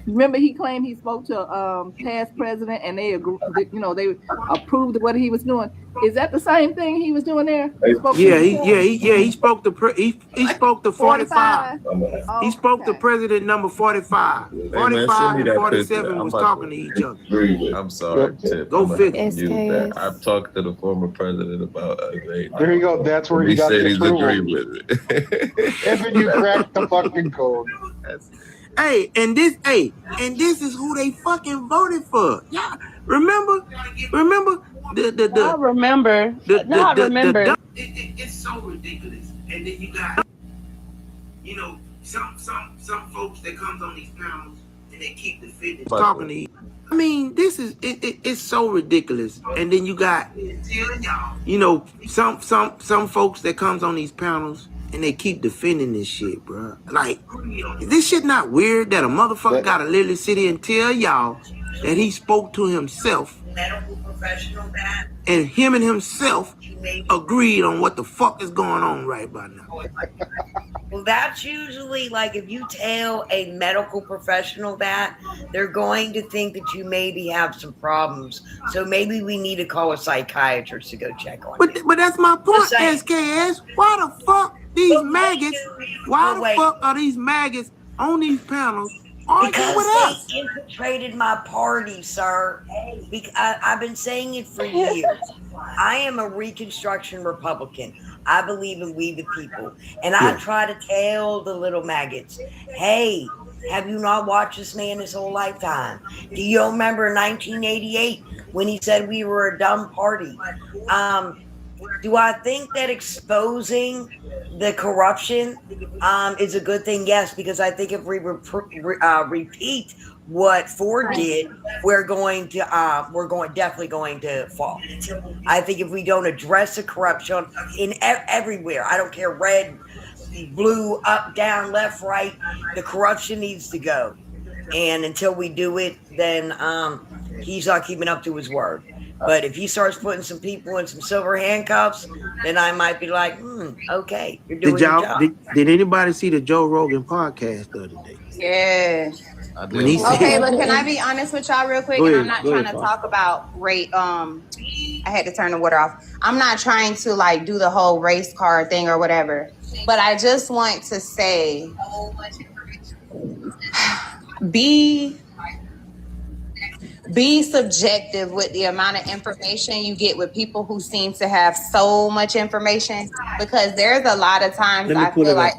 Remember, he claimed he spoke to past president, and they agreed. They approved of what he was doing. Is that the same thing he was doing there? He spoke to he spoke to 45. He spoke to President number 45. 45 and 47 was talking to each other. I'm sorry, Tip. Go figure. I've talked to the former president about There you go. That's where he he got said the he's approval. agreed with it. And then you cracked the fucking code. Hey, and this is who they fucking voted for. Yeah, remember? I remember. It's so ridiculous. And then you got, some folks that comes on these panels and they keep defending talking to you. I mean, this is it's so ridiculous. And then you got, some folks that comes on these panels and they keep defending this shit, bro. Like, this shit not weird that a motherfucker gotta literally sit here and tell y'all that he spoke to himself, and him and himself agreed on what the fuck is going on right about now. Well, that's usually like if you tell a medical professional that, they're going to think that you maybe have some problems. So maybe we need to call a psychiatrist to go check on you. But that's my point, SKS. Why the fuck these maggots? Why the fuck are these maggots on these panels arguing with us? They infiltrated my party, sir. I've been saying it for years. I am a Reconstruction Republican. I believe in we the people. And I try to tell the little maggots, hey, have you not watched this man his whole lifetime? Do you remember 1988 when he said we were a dumb party? Do I think that exposing the corruption is a good thing? Yes, because I think if we repeat what Ford did, we're definitely going to fall. I think if we don't address the corruption in everywhere, I don't care, red, blue, up, down, left, right, the corruption needs to go. And until we do it, then he's not keeping up to his word. But if he starts putting some people in some silver handcuffs, then I might be like, okay, you're doing your job. Did anybody see the Joe Rogan podcast the other day? Yeah. Okay, but can I be honest with y'all real quick? And I'm not trying to talk about race. I had to turn the water off. I'm not trying to like do the whole race card thing or whatever. But I just want to say, be subjective with the amount of information you get with people who seem to have so much information, because there's a lot of times I feel like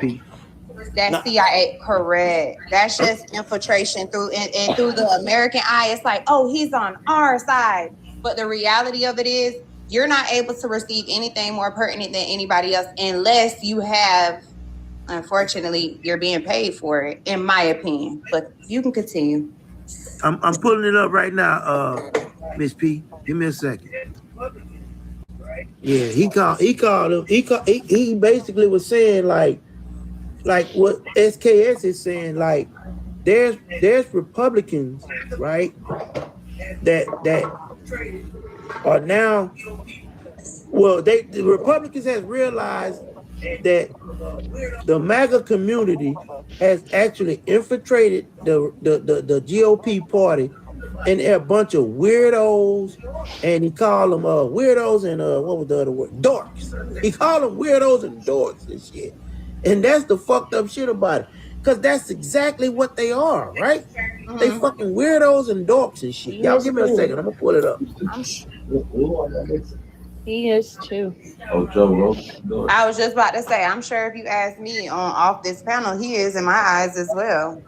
that CIA, correct. That's just infiltration through and through the American eye. It's like, oh, he's on our side. But the reality of it is you're not able to receive anything more pertinent than anybody else unless you have, unfortunately, you're being paid for it, in my opinion. But you can continue. I'm pulling it up right now, Miss P. Give me a second. Yeah, he called him. He basically was saying like what SKS is saying, like there's Republicans, right, that are now, well, the Republicans has realized that the MAGA community has actually infiltrated the GOP party, and they're a bunch of weirdos, and he called them weirdos and what was the other word? Dorks. He called them weirdos and dorks and shit. And that's the fucked up shit about it. Because that's exactly what they are, right? Mm-hmm. They fucking weirdos and dorks and shit. Y'all give me a second. I'm going to pull it up. He is too. Oh, Joe Rogan. I was just about to say, I'm sure if you ask me off this panel, he is in my eyes as well.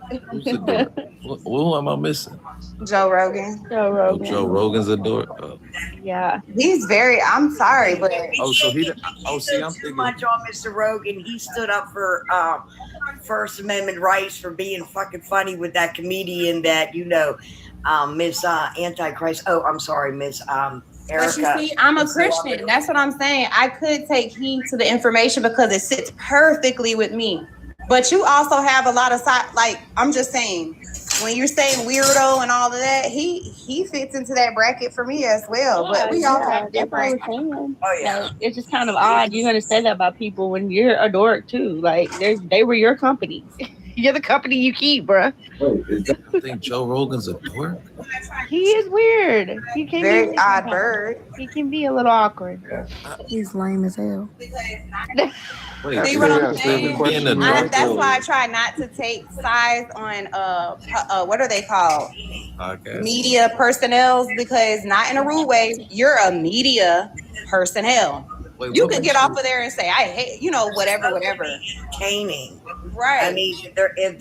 Who am I missing? Joe Rogan. Oh, Joe Rogan's a dork. Oh. Yeah. He's very, I'm sorry, but. Oh, so he, I'm too thinking. much on Mr. Rogan. He stood up for First Amendment rights for being fucking funny with that comedian that, Miss Antichrist. Oh, I'm sorry, Miss Erica. But you see, I'm a Christian. That's what I'm saying. I could take heed to the information because it sits perfectly with me. But you also have a lot of I'm just saying, when you're saying weirdo and all of that, he fits into that bracket for me as well. Yeah, but we all have that's what I was different. saying. Oh yeah, like, it's just kind of odd you're gonna say that about people when you're a dork too. Like they were your company. You're the company you keep, bruh. I think Joe Rogan's a dork. He is weird. He can Very be odd bird. He can be a little awkward. He's lame as hell. Wait, See what I'm saying? That's That's why I try not to take sides on what are they called? podcast. Media personnel, because not in a rude way. You're a media personnel. Wait, you what could makes get off of there and say, I hate, whatever. Caning. Right. I mean, if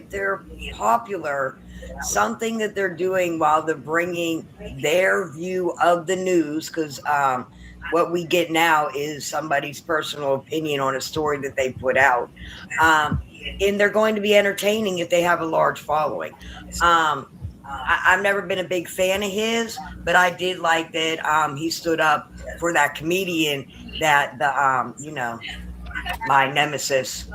they're popular, something that they're doing while they're bringing their view of the news, because what we get now is somebody's personal opinion on a story that they put out, and they're going to be entertaining if they have a large following. I've never been a big fan of his, but I did like that he stood up for that comedian that my nemesis,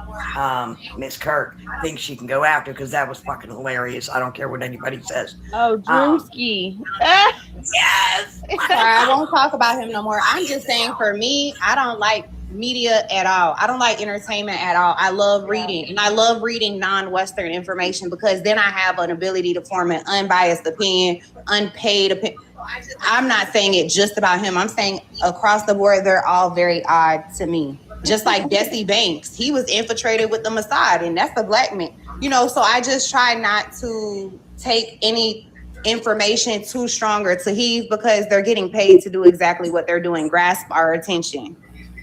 Miss Kirk, thinks she can go after, because that was fucking hilarious. I don't care what anybody says. Oh, Drewski. Yes. I won't talk about him no more. I'm just saying, for me, I don't like media at all. I don't like entertainment at all. I love reading, and I love reading non-Western information, because then I have an ability to form an unbiased opinion, unpaid opinion. I'm not saying it just about him. I'm saying across the board, they're all very odd to me. Just like Jesse Banks, he was infiltrated with the Mossad, and that's a black man. So I just try not to take any information too stronger to heave, because they're getting paid to do exactly what they're doing, grasp our attention.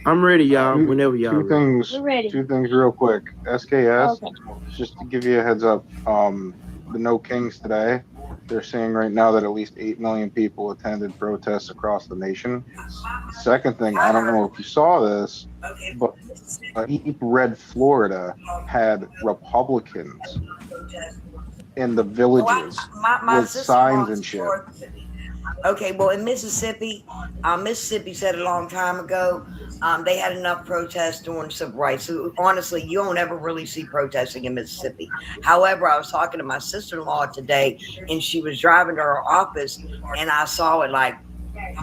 I'm ready, y'all. Whenever y'all Two things real quick. SKS, Okay. just to give you a heads up, the No Kings today, they're saying right now that at least 8 million people attended protests across the nation. Second thing, I don't know if you saw this, but Deep Red Florida had Republicans in the villages with signs and shit. Okay, well, in Mississippi said a long time ago, they had enough protests during civil rights. So honestly, you don't ever really see protesting in Mississippi. However, I was talking to my sister-in-law today, and she was driving to her office, and I saw it like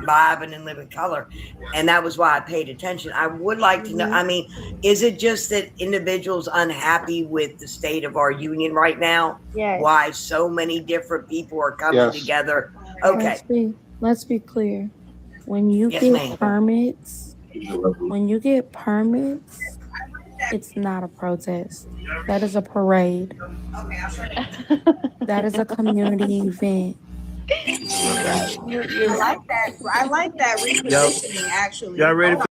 live and in living color, and that was why I paid attention. I would like to know, I mean, is it just that individuals unhappy with the state of our union right now? Yes. Why so many different people are coming together? Okay. Let's be clear. When you Yes, get ma'am. permits, it's not a protest. That is a parade. That is a community event. I like that. I like that repositioning, actually. Y'all ready for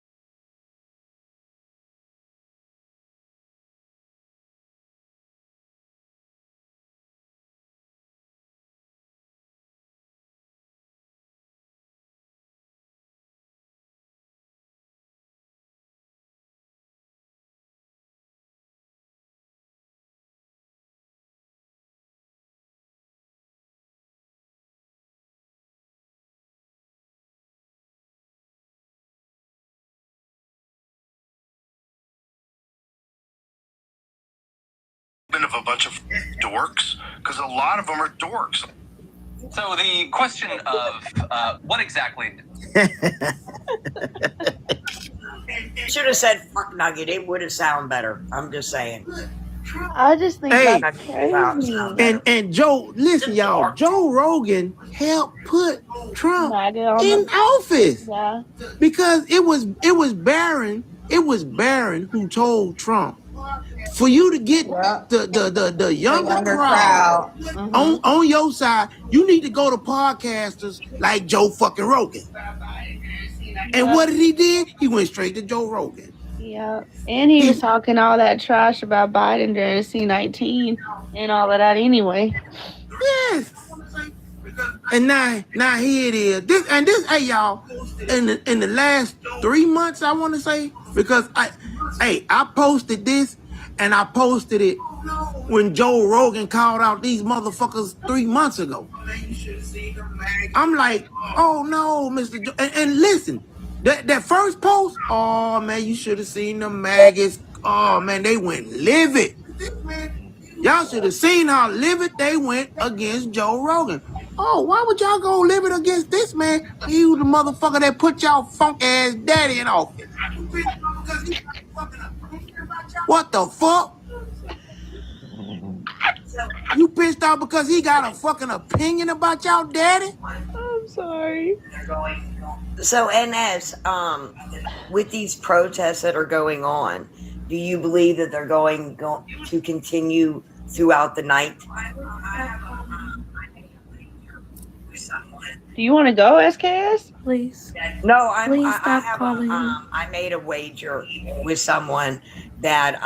of a bunch of dorks? Because a lot of them are dorks. So the question of what exactly? Should have said fuck nugget. It would have sounded better. I'm just saying. I just think Hey, that's crazy. and Joe, listen, y'all. Joe Rogan helped put Trump in office because it was Barron. It was Barron who told Trump, for you to get the younger crowd on your side, you need to go to podcasters like Joe fucking Rogan. And what did he do? He went straight to Joe Rogan. Yeah, and he was talking all that trash about Biden during C-19 and all of that anyway. Yes. And now here it is. This, hey y'all, in the last 3 months, I want to say, because I posted this and I posted it when Joe Rogan called out these motherfuckers 3 months ago. I'm like, oh no, Mr. And listen, that first post, oh man, you should have seen the maggots. Oh man, they went livid. Y'all should have seen how livid they went against Joe Rogan. Oh, why would y'all go livid against this man? He was the motherfucker that put y'all funk ass daddy in office. What the fuck? You pissed off because he got a fucking opinion about y'all daddy? I'm sorry. So, Ines, with these protests that are going on, do you believe that they're going to continue throughout the night? Do you want to go, SKS? Please. No, Please stop calling me. I made a wager with someone that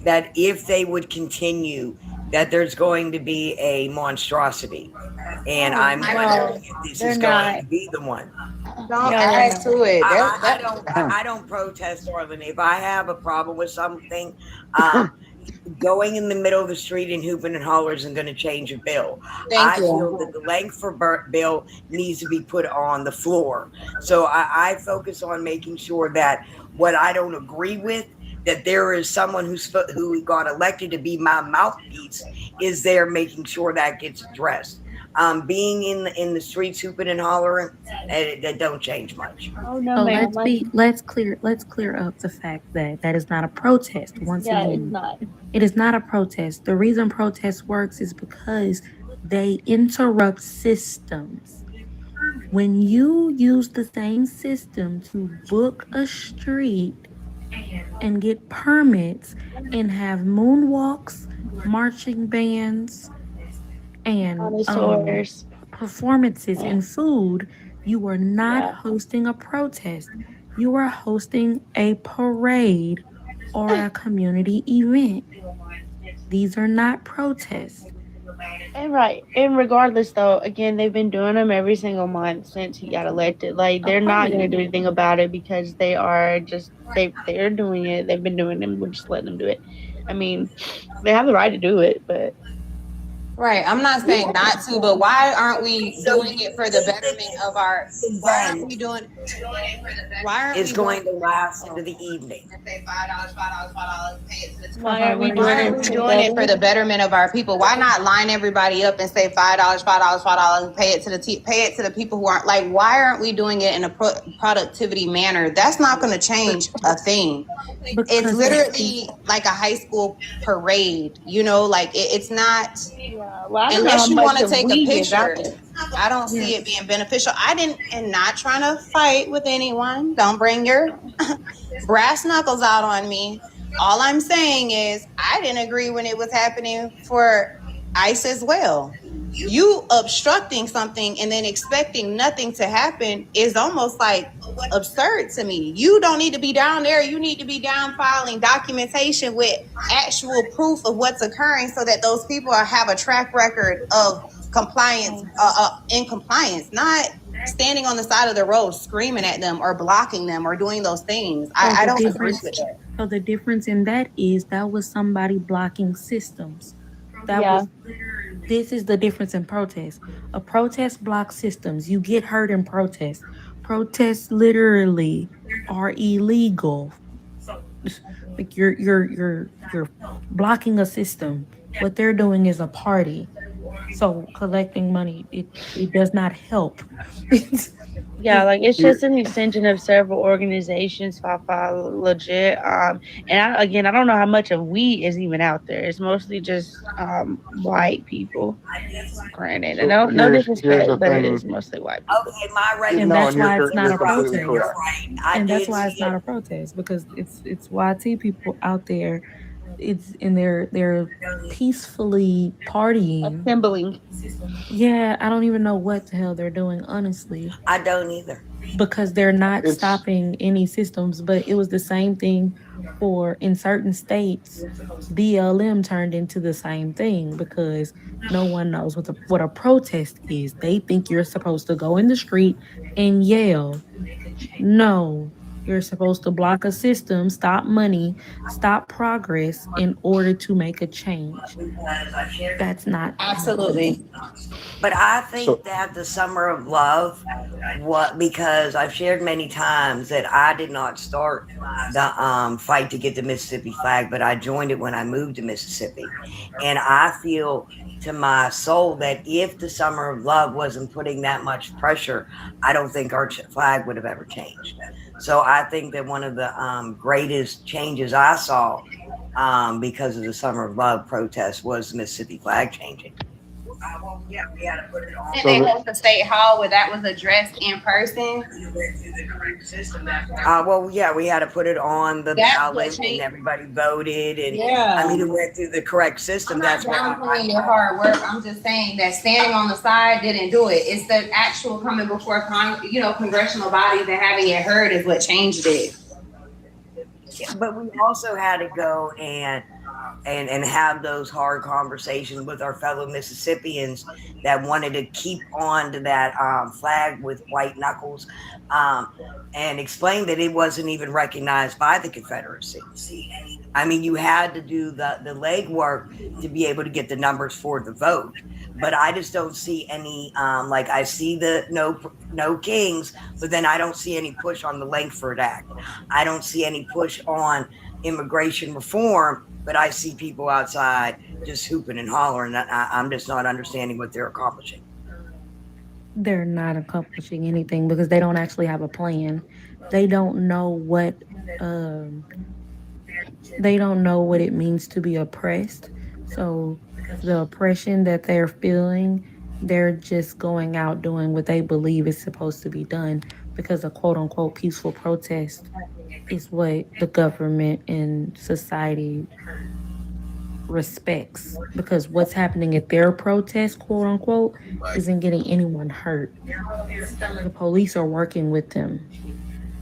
that if they would continue, that there's going to be a monstrosity, and I'm wondering if this is going to be the one. Don't add to it. I don't protest, Orlin. If I have a problem with something, going in the middle of the street and hooping and hollering isn't going to change a bill. I feel that the length for bill needs to be put on the floor. So I focus on making sure that what I don't agree with, that there is someone who got elected to be my mouthpiece, is there making sure that gets addressed. Being in the streets hooping and hollering, that don't change much. Oh no, So ma'am. let's clear up the fact that is not a protest. Once again, it's not. It is not a protest. The reason protest works is because they interrupt systems. When you use the same system to book a street and get permits and have moonwalks, marching bands, and performances and food, you are not hosting a protest. You are hosting a parade or a community event. These are not protests. And right. And regardless, though, again, they've been doing them every single month since he got elected. Like, they're not going to do anything about it because they are just, they're doing it. They've been doing it. We're just letting them do it. I mean, they have the right to do it, but. Right. I'm not saying not to, but why aren't we doing it for the betterment of our? Why aren't we doing? Why aren't it's we going to last into the evening? Why aren't we doing it for the betterment of our people? Why not line everybody up and say $5, $5, and pay it to the people who aren't, like, why aren't we doing it in a productivity manner? That's not going to change a thing. It's literally like a high school parade, you know, like it's not, unless you want to take a picture. I don't see it being beneficial. And not trying to fight with anyone. Don't bring your brass knuckles out on me. All I'm saying is I didn't agree when it was happening for ICE as well. You obstructing something and then expecting nothing to happen is almost like absurd to me. You don't need to be down there. You need to be down filing documentation with actual proof of what's occurring so that those people have a track record of compliance, in compliance, not standing on the side of the road screaming at them or blocking them or doing those things. I don't agree with that. So the difference in that is that was somebody blocking systems. This is the difference in protest. A protest blocks systems. You get hurt in protest. Protests literally are illegal. Like you're blocking a system. What they're doing is a party. So collecting money, it does not help. Yeah, like it's just an extension of several organizations, legit. And I don't know how much of we is even out there. It's mostly just white people. Granted, and no disrespect, but it is mostly white people. Okay, my and that's why it's not a protest. And that's why it's not a protest, because it's YT people out there. It's in they're peacefully partying, assembling. Yeah, I don't even know what the hell they're doing, honestly. I don't either. Because they're not stopping any systems, but it was the same thing for in certain states. BLM turned into the same thing because no one knows what a protest is. They think you're supposed to go in the street and yell. No, You're supposed to block a system, stop money, stop progress in order to make a change. That's not Absolutely. But I think that the Summer of Love, because I've shared many times that I did not start the fight to get the Mississippi flag, but I joined it when I moved to Mississippi. And I feel to my soul that if the Summer of Love wasn't putting that much pressure, I don't think our flag would have ever changed. So I think that one of the greatest changes I saw because of the Summer of Love protest was the Mississippi flag changing. Yeah, we had to put it on. Did they host a state hall where that was addressed in person? Well, yeah, we had to put it on the ballot and everybody voted. And I mean, it went through the correct system. That's downplaying your hard work. I'm just saying that standing on the side didn't do it. It's the actual coming before congressional bodies and having it heard is what changed it. Yeah, but we also had to go and have those hard conversations with our fellow Mississippians that wanted to keep on to that flag with white knuckles and explain that it wasn't even recognized by the Confederacy. I mean, you had to do the legwork to be able to get the numbers for the vote. But I just don't see any, like I see the no kings, but then I don't see any push on the Langford Act. I don't see any push on immigration reform, but I see people outside just hooping and hollering. I'm just not understanding what they're accomplishing. They're not accomplishing anything because they don't actually have a plan. They don't know what it means to be oppressed. So the oppression that they're feeling, they're just going out doing what they believe is supposed to be done because a quote unquote peaceful protest is what the government and society respects, because what's happening at their protest, quote unquote, isn't getting anyone hurt. The police are working with them.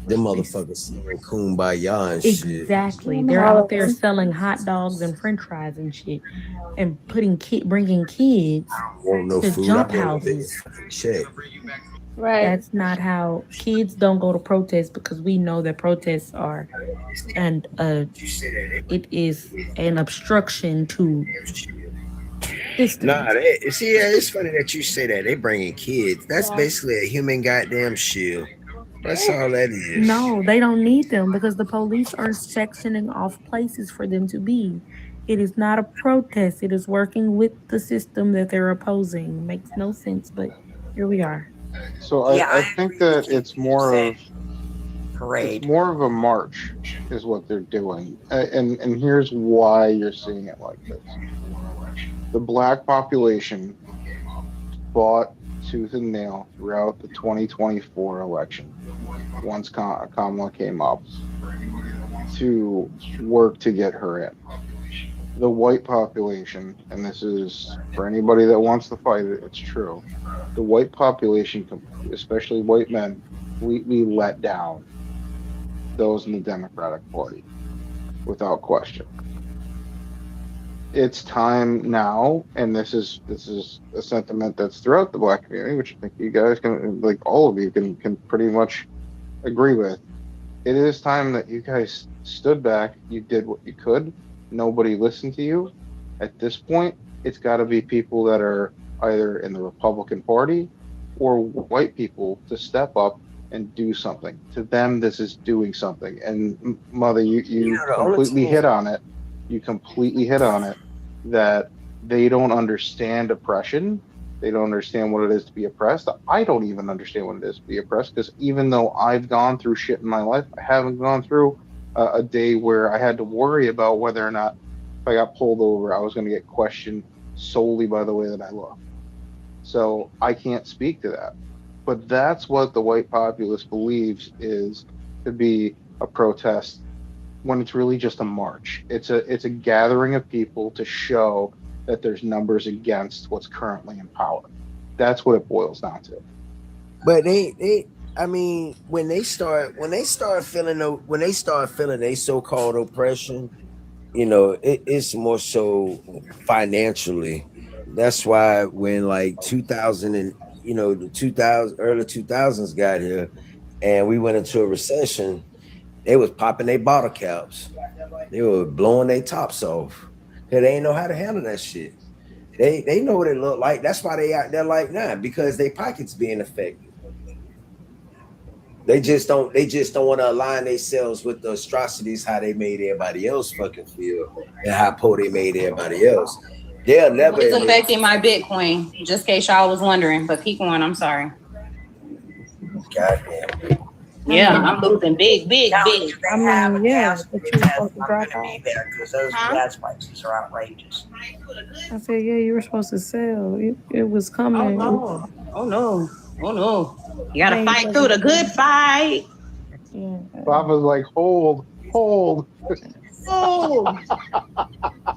Them motherfuckers selling kumbaya and shit. Exactly. They're out there selling hot dogs and french fries and shit and bringing kids to jump houses. Check. Right. That's not how kids don't go to protests, because we know that protests are it is an obstruction to systems. Nah, it's funny that you say that. They bringing kids. That's basically a human goddamn shield. That's all that is. No, they don't need them because the police are sectioning off places for them to be. It is not a protest. It is working with the system that they're opposing. Makes no sense, but here we are. So I think that it's more of a march is what they're doing. And here's why you're seeing it like this. The black population fought tooth and nail throughout the 2024 election once Kamala came up to work to get her in. The white population, and this is for anybody that wants to fight it, it's true. The white population, especially white men, we let down those in the Democratic Party without question. It's time now, and this is a sentiment that's throughout the black community, which I think you guys can, like all of you can pretty much agree with. It is time that you guys stood back, you did what you could, nobody listened to you. At this point, it's got to be people that are either in the Republican Party or white people to step up and do something. To them, this is doing something. And Mother, you completely hit on it. You completely hit on it, that they don't understand oppression. They don't understand what it is to be oppressed. I don't even understand what it is to be oppressed, because even though I've gone through shit in my life, I haven't gone through a day where I had to worry about whether or not if I got pulled over, I was going to get questioned solely by the way that I look. So I can't speak to that. But that's what the white populace believes is to be a protest, when it's really just a march. It's a gathering of people to show that there's numbers against what's currently in power. That's what it boils down to. But I mean, when they start feeling their so-called oppression, it's more so financially. That's why when like 2000 and the early 2000s got here and we went into a recession, They was popping their bottle caps. They were blowing their tops off. Cause they ain't know how to handle that shit. They know what it look like. That's why they out there like now, because their pockets being affected. They just don't want to align themselves with the atrocities how they made everybody else fucking feel and how poor they made everybody else. They'll never. It's affecting my Bitcoin, just in case y'all was wondering. But keep going. I'm sorry. Goddamn. Yeah, I'm losing big. I mean, yeah, but you were supposed to drop off. Because those gas prices are outrageous. I said, yeah, you were supposed to sell. It was coming. Oh no. You gotta fight through the good fight. Yeah. Papa's like, hold. Oh.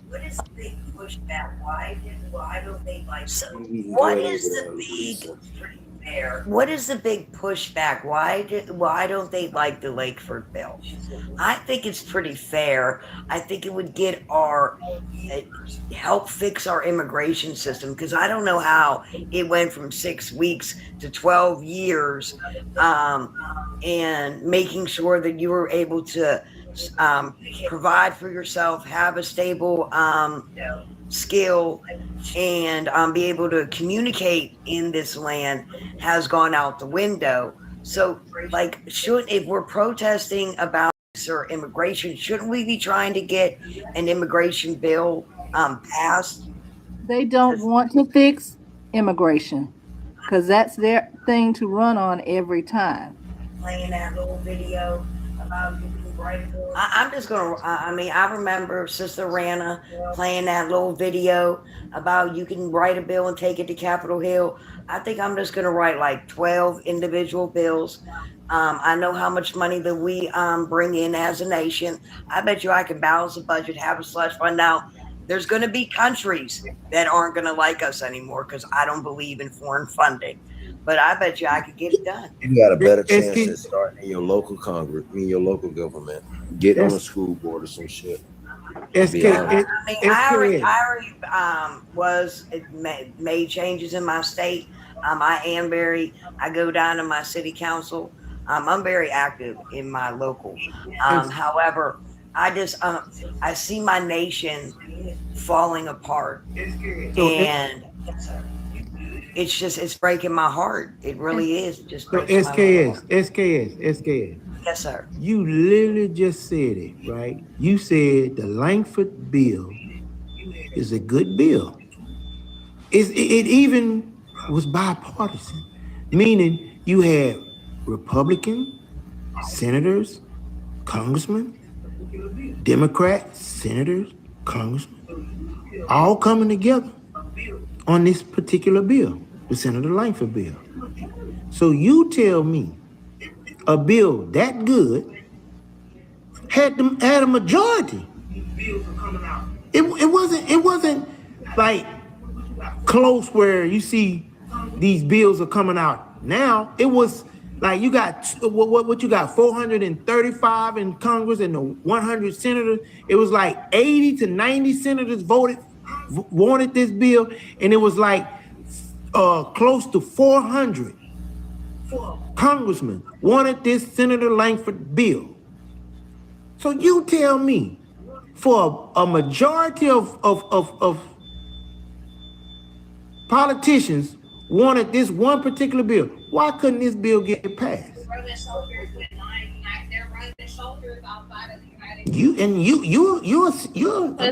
What is the big pushback? Why don't they like so? What is the big there? What is the big pushback? Why don't they like the Lakeford bill? I think it's pretty fair. I think it would get our help fix our immigration system, because I don't know how it went from 6 weeks to 12 years, and making sure that you were able to provide for yourself, have a stable skill, and be able to communicate in this land has gone out the window. So, like, if we're protesting about or immigration, shouldn't we be trying to get an immigration bill passed? They don't want to fix immigration because that's their thing to run on every time. Playing that little video about I'm just gonna. I remember Sister Rana playing that little video about you can write a bill and take it to Capitol Hill. I think I'm just gonna write like 12 individual bills. I know how much money that we bring in as a nation. I bet you I can balance the budget, have a slush fund. Now, there's going to be countries that aren't going to like us anymore because I don't believe in foreign funding. But I bet you I could get it done. You got a better chance to start in your local Congress, in your local government. Get on a school board or some shit. I already made changes in my state. I go down to my city council. I'm very active in my local. However, I see my nation falling apart, and it's breaking my heart. It really is. It just breaks my heart. SKS. Yes, sir. You literally just said it, right? You said the Langford bill is a good bill. It even was bipartisan, meaning you had Republican senators, congressmen, Democrat senators, congressmen, all coming together on this particular bill, the Senator Langford bill. So you tell me a bill that good had a majority. It wasn't like close where you see these bills are coming out now. It was like you got what you got 435 in Congress and the 100 senators. It was like 80 to 90 senators wanted this bill, and it was like close to 400 congressmen wanted this Senator Langford bill. So you tell me, for a majority of politicians wanted this one particular bill, why couldn't this bill get passed? Because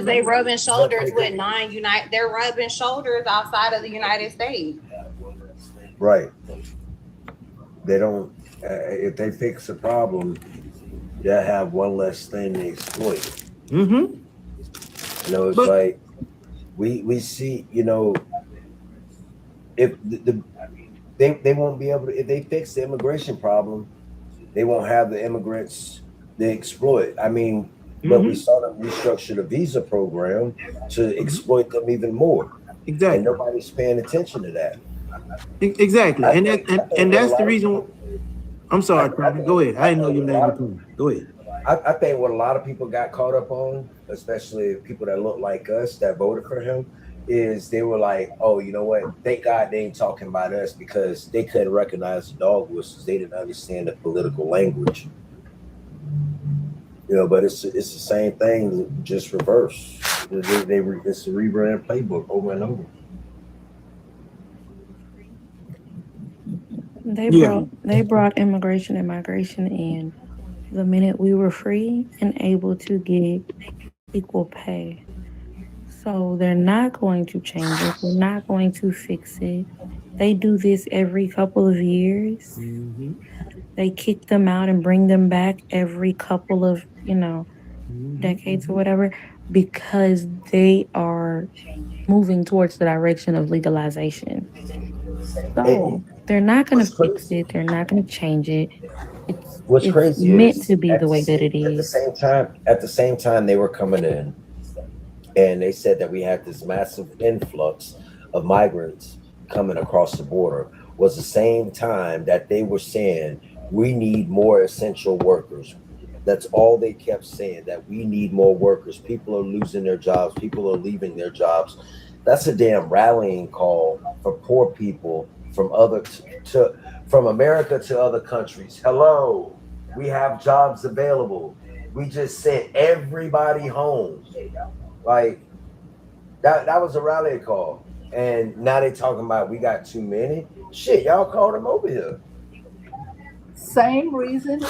they rubbing shoulders with 9 they're rubbing shoulders outside of the United States. Right. They don't. If they fix the problem, they'll have one less thing to exploit. Mm-hmm. You know, it's like we see. You know, if they won't be able to, if they fix the immigration problem, they won't have the immigrants they exploit. I mean, but we saw them restructure the visa program to exploit them even more. Exactly. And nobody's paying attention to that. Exactly. And that's the reason. I'm sorry, go ahead. I didn't know you landed between. Go ahead. I think what a lot of people got caught up on, especially people that look like us that voted for him, is they were like, oh, you know what? Thank God they ain't talking about us, because they couldn't recognize the dog whistles. They didn't understand the political language. You know, but it's the same thing, just reverse. It's a rebrand playbook over and over. They brought immigration and migration in the minute we were free and able to get equal pay. So they're not going to change it. They're not going to fix it. They do this every couple of years. Mm-hmm. They kick them out and bring them back every couple of, Mm-hmm. decades or whatever, because they are moving towards the direction of legalization. So they're not going to fix it. They're not going to change it. What's It's crazy meant is to be the way that it is. at the same time they were coming in, and they said that we had this massive influx of migrants coming across the border. Was the same time that they were saying we need more essential workers. That's all they kept saying, that we need more workers. People are losing their jobs. People are leaving their jobs. That's a damn rallying call for poor people from from America to other countries. Hello, we have jobs available. We just sent everybody home. Like that was a rally call. And now they talking about we got too many. Shit, y'all called them over here. Same reason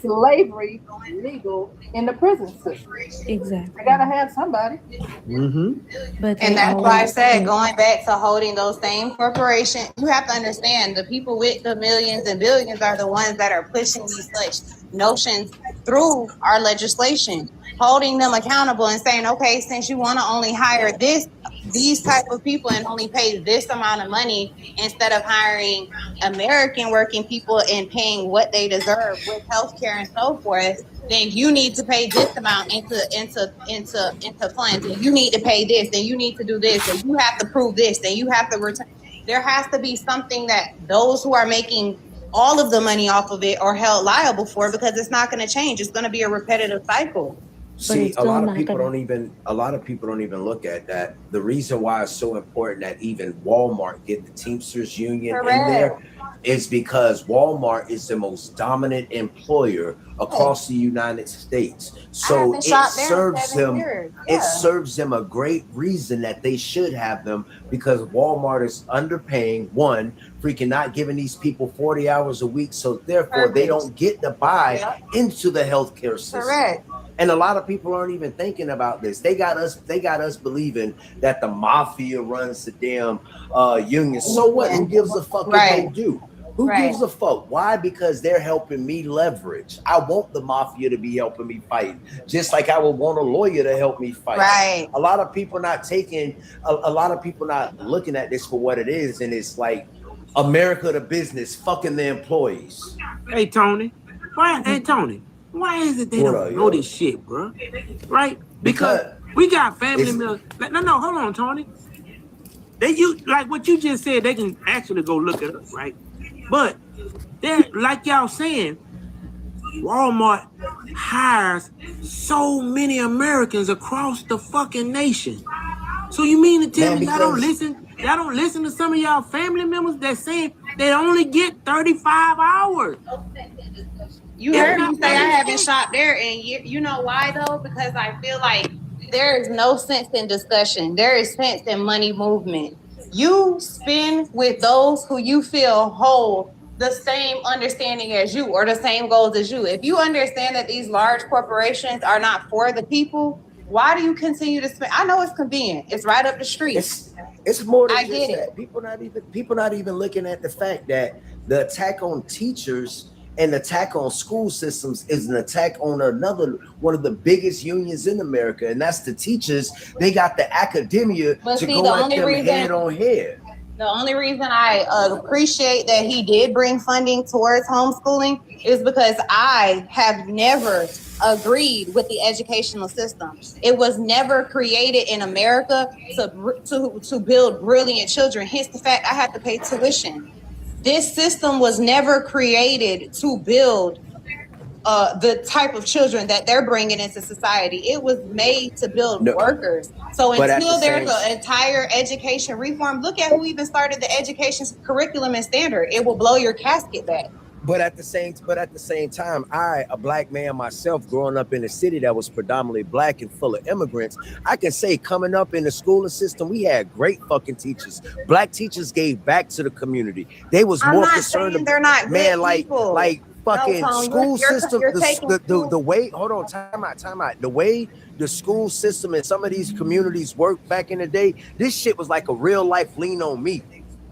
slavery legal in the prison system. Exactly. I gotta have somebody. Mm-hmm. And that's why I said, going back to holding those same corporations, you have to understand the people with the millions and billions are the ones that are pushing these such notions through our legislation, holding them accountable and saying, okay, since you want to only hire these type of people and only pay this amount of money instead of hiring American working people and paying what they deserve with healthcare and so forth, then you need to pay this amount into funds, and you need to pay this, and you need to do this, and you have to prove this, and you have to return. There has to be something that those who are making all of the money off of it are held liable for, because it's not going to change. It's going to be a repetitive cycle. See, a lot of people don't even look at that. The reason why it's so important that even Walmart get the Teamsters Union in there is because Walmart is the most dominant employer across the United States. So it serves them. It serves them a great reason that they should have them, because Walmart is underpaying, one, freaking not giving these people 40 hours a week. So therefore they don't get to buy into the healthcare system. Correct. And a lot of people aren't even thinking about this. They got us believing that the mafia runs the damn union. So what? Who gives a fuck if they do? Who gives a fuck? Why? Because they're helping me leverage. I want the mafia to be helping me fight, just like I would want a lawyer to help me fight. Right. A lot of people not looking at this for what it is, and it's like America the business fucking the employees. Hey Tony, why is it they don't know this shit, bro? Right? Because we got family members. No, hold on, Tony. Like what you just said, they can actually go look it up, right? But they're like y'all saying, Walmart hires so many Americans across the fucking nation. So you mean to tell me y'all don't listen to some of y'all family members that saying they only get 35 hours? You heard me say I haven't shopped there, and you know why though? Because I feel like there is no sense in discussion. There is sense in money movement. You spend with those who you feel hold the same understanding as you, or the same goals as you. If you understand that these large corporations are not for the people, why do you continue to spend? I know it's convenient. It's right up the street. It's more than just that. People not even looking at the fact that the attack on teachers and the attack on school systems is an attack on one of the biggest unions in America, and that's the teachers. They got the academia to go at them head on head. The only reason I appreciate that he did bring funding towards homeschooling is because I have never agreed with the educational system. It was never created in America to build brilliant children. Hence the fact I have to pay tuition. This system was never created to build the type of children that they're bringing into society. It was made to build workers. So until there's an entire education reform, look at who even started the education curriculum and standard. It will blow your casket back. But at the same time, I, a black man myself, growing up in a city that was predominantly black and full of immigrants, I can say coming up in the schooling system, we had great fucking teachers. Black teachers gave back to the community. They was I'm more not concerned saying they're not man, good like people. fucking No, Tone, school system, you're taking the way, hold on, time out. The way the school system in some of these communities worked back in the day, this shit was like a real life Lean on Me.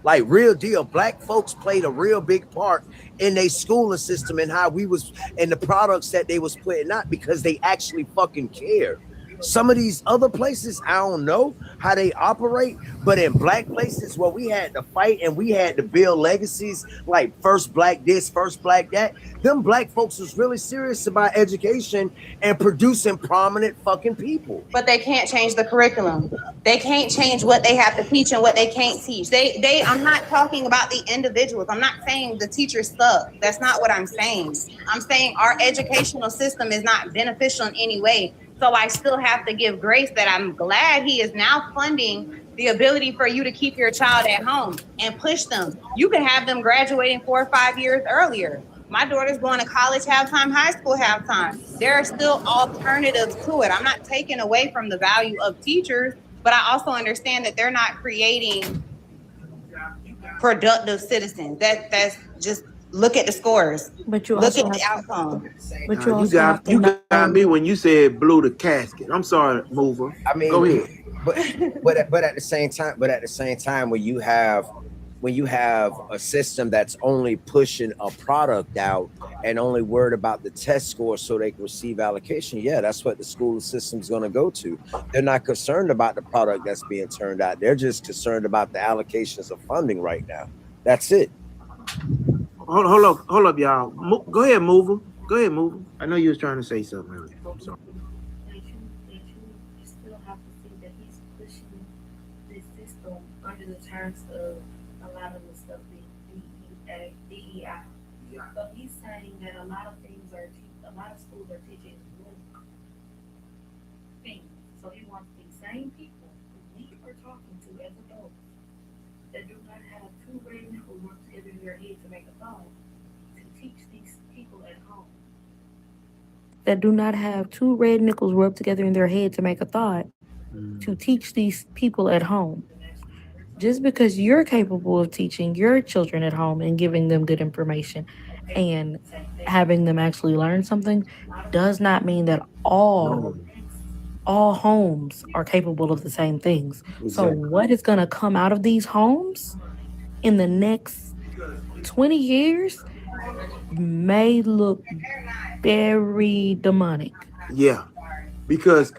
Like real deal. Black folks played a real big part in their schooling system and how we was and the products that they was putting out because they actually fucking cared. Some of these other places, I don't know how they operate, but in black places where we had to fight and we had to build legacies like first black this, first black that, them black folks was really serious about education and producing prominent fucking people. but they can't change the curriculum. They can't change what they have to teach and what they can't teach. I'm not talking about the individuals. I'm not saying the teachers suck. That's not what I'm saying. I'm saying our educational system is not beneficial in any way. So I still have to give grace that I'm glad he is now funding the ability for you to keep your child at home and push them. You can have them graduating 4 or 5 years earlier. My daughter's going to college half-time, high school half-time. There are still alternatives to it. I'm not taking away from the value of teachers, but I also understand that they're not creating productive citizens. That's just look at the scores. But you look also at the have outcome. But you got me when you said blew the casket. I'm sorry, Mover. I mean, go ahead. But at the same time, when you have a system that's only pushing a product out and only worried about the test score so they can receive allocation, yeah, that's what the school system's going to go to. They're not concerned about the product that's being turned out. They're just concerned about the allocations of funding right now. That's it. Hold up, y'all. Go ahead, Mover. Go ahead, Mover. I know you was trying to say something earlier. I'm sorry. Under the terms of a lot of the stuff that DEI. So he's saying that a lot of schools are teaching woke things. So he wants these same people who we are talking to as adults that do not have two red nickels work together in their head to make a thought to teach these people at home. That do not have two red nickels rubbed together in their head to make a thought to teach these people at home. Just because you're capable of teaching your children at home and giving them good information and having them actually learn something does not mean that all homes are capable of the same things. Exactly. So what is going to come out of these homes in the next 20 years may look very demonic. Yeah. Because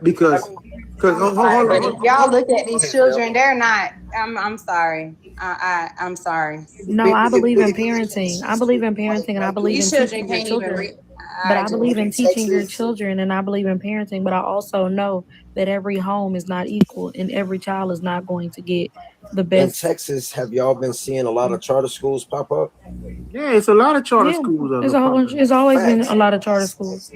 hold on. Y'all look at these children, they're not I'm sorry. I'm sorry. No, I believe in parenting. I believe in parenting and I believe these in teaching your children. But I believe in teaching your children and I believe in parenting, but I also know that every home is not equal and every child is not going to get the best. In Texas, have y'all been seeing a lot of charter schools pop up? Yeah, it's a lot of charter schools. It's always been a lot of charter schools.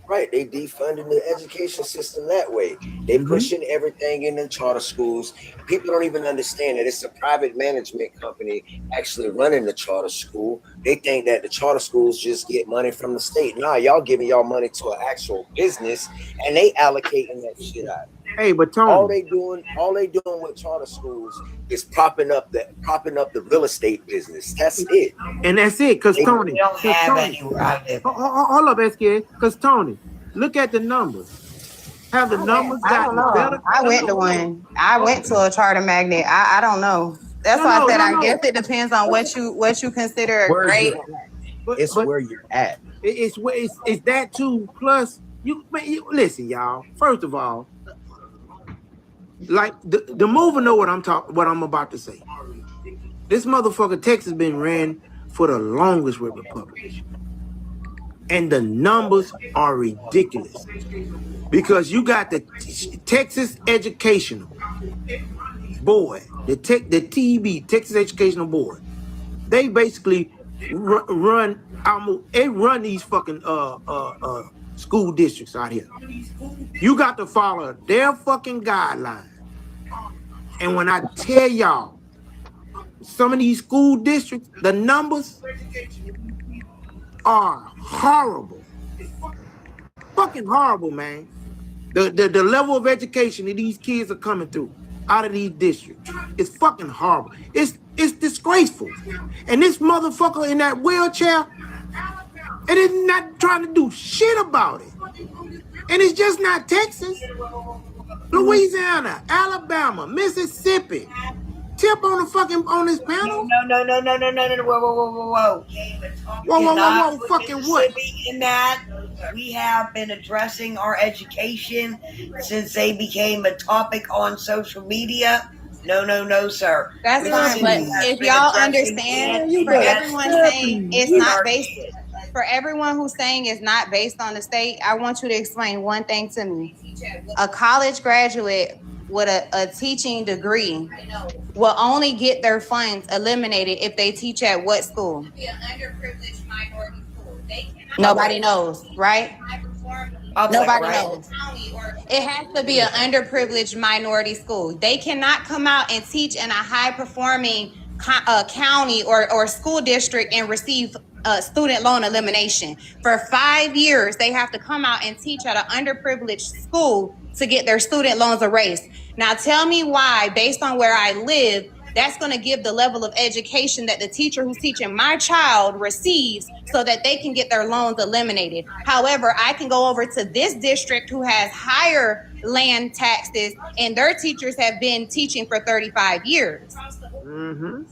Right, they defunding the education system that way. They pushing everything in the charter schools. People don't even understand that it's a private management company actually running the charter school. They think that the charter schools just get money from the state. Nah, y'all giving y'all money to an actual business, and they allocating that shit out. Hey, but Tony, all they doing with charter schools is propping up the real estate business. That's it. And that's it, because Tony, hold up, SK, because Tony, look at the numbers. Have the numbers gotten better? I went to one. I went to a charter magnet. I don't know. That's why I said I guess it depends on what you consider great. It's where you're at. It's that too. Plus, you listen, y'all. First of all, like the mover know what I'm about to say. This motherfucker Texas been ran for the longest with Republicans. And the numbers are ridiculous. Because you got the Texas Educational Board, the TEB, Texas Educational Board. They basically run these fucking school districts out here. You got to follow their fucking guidelines. And when I tell y'all, some of these school districts, the numbers, are horrible. Fucking horrible, man. The level of education that these kids are coming through out of these districts is fucking horrible. It's disgraceful. And this motherfucker in that wheelchair, it is not trying to do shit about it. And it's just not Texas. Louisiana, Alabama, Mississippi. Tip on the fucking on this panel? No. Whoa. Whoa. Fucking what? In that, we have been addressing our education since they became a topic on social media. No, sir. That's fine, but if y'all understand, for everyone saying it's not based, for everyone who's saying it's not based on the state, I want you to explain one thing to me. A college graduate with a teaching degree will only get their funds eliminated if they teach at what school? Nobody knows, right? Nobody knows. It has to be an underprivileged minority school. They cannot come out and teach in a high-performing county or school district and receive student loan elimination. For 5 years, they have to come out and teach at an underprivileged school to get their student loans erased. Now, tell me why, based on where I live, that's going to give the level of education that the teacher who's teaching my child receives so that they can get their loans eliminated. However, I can go over to this district who has higher land taxes and their teachers have been teaching for 35 years. Mm-hmm.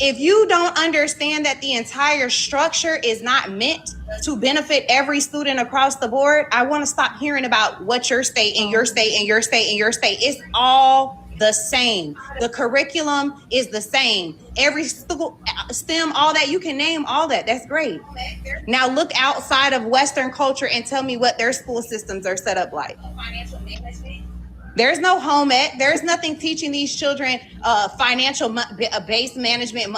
If you don't understand that the entire structure is not meant to benefit every student across the board, I want to stop hearing about what your state and your state and your state and your state. It's all the same. The curriculum is the same. Every school, STEM, all that, you can name all that. That's great. Now look outside of Western culture and tell me what their school systems are set up like. There's no home ec. There's nothing teaching these children financial based management,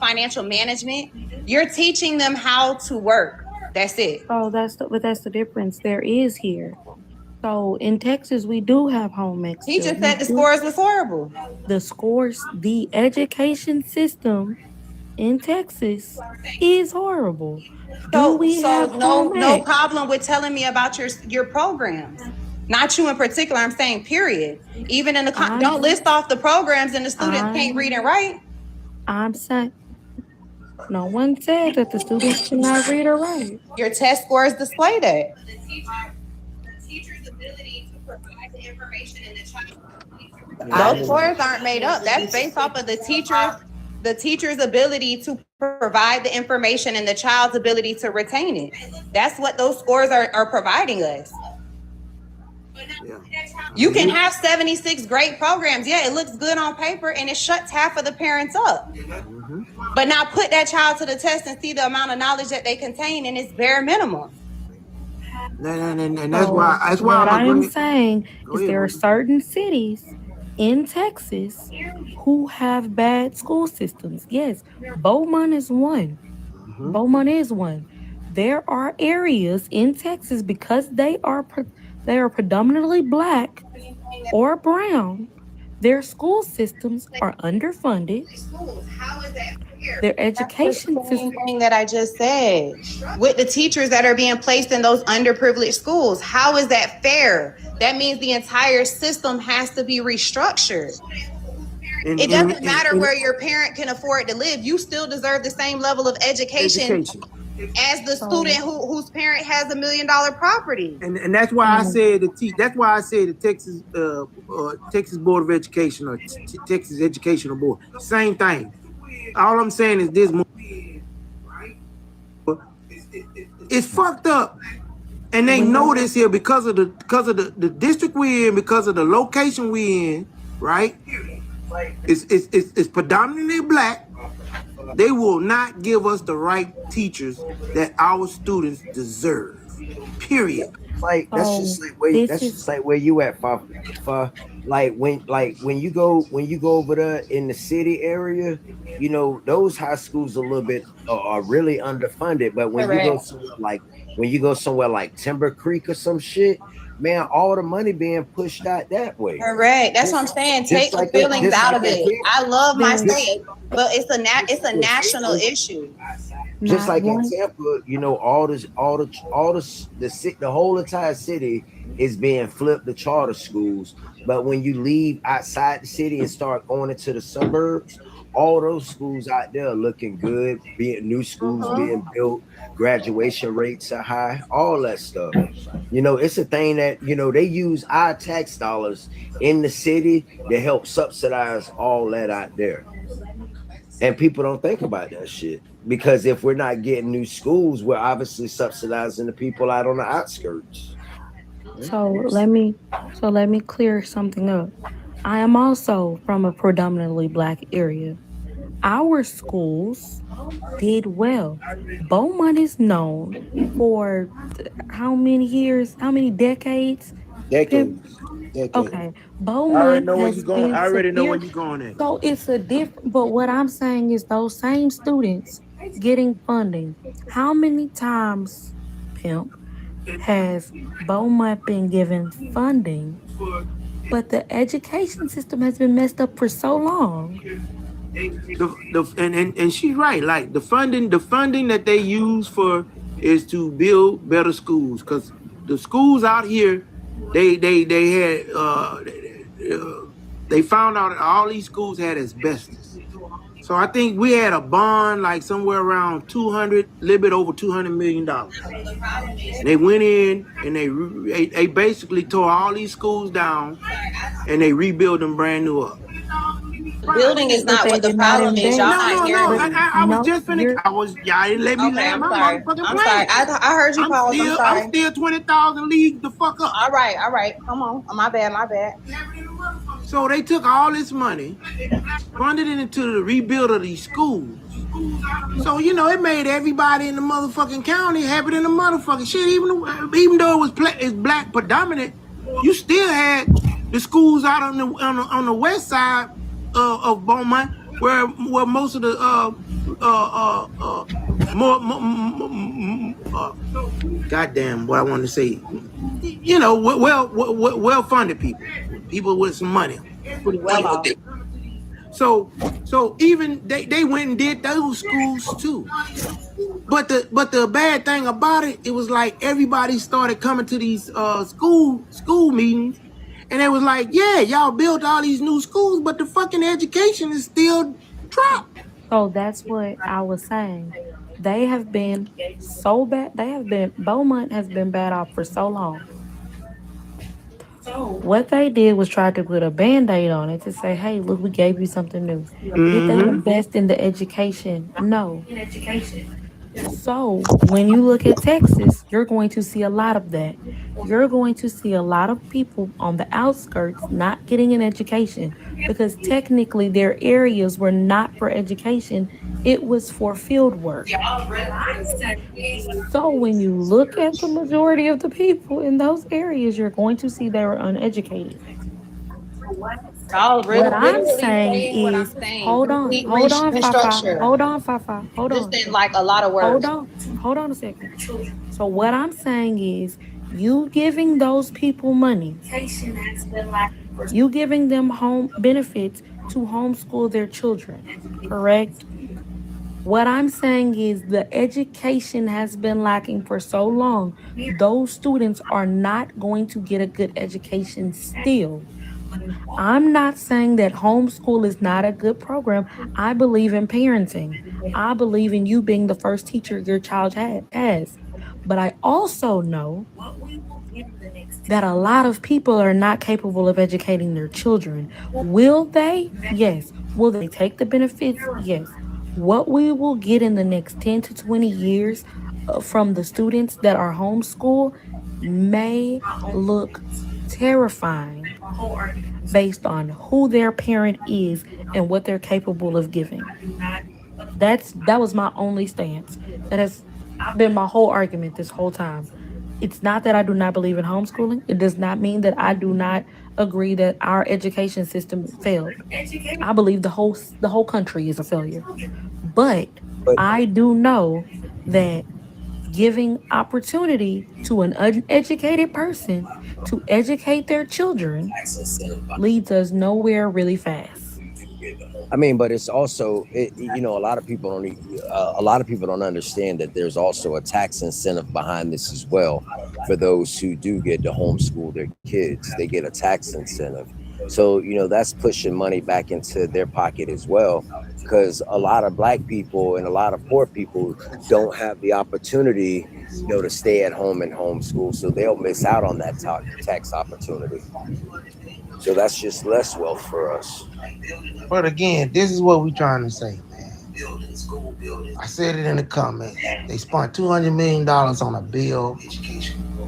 financial management. You're teaching them how to work. That's it. Oh, that's the difference there is here. So in Texas, we do have home ec. He just said the scores was horrible. The education system in Texas is horrible. So no problem with telling me about your programs. Not you in particular, I'm saying period. Even in the don't list off the programs and the students can't read and write. I'm saying no one said that the students cannot read or write. Your test scores display that. The teacher's ability to provide the information in the child. Those scores aren't made up. That's based off of the teacher's ability to provide the information and the child's ability to retain it. That's what those scores are providing us. Yeah. You can have 76 great programs. Yeah, it looks good on paper and it shuts half of the parents up. Mm-hmm. But now put that child to the test and see the amount of knowledge that they contain and it's bare minimum. And that's why what I'm saying is there are certain cities in Texas who have bad school systems. Yes, Beaumont is one. Mm-hmm. Beaumont is one. There are areas in Texas because they are predominantly black or brown. Their school systems are underfunded. Their education That's the same thing that I just said. With the teachers that are being placed in those underprivileged schools, how is that fair? That means the entire system has to be restructured. It doesn't matter where your parent can afford to live. You still deserve the same level of education. As the student whose parent has $1 million property, and that's why I said that's why I said the Texas Texas Board of Education or Texas Educational Board, same thing. All I'm saying is this: it's fucked up, and they know this here because of the district we're in, because of the location we're in, right? It's predominantly black. They will not give us the right teachers that our students deserve. Period. Like that's just like where you at, for like when you go over there in the city area, you know those high schools a little bit are really underfunded. But when you go somewhere like Timber Creek or some shit, man, all the money being pushed out that way. Correct. That's what I'm saying. Take the feelings out of it. I love my state, but it's a national issue. Just Not like in one. Tampa, the whole entire city is being flipped to charter schools. But when you leave outside the city and start going into the suburbs, all those schools out there are looking good, being new schools being built, graduation rates are high, all that stuff. It's a thing that they use our tax dollars in the city to help subsidize all that out there. And people don't think about that shit because if we're not getting new schools, we're obviously subsidizing the people out on the outskirts. So let me clear something up. I am also from a predominantly black area. Our schools did well. Beaumont is known for how many years, how many decades? Pimp? Decades. Okay. I already Beaumont know where has you're going. been I already know severe. where you're going at. So it's a different, but what I'm saying is those same students getting funding. How many times, Pimp, has Beaumont been given funding, but the education system has been messed up for so long? And she's right. Like the funding that they use for is to build better schools because the schools out here, they had they found out that all these schools had asbestos. So I think we had a bond like somewhere around 200, little bit over $200 million. They went in and they basically tore all these schools down and they rebuilt them brand new up. Building is But not they what the did not problem is. Y'all invest. not hearing But me. I was no, just finna. Y'all didn't let me Okay, land I'm my sorry. motherfucking I'm plane. sorry. I heard you, pause. I'm sorry. I'm still 20,000 leagues the fuck up. All right. Come on. My bad. So they took all this money, funded it into the rebuild of these schools. So it made everybody in the motherfucking county happy than the motherfucking shit. Even though it's black predominant, you still had the schools out on the west side of Beaumont where most of the goddamn what I want to say, well funded people with some money. Pretty well off. So even they went and did those schools too. But the bad thing about it was like everybody started coming to these school meetings, and it was like, yeah, y'all built all these new schools, but the fucking education is still dropped. So that's what I was saying. They have been so bad. Beaumont has been bad off for so long. What they did was try to put a band-aid on it to say, hey, look, we gave you something new. Did they invest in the education? No. So when you look at Texas, you're going to see a lot of that. You're going to see a lot of people on the outskirts not getting an education because technically their areas were not for education, it was for field work. So when you look at the majority of the people in those areas, you're going to see they were uneducated. Y'all What I'm literally saying saying what I'm is, saying. hold on, Complete Fafa, restructure. hold Just on. in like a lot of words. Hold on a second. So what I'm saying is, you giving those people money, you giving them home benefits to homeschool their children, correct? What I'm saying is the education has been lacking for so long. Those students are not going to get a good education still. I'm not saying that homeschool is not a good program. I believe in parenting. I believe in you being the first teacher your child has. But I also know that a lot of people are not capable of educating their children. Will they? Yes. Will they take the benefits? Yes. What we will get in the next 10 to 20 years from the students that are homeschooled may look terrifying based on who their parent is and what they're capable of giving. That was my only stance. That has been my whole argument this whole time. It's not that I do not believe in homeschooling. It does not mean that I do not agree that our education system failed. I believe the whole country is a failure. But I do know that giving opportunity to an uneducated person to educate their children leads us nowhere really fast. I mean, but it's also, you know, a lot of people don't understand that there's also a tax incentive behind this as well. For those who do get to homeschool their kids, they get a tax incentive. So, you know, that's pushing money back into their pocket as well, because a lot of Black people and a lot of poor people don't have the opportunity, you know, to stay at home and homeschool. So they'll miss out on that tax opportunity. So that's just less wealth for us. But again, this is what we're trying to say, man. I said it in the comments. They spent $200 million on a bill,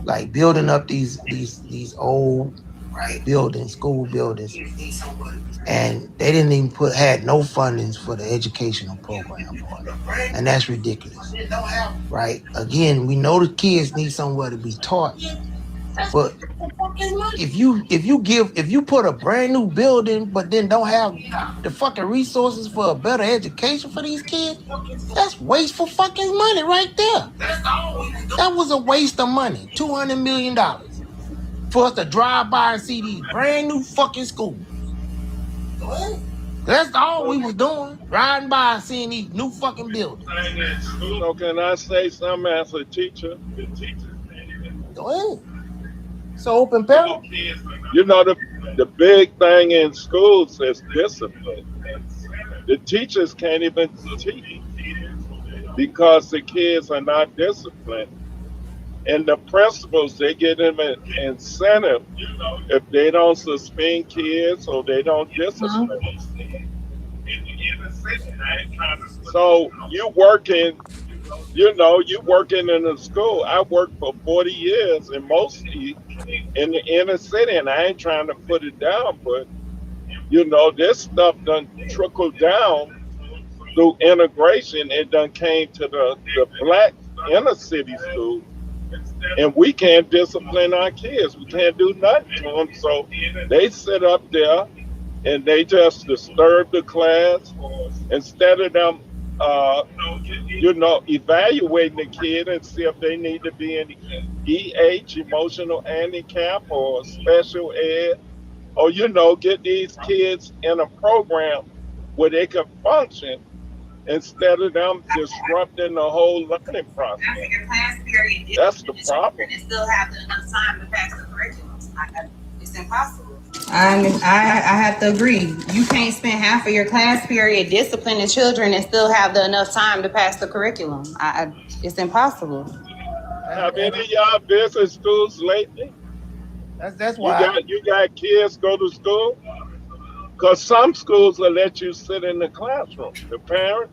like building up these old buildings, school buildings, and they didn't even had no fundings for the educational program for it, and that's ridiculous, right? Again, we know the kids need somewhere to be taught, but if you put a brand new building but then don't have the fucking resources for a better education for these kids, that's wasteful fucking money right there. That was a waste of money. $200 million for us to drive by and see these brand new fucking schools. That's all we was doing, riding by and seeing these new fucking buildings. So can I say something as a teacher? Go ahead. So open panel. You know, the big thing in schools is discipline. The teachers can't even teach because the kids are not disciplined. And the principals, they get them an incentive if they don't suspend kids or they don't discipline. So you working in a school. I worked for 40 years and mostly in the inner city, and I ain't trying to put it down, but you know, this stuff done trickled down through integration. It done came to the Black inner city school, and we can't discipline our kids. We can't do nothing to them. So they sit up there and they just disturb the class instead of them, you know, evaluating the kid and see if they need to be in EH, emotional handicap, or special ed, or, you know, get these kids in a program where they can function instead of them disrupting the whole learning process. That's the problem. And still have enough time to pass the curriculum. It's impossible. I have to agree. You can't spend half of your class period disciplining children and still have enough time to pass the curriculum. It's impossible. Have any of y'all business schools lately? That's why you got kids go to school? Because some schools will let you sit in the classroom. The parent.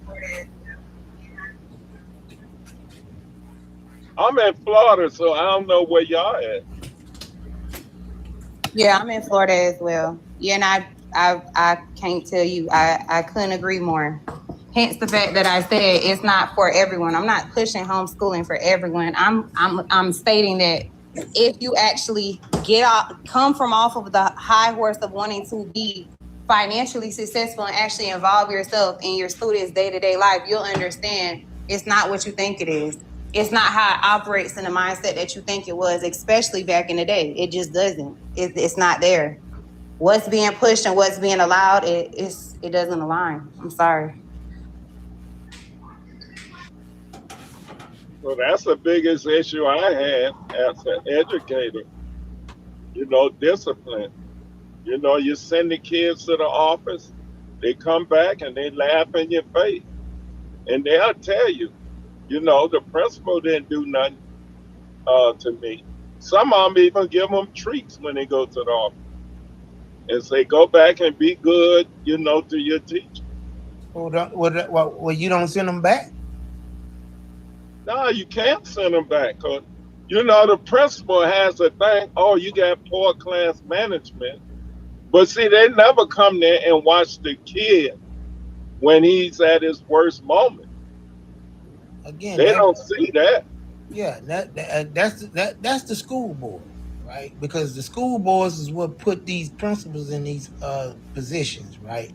I'm in Florida, so I don't know where y'all at. Yeah, I'm in Florida as well. Yeah, and I can't tell you. I couldn't agree more. Hence the fact that I said it's not for everyone. I'm not pushing homeschooling for everyone. I'm stating that if you actually come from off of the high horse of wanting to be financially successful and actually involve yourself in your students' day-to-day life, you'll understand it's not what you think it is. It's not how it operates in the mindset that you think it was, especially back in the day. It just doesn't. It's not there. What's being pushed and what's being allowed, it doesn't align. I'm sorry. Well, that's the biggest issue I had as an educator. You know, discipline. You know, you send the kids to the office, they come back and they laugh in your face. And they'll tell you, you know, the principal didn't do nothing to me. Some of them even give them treats when they go to the office and say, go back and be good, you know, to your teacher. Well, you don't send them back? No, you can't send them back. Cause, you know, the principal has a thing, oh, you got poor class management. But see, they never come there and watch the kid when he's at his worst moment. Again, they don't see that. Yeah, that's the school board, right? Because the school boards is what put these principals in these positions, right?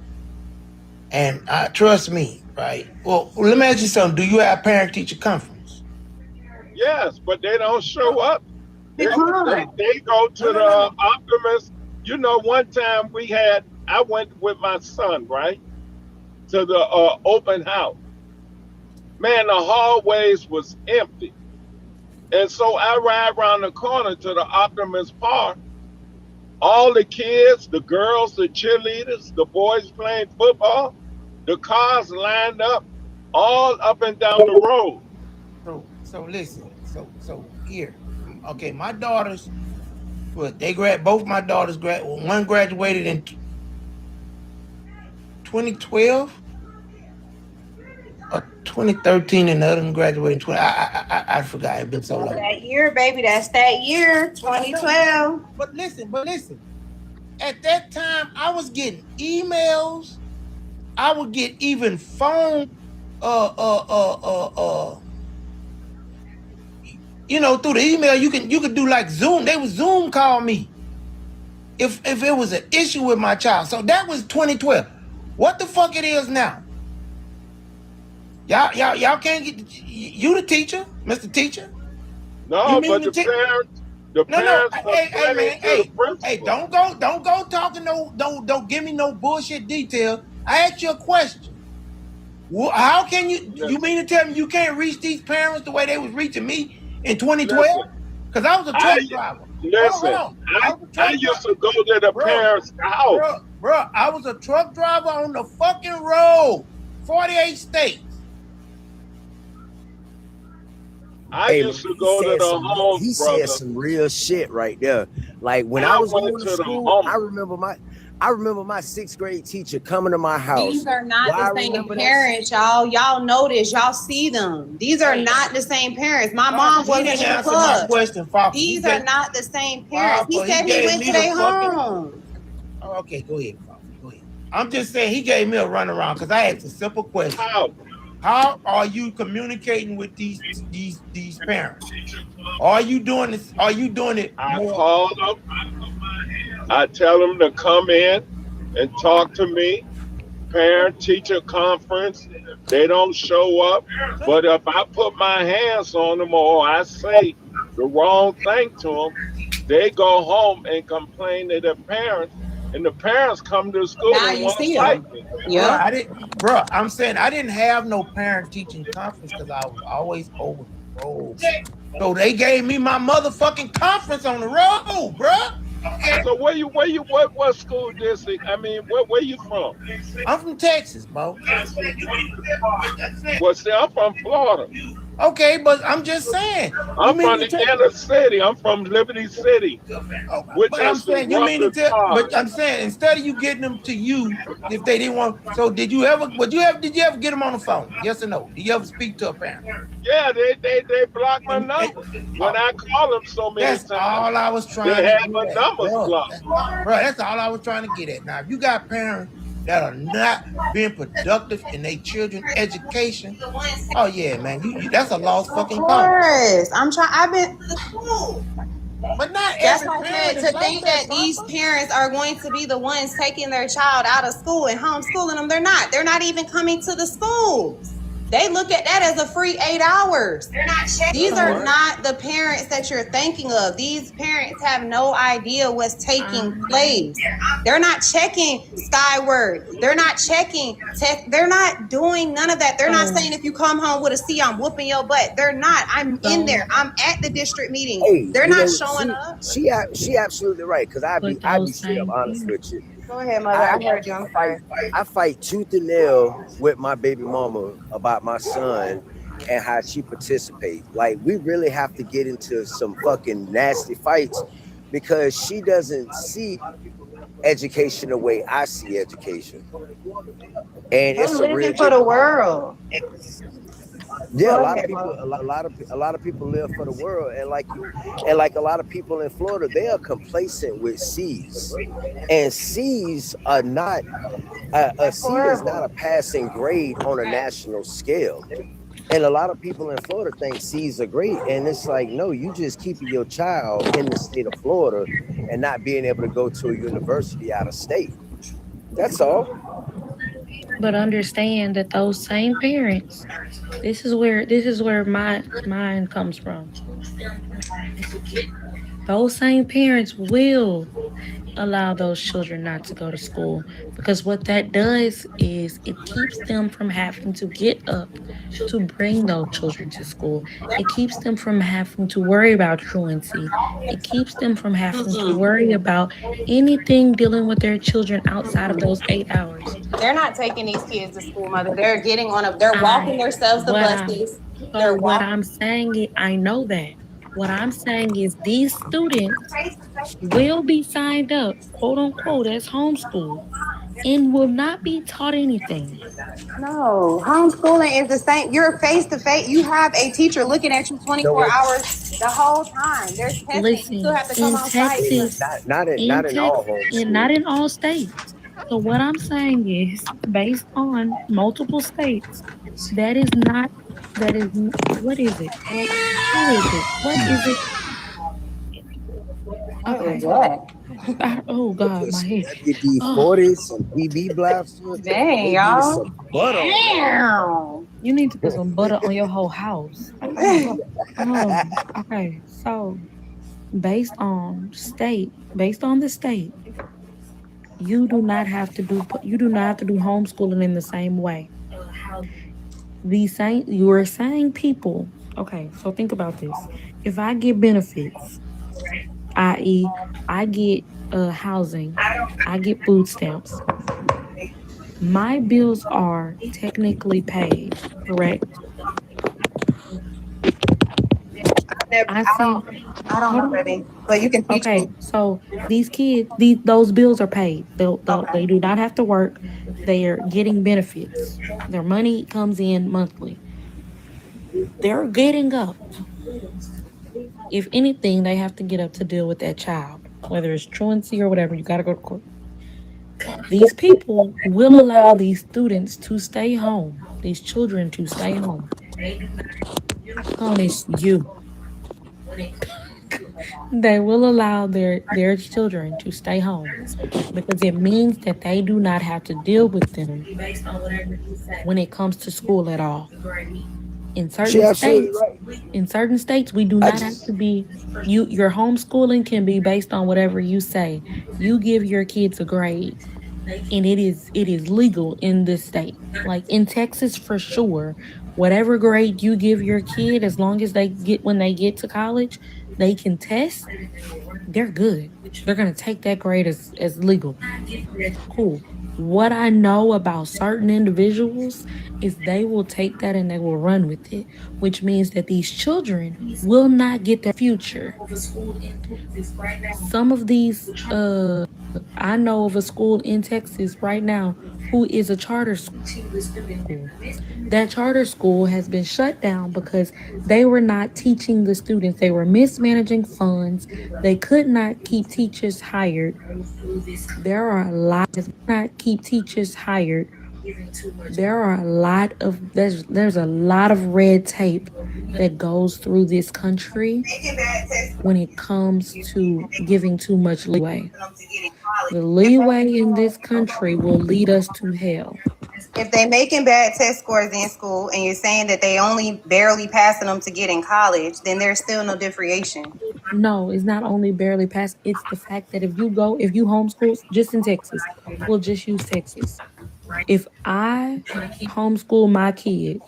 And trust me, right? Well, let me ask you something. Do you have parent-teacher conference? Yes, but they don't show up. They go to the Optimist. You know, one time we had I went with my son, right, to the open house. Man, the hallways was empty. And so I ride around the corner to the Optimus Park. All the kids, the girls, the cheerleaders, the boys playing football, the cars lined up, all up and down the road. So listen. So here. Okay, my daughters, both my daughters one graduated in 2012 or 2013, and the other one graduated in 20. I forgot. It's been so long. That year, baby. That's that year, 2012. But listen. At that time, I was getting emails. I would get even phone. Through the email, you could do like Zoom. They would Zoom call me if it was an issue with my child. So that was 2012. What the fuck it is now? Y'all can't get you the teacher, Mr. Teacher. No, but the parents. Hey, don't go talking don't give me no bullshit detail. I asked you a question. Well, how can you mean to tell me you can't reach these parents the way they was reaching me in 2012? Because I was a truck driver. Listen, I used to go to the parents' house. Bro, I was a truck driver on the fucking road, 48 states. I used to go to the home. He said some real shit right there. Like when I was going to school, I remember my 6th grade teacher coming to my house. These are not the same parents, y'all. Y'all know this. Y'all see them. These are not the same parents. My mom wasn't in the club. These are not the same parents. He said he went to their home. Okay, go ahead. I'm just saying he gave me a runaround because I asked a simple question. How are you communicating with these parents? Are you doing this? Are you doing it? I call them. I tell them to come in and talk to me. Parent-teacher conference. They don't show up. But if I put my hands on them or I say the wrong thing to them, they go home and complain to their parents. And the parents come to school and want to fight me. Yeah, bro, I'm saying I didn't have no parent-teaching conference because I was always over the road. So they gave me my motherfucking conference on the road, bro. So what school district? I mean, where you from? I'm from Texas, bro. Well, see, I'm from Florida. Okay, but I'm just saying. I'm from the inner city. I'm from Liberty City. But I'm saying you mean to tell. But I'm saying instead of you getting them to you, if they didn't want. So did you ever get them on the phone? Yes or no? Did you ever speak to a parent? Yeah, they blocked my number when I call them so many times. That's all I was trying to They get had my at. numbers blocked. Bro, that's all I was trying to get at. Now, if you got parents that are not being productive in their children's education, oh yeah, man, you that's a lost fucking cause. I've been. But not that's every like parent to think that these parents are going to be the ones taking their child out of school and homeschooling them. They're not. They're not even coming to the schools. They look at that as a free 8 hours. They're not checking. These are not the parents that you're thinking of. These parents have no idea what's taking place. They're not checking Skyward. They're not checking tech. They're not doing none of that. They're not saying if you come home with a C, I'm whooping your butt. They're not. I'm in there. I'm at the district meeting. Hey, they're not showing up. She absolutely right. Because I be straight up honest with you. Go ahead, mother. I heard you. I'm sorry. I fight tooth and nail with my baby mama about my son and how she participates. Like, we really have to get into some fucking nasty fights because she doesn't see education the way I see education. And it's a real for the world. Yeah, a lot of people live for the world, and like a lot of people in Florida, they are complacent with C's, and C's are not a C is not a passing grade on a national scale. And a lot of people in Florida think C's are great, and it's like, no, you just keeping your child in the state of Florida and not being able to go to a university out of state. That's all. But understand that those same parents, this is where my mind comes from. Those same parents will allow those children not to go to school, because what that does is it keeps them from having to get up to bring those children to school. It keeps them from having to worry about truancy. It keeps them from having to worry about anything dealing with their children outside of those 8 hours. They're not taking these kids to school, mother. They're getting on a. They're walking themselves to buses. So what I'm saying is, I know that. What I'm saying is these students will be signed up, quote unquote, as homeschool and will not be taught anything. No, homeschooling is the same. You're face to face. You have a teacher looking at you 24 hours the whole time. There's testing. Listen, You still have to come in on site. Texas, Not in all homes. and not in all states. So what I'm saying is, based on multiple states, that is not. That is what is it? Who is it? What is it? Okay. Oh God, my head. WD-40, some PB blaster. Dang, y'all. Damn. You need to put some butter on your whole house. Okay. So, based on the state, you do not have to do homeschooling in the same way. You are saying people. Okay, so think about this. If I get benefits, i.e., I get housing, I get food stamps. My bills are technically paid, correct? I don't know, baby. But you can teach me. So these kids, those bills are paid. They do not have to work. They are getting benefits. Their money comes in monthly. They're getting up. If anything, they have to get up to deal with that child, whether it's truancy or whatever. You got to go to court. These people will allow these students to stay home, these children to stay home. Punish you. They will allow their children to stay home because it means that they do not have to deal with them when it comes to school at all. In certain states, we do not have to be. Your homeschooling can be based on whatever you say. You give your kids a grade, and it is legal in this state. Like in Texas, for sure, whatever grade you give your kid, as long as when they get to college, they can test. They're good. They're gonna take that grade as legal. Cool. What I know about certain individuals is they will take that and they will run with it, which means that these children will not get their future. Some of these, I know of a school in Texas right now who is a charter school. That charter school has been shut down because they were not teaching the students. They were mismanaging funds. They could not keep teachers hired. There are a lot there's a lot of red tape that goes through this country when it comes to giving too much leeway. The leeway in this country will lead us to hell. If they making bad test scores in school and you're saying that they only barely passing them to get in college, then there's still no differentiation. No, it's not only barely passed. It's the fact that if you homeschool just in Texas, we'll just use Texas. If I homeschool my kid,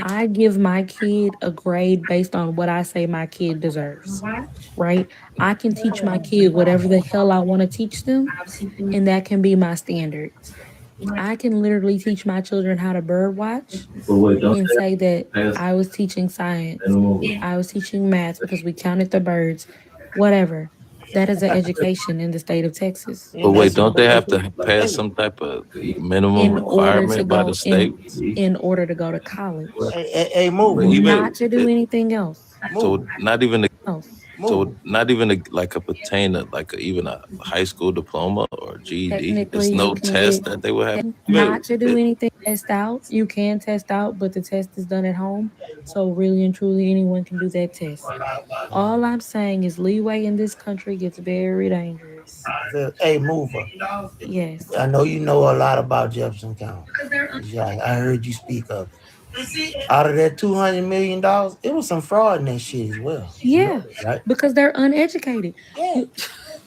I give my kid a grade based on what I say my kid deserves, right? I can teach my kid whatever the hell I want to teach them, and that can be my standard. I can literally teach my children how to bird watch and say that I was teaching science, I was teaching math because we counted the birds, whatever. That is an education in the state of Texas. But wait, don't they have to pass some type of minimum requirement by the state? In order to go to college. Move. Not to do anything else. So not even like obtain even a high school diploma or GED. There's no test that they would have. Not to do anything test out. You can test out, but the test is done at home. So really and truly anyone can do that test. All I'm saying is leeway in this country gets very dangerous. Hey, mover. Yes. I know you know a lot about Jefferson County. I heard you speak of it. Out of that $200 million, it was some fraud in that shit as well. Yeah, right? Because they're uneducated. Yeah.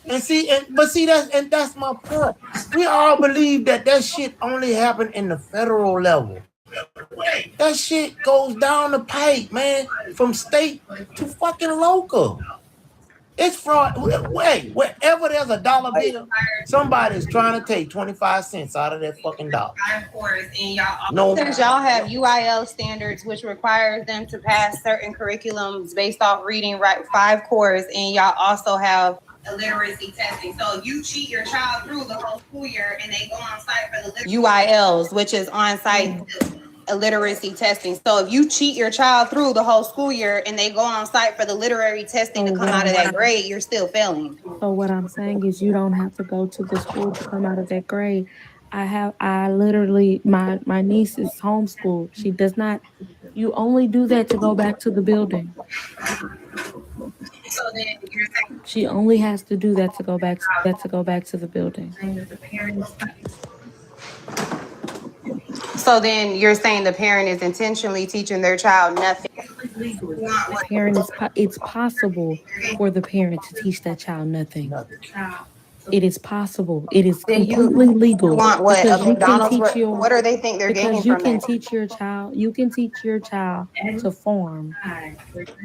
That's my point. We all believe that shit only happened in the federal level. That shit goes down the pipe, man, from state to fucking local. It's fraud. Wait, wherever there's a dollar bill, somebody's trying to take 25 cents out of that fucking dollar. No. Since y'all have UIL standards, which requires them to pass certain curriculums based off reading 5 cores, and y'all also have illiteracy testing. So if you cheat your child through the whole school year and they go on site for the UILs, which is on-site illiteracy testing. So if you cheat your child through the whole school year and they go on site for the literary testing to come out of that grade, you're still failing. So what I'm saying is you don't have to go to the school to come out of that grade. I literally, my niece is homeschooled. She does not, you only do that to go back to the building. So then you're saying she only has to do that to go back to the building. So then you're saying the parent is intentionally teaching their child nothing. It's possible for the parent to teach that child nothing. It is possible. It is completely legal. Want what? What do they think they're getting from you can teach your child. You can teach your child to farm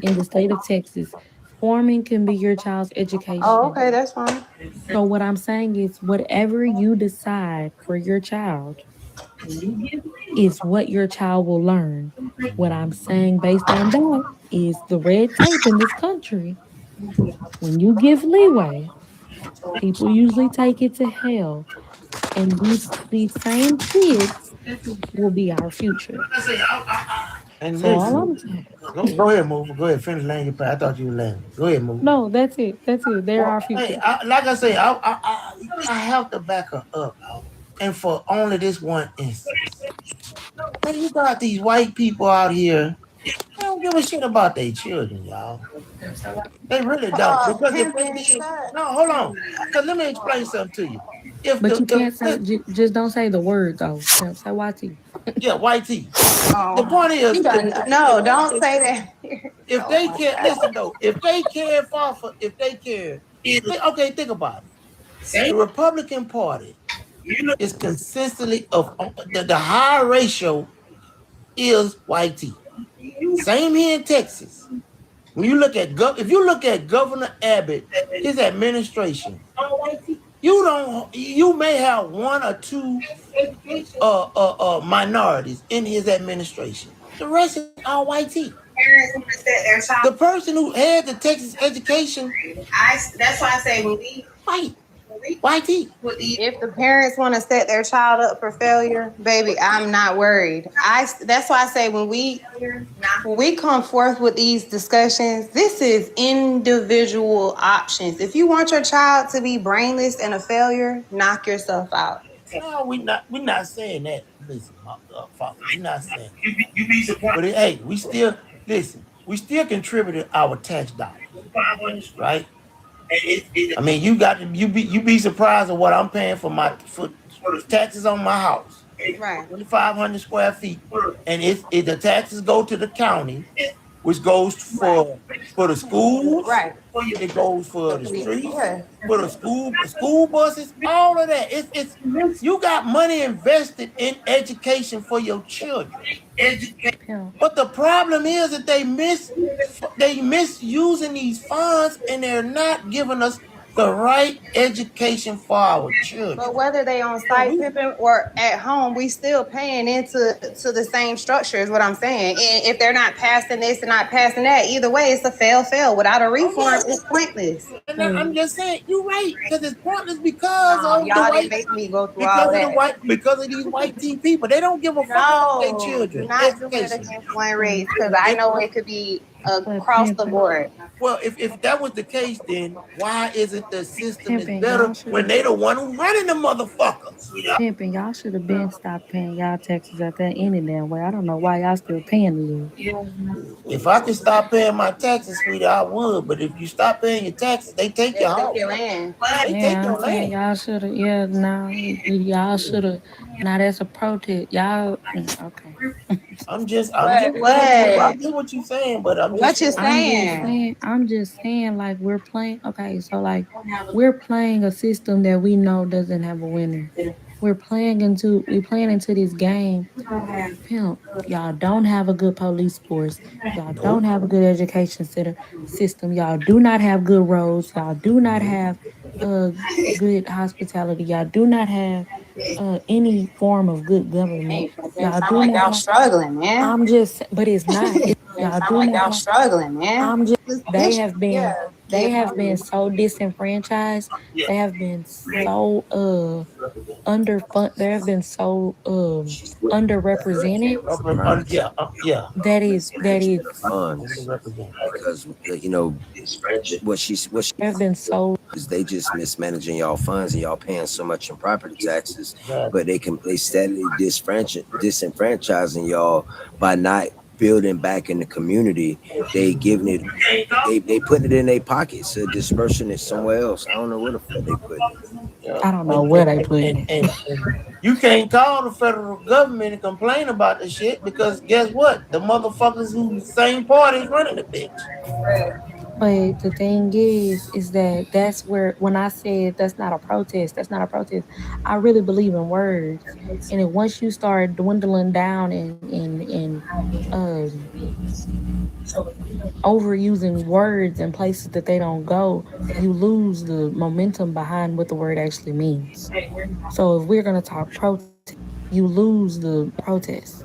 in the state of Texas. Farming can be your child's education. Oh, okay, that's fine. So what I'm saying is, whatever you decide for your child is what your child will learn. What I'm saying based on that is the red tape in this country. When you give leeway, people usually take it to hell. And these same kids will be our future. And so all I'm saying. Go ahead, Move. Go ahead, finish laying your part. I thought you were laying. Go ahead, Move. No, that's it. They're our future. Hey, like I say, I have to back her up. And for only this one instance. Now you got these white people out here. They don't give a shit about their children, y'all. They really don't. Because no, hold on. Because let me explain something to you. But you can't say, just don't say the word though. Say YT. Yeah, YT. The point is, no, don't say that. If they care, listen though. If they care, okay, think about it. The Republican Party is consistently of the high ratio is YT. Same here in Texas. When you look at if you look at Governor Abbott, his administration, you may have one or two minorities in his administration. The rest is all YT. The person who had the Texas education, that's why I say when we fight. YT. If the parents want to set their child up for failure, baby, I'm not worried. That's why I say when we come forth with these discussions, this is individual options. If you want your child to be brainless and a failure, knock yourself out. No, we're not saying that. Listen, we're not saying that. You be surprised. But hey, we still contributed our tax dollars, right? I mean, you be surprised at what I'm paying for taxes on my house. Right. 2,500 square feet, and the taxes go to the county, which goes for the schools. Right. It goes for the streets, for the school buses, all of that. It's you got money invested in education for your children. But the problem is that they misusing these funds and they're not giving us the right education for our children. But whether they on site pimping or at home, we still paying into the same structure is what I'm saying. And if they're not passing this and not passing that, either way, it's a fail. Without a reform, it's pointless. And I'm just saying, you're right, because it's pointless because of y'all didn't make me go through all that. Because of these white teen people. They don't give a fuck about their children. Not doing it against one race, because I know it could be across the board. Well, if that was the case, then why isn't the system is better when they the one who running the motherfuckers? Pimping, y'all should have been stopped paying y'all taxes at that any damn way. I don't know why y'all still paying them. If I could stop paying my taxes, sweetie, I would. But if you stop paying your taxes, they take your house. They take your land. Y'all should have. Yeah, y'all should have. Now that's a protest. Y'all. Okay. I get what you're saying, but I'm just saying. I'm just saying, like, we're playing. Okay, so like, we're playing a system that we know doesn't have a winner. We playing into this game. Pimp, y'all don't have a good police force. Y'all don't have a good education system. Y'all do not have good roads. Y'all do not have good hospitality. Y'all do not have any form of good government. Y'all Sound do like not y'all have. struggling, man. But it's not. Y'all Sound do like not y'all have. struggling, man. I'm just. They Bitch, have been. yeah. They have been so disenfranchised. They have been so underfund. They have been so underrepresented. Yeah. That is Funds because what she have been so. is they just mismanaging y'all funds and y'all paying so much in property taxes, but they steadily disenfranchising y'all by not building back in the community. They giving it, they putting it in their pockets, so dispersing it somewhere else. I don't know where the fuck they putting it. I don't know where they putting it. You can't call the federal government and complain about the shit because guess what? The motherfuckers who the same party is running the bitch. But the thing is that that's where when I said that's not a protest, that's not a protest. I really believe in words, and then once you start dwindling down and overusing words in places that they don't go, you lose the momentum behind what the word actually means. So if we're gonna talk protest, you lose the protest.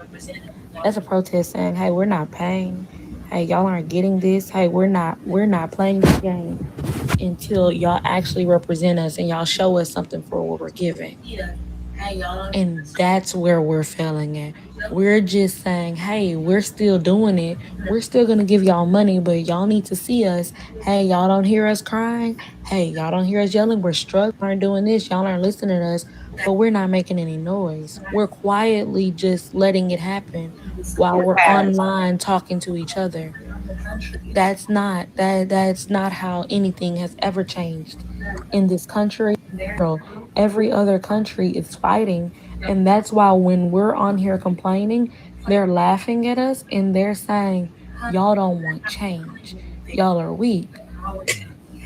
That's a protest saying, "Hey, we're not paying. Hey, y'all aren't getting this. Hey, we're not playing this game until y'all actually represent us and y'all show us something for what we're giving." And that's where we're failing at. We're just saying, hey, we're still doing it. We're still going to give y'all money, but y'all need to see us. Hey, y'all don't hear us crying. Hey, y'all don't hear us yelling. We're struggling, aren't doing this. Y'all aren't listening to us, but we're not making any noise. We're quietly just letting it happen while we're online talking to each other. That's not how anything has ever changed in this country. Bro, every other country is fighting, and that's why when we're on here complaining, they're laughing at us and they're saying, "Y'all don't want change. Y'all are weak.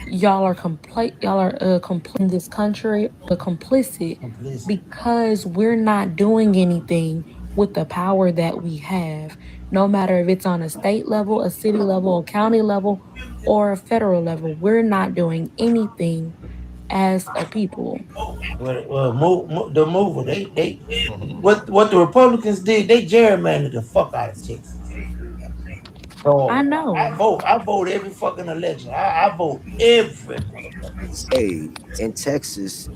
Y'all are complete this country, complicit because we're not doing anything with the power that we have, no matter if it's on a state level, a city level, a county level, or a federal level. We're not doing anything as a people." Well, the mover, they what the Republicans did, they gerrymandered the fuck out of Texas. So I know. I vote every fucking election. I vote every motherfucker. Hey, in Texas,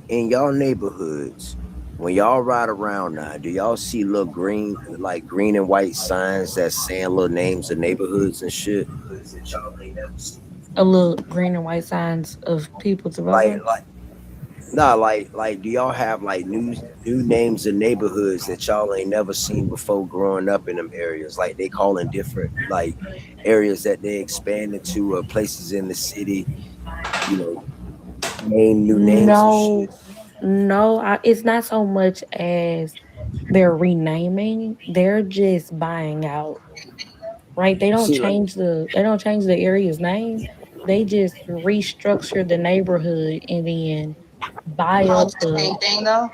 in y'all neighborhoods, when y'all ride around now, do y'all see little green and white signs that saying little names of neighborhoods and shit? A little green and white signs of people to vote Like, for. nah, do y'all have like new names of neighborhoods that y'all ain't never seen before growing up in them areas? Like they calling different like areas that they expanded to or places in the city, you know, name new names and No, shit. no, it's not so much as they're renaming, they're just buying out. Right? See, like, They don't change the area's name. They just restructure the neighborhood and then buy up the. Same thing though.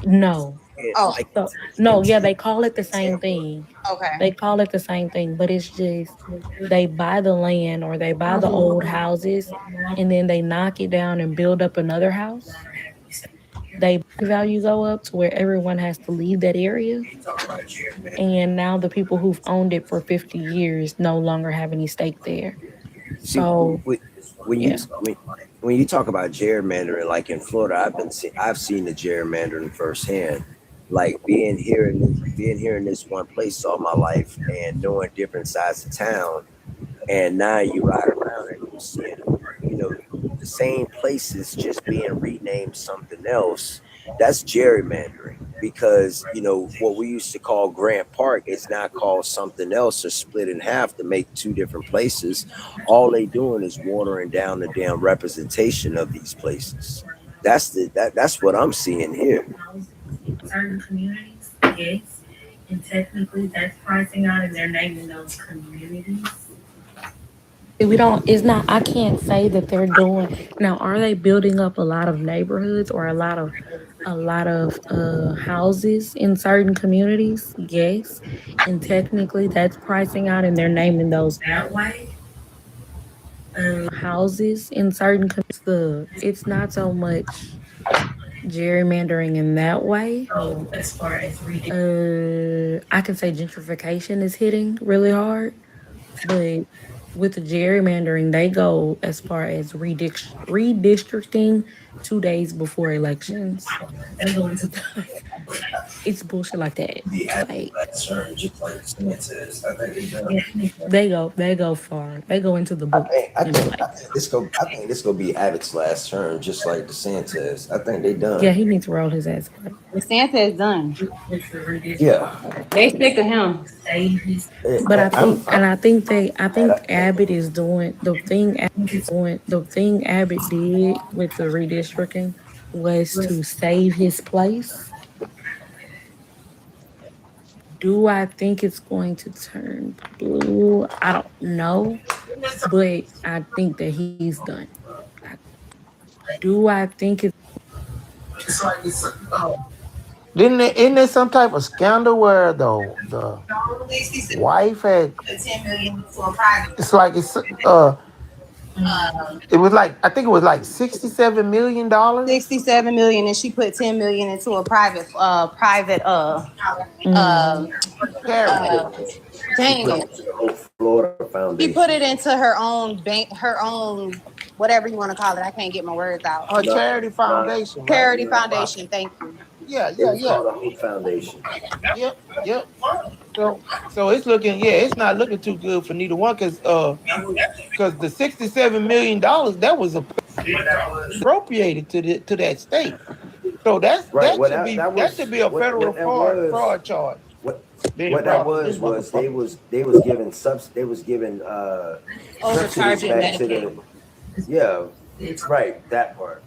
No. Oh, like So, no, yeah, they call it the same thing. okay. They call it the same thing, but it's just they buy the land or they buy the old houses and then they knock it down and build up another house. They value go up to where everyone has to leave that area. And now the people who've owned it for 50 years no longer have any stake there. see So, when you yeah. when you talk about gerrymandering, like in Florida, I've seen the gerrymandering firsthand. Like being here in this one place all my life and knowing different sides of town, and now you ride around and you see it, you know, the same places just being renamed something else. That's gerrymandering because what we used to call Grant Park is now called something else or split in half to make two different places. All they doing is watering down the damn representation of these places. That's what I'm seeing here. Certain communities, yes, and technically that's pricing out and they're naming those communities. We don't, it's not, I can't say that they're doing, now, are they building up a lot of neighborhoods or a lot of houses in certain communities? Yes. And technically that's pricing out and they're naming those that way. Houses in certain it's not so much gerrymandering in that way. As far as I can say gentrification is hitting really hard, but with the gerrymandering, they go as far as redistricting 2 days before elections. They go into it's bullshit like that. Like they go far. They go into the booth. I think this gonna be Abbott's last term, just like DeSantis. I think they done. Yeah, he needs to roll his ass back. Santa is done. Yeah. They stick to him. But I think Abbott is doing the thing. The thing Abbott did with the redistricting was to save his place. Do I think it's going to turn blue? I don't know, but I think that he's done. Do I think it's? Isn't there some type of scandal where the wife had? It's like it was like, I think it was like $67 million. 67 million, and she put 10 million into a private dang it. Florida Foundation. He put it into her own bank, her own whatever you want to call it. I can't get my words out. A charity foundation. Charity foundation. Thank you. Yeah. Called the Hope Foundation. Yep. So it's looking, it's not looking too good for neither one, because the $67 million that was appropriated to that state. So that should be a federal fraud charge. What that was they was giving subsidies back to the right, that part.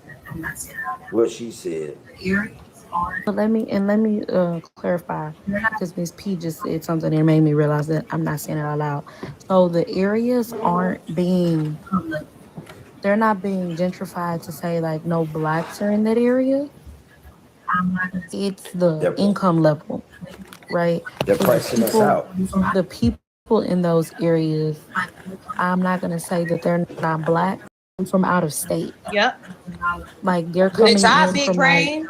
What she said. But let me clarify, because Miss P just said something that made me realize that I'm not saying it out loud. So the areas they're not being gentrified to say like no blacks are in that area. It's the income level, right? They're pricing us out. The people in those areas, I'm not gonna say that they're not black, from out of state. Yep. Like they're coming Good job, in Big from Brain.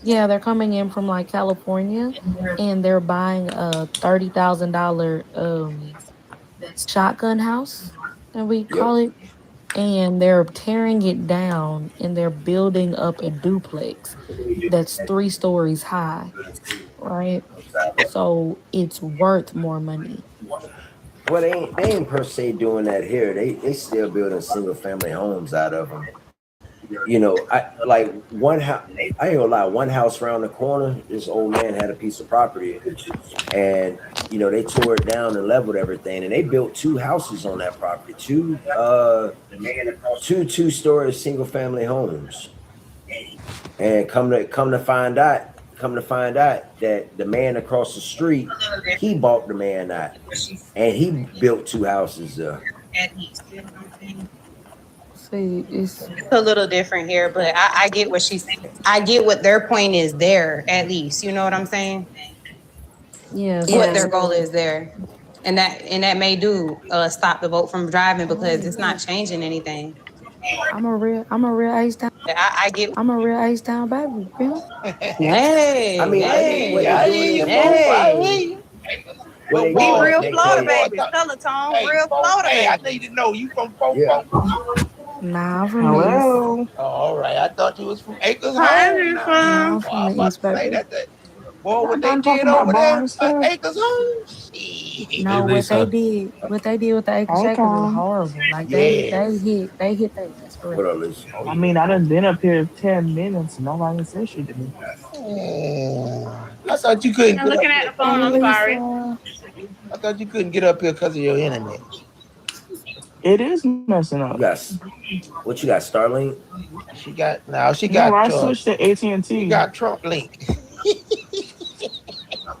they're coming in from like California, and they're buying a $30,000 shotgun house, and we call it, and they're tearing it down and they're building up a duplex that's 3 stories high, right? So it's worth more money. Well, they ain't per se doing that here. They still building single family homes out of them. You know, I ain't gonna lie, one house around the corner, this old man had a piece of property, and they tore it down and leveled everything, and they built 2 houses on that property, two 2-story single family homes. And come to find out that the man across the street, he bought the man out, and he built 2 houses there. See, it's a little different here, but I get what she's saying. I get what their point is there, at least. You know what I'm saying? Yeah. What their goal is there. And that may do stop the vote from driving, because it's not changing anything. I'm a real H Town. I get. I'm a real H Town baby. Hey. I mean, We real Florida baby. Peloton, real Florida baby. I need to know you from Fort. Nah, I'm from Hello. Oh, all right. I thought you was from Acres Home. I'm from the East, baby. Boy, what they did over there at Acres Home. No, what they did with the Acres Shakers was horrible. Like they hit their ass for real. I mean, I done been up here 10 minutes and nobody said shit to me. I thought you couldn't. I'm looking at the phone. I'm sorry. I thought you couldn't get up here because of your internet. It is messing up. What you got, Starlink? She got. I switched to AT&T. She got Trump Link.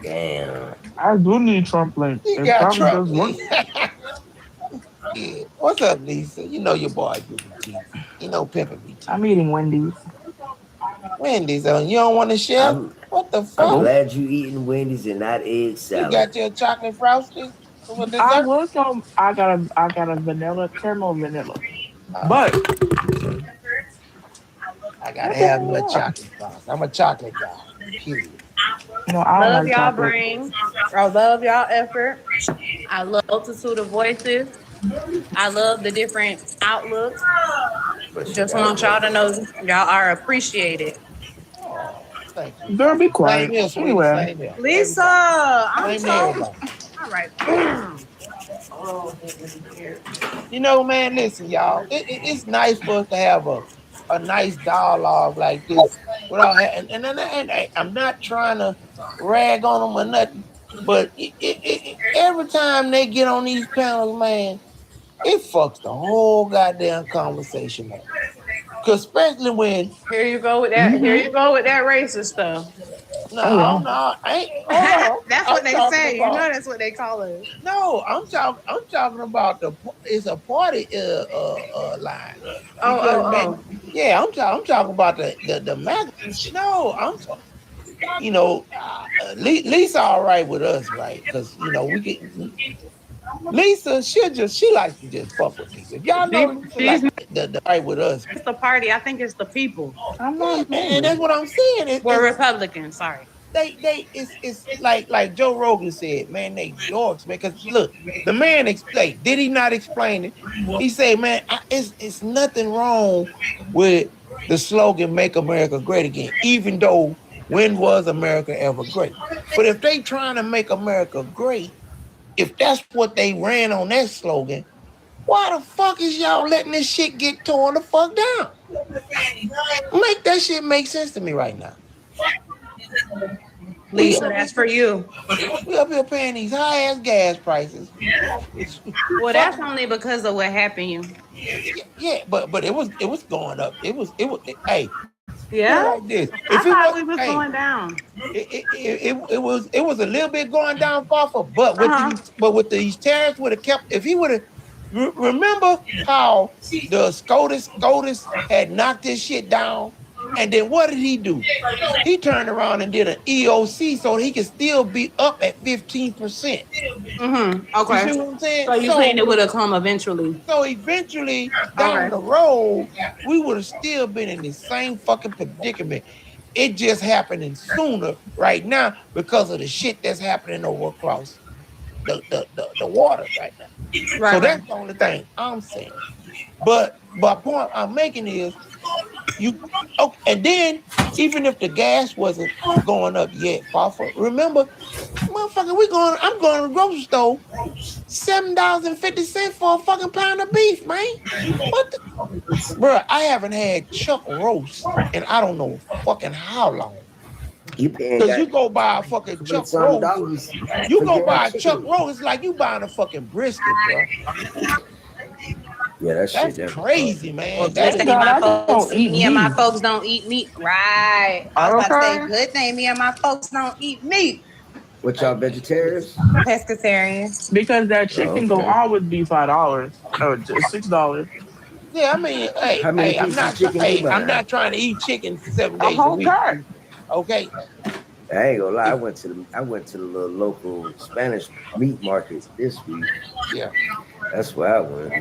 Damn. I do need Trump Link. You got Trump Link. What's up, Lisa? You know your boy Pimpin' T. You know Pimpin' B. I'm eating Wendy's. Wendy's, you don't want to share? What the fuck? I'm glad you eating Wendy's and not egg salad. You got your chocolate frosty for dessert? I got a vanilla, caramel vanilla. But I gotta have me a chocolate frost. I'm a chocolate guy. Period. No, I love y'all brain. I love y'all effort. I love multitude of voices. I love the different outlooks. Just want y'all to know y'all are appreciated. Oh, thank you. Girl, be quiet. Same here, sweetie. Anyway. Same here. Lisa, I'm Same here, so. All right. You know, man, listen, y'all. It's nice for us to have a nice dialogue like this without having, and I'm not trying to rag on them or nothing, but every time they get on these panels, man, it fucks the whole goddamn conversation up. Cause especially when here you go with that. Here you go with that racist stuff. No, I ain't. That's what they say. You know, that's what they call it. No, I'm talking about it's a party line. Yeah, I'm talking about the MAGA. No, I'm talking. You know, Lisa all right with us, right? Because you know we get Lisa. She likes to just fuck with people. If y'all know, she's like the right with us. It's the party. I think it's the people. I'm not. And that's what I'm saying. We're Republicans. Sorry. It's like Joe Rogan said, man, they dorks, man. Because look, the man explained. Did he not explain it? He said, man, it's nothing wrong with the slogan "Make America Great Again," even though when was America ever great? But if they trying to make America great, if that's what they ran on that slogan, why the fuck is y'all letting this shit get torn the fuck down? Make that shit make sense to me right now. Lisa, that's for you. We up here paying these high ass gas prices. Well, that's only because of what happened. Yeah, but it was going up. It was hey. Yeah. Like this. I thought we was going down. It was a little bit going down far, but with these tariffs would have kept. If he would have remember how the SCOTUS had knocked this shit down, and then what did he do? He turned around and did an EOC so he could still be up at 15%. Okay. You see what I'm saying? So you're saying it would have come eventually. So eventually, down the road, we would have still been in the same fucking predicament. It just happening sooner right now because of the shit that's happening over across the waters right now. So that's the only thing I'm saying. But point I'm making is and then even if the gas wasn't going up yet, Papa, remember, motherfucker, I'm going to the grocery store, $7.50 for a fucking pound of beef, man. What the bro, I haven't had chuck roast and I don't know fucking how long. Because you go buy a fucking chuck roast. You go buy a chuck roast, it's like you buying a fucking brisket, bro. Yeah, that's crazy, man. Well, me and my folks don't eat meat. Right. I was about to say, good thing me and my folks don't eat meat. What y'all vegetarians? Pescatarian. Because that chicken will always be $5 or $6. Yeah, I mean, I'm not trying to eat chicken 7 days a week. Okay. I ain't gonna lie. I went to the little local Spanish meat market this week. Yeah. That's where I went.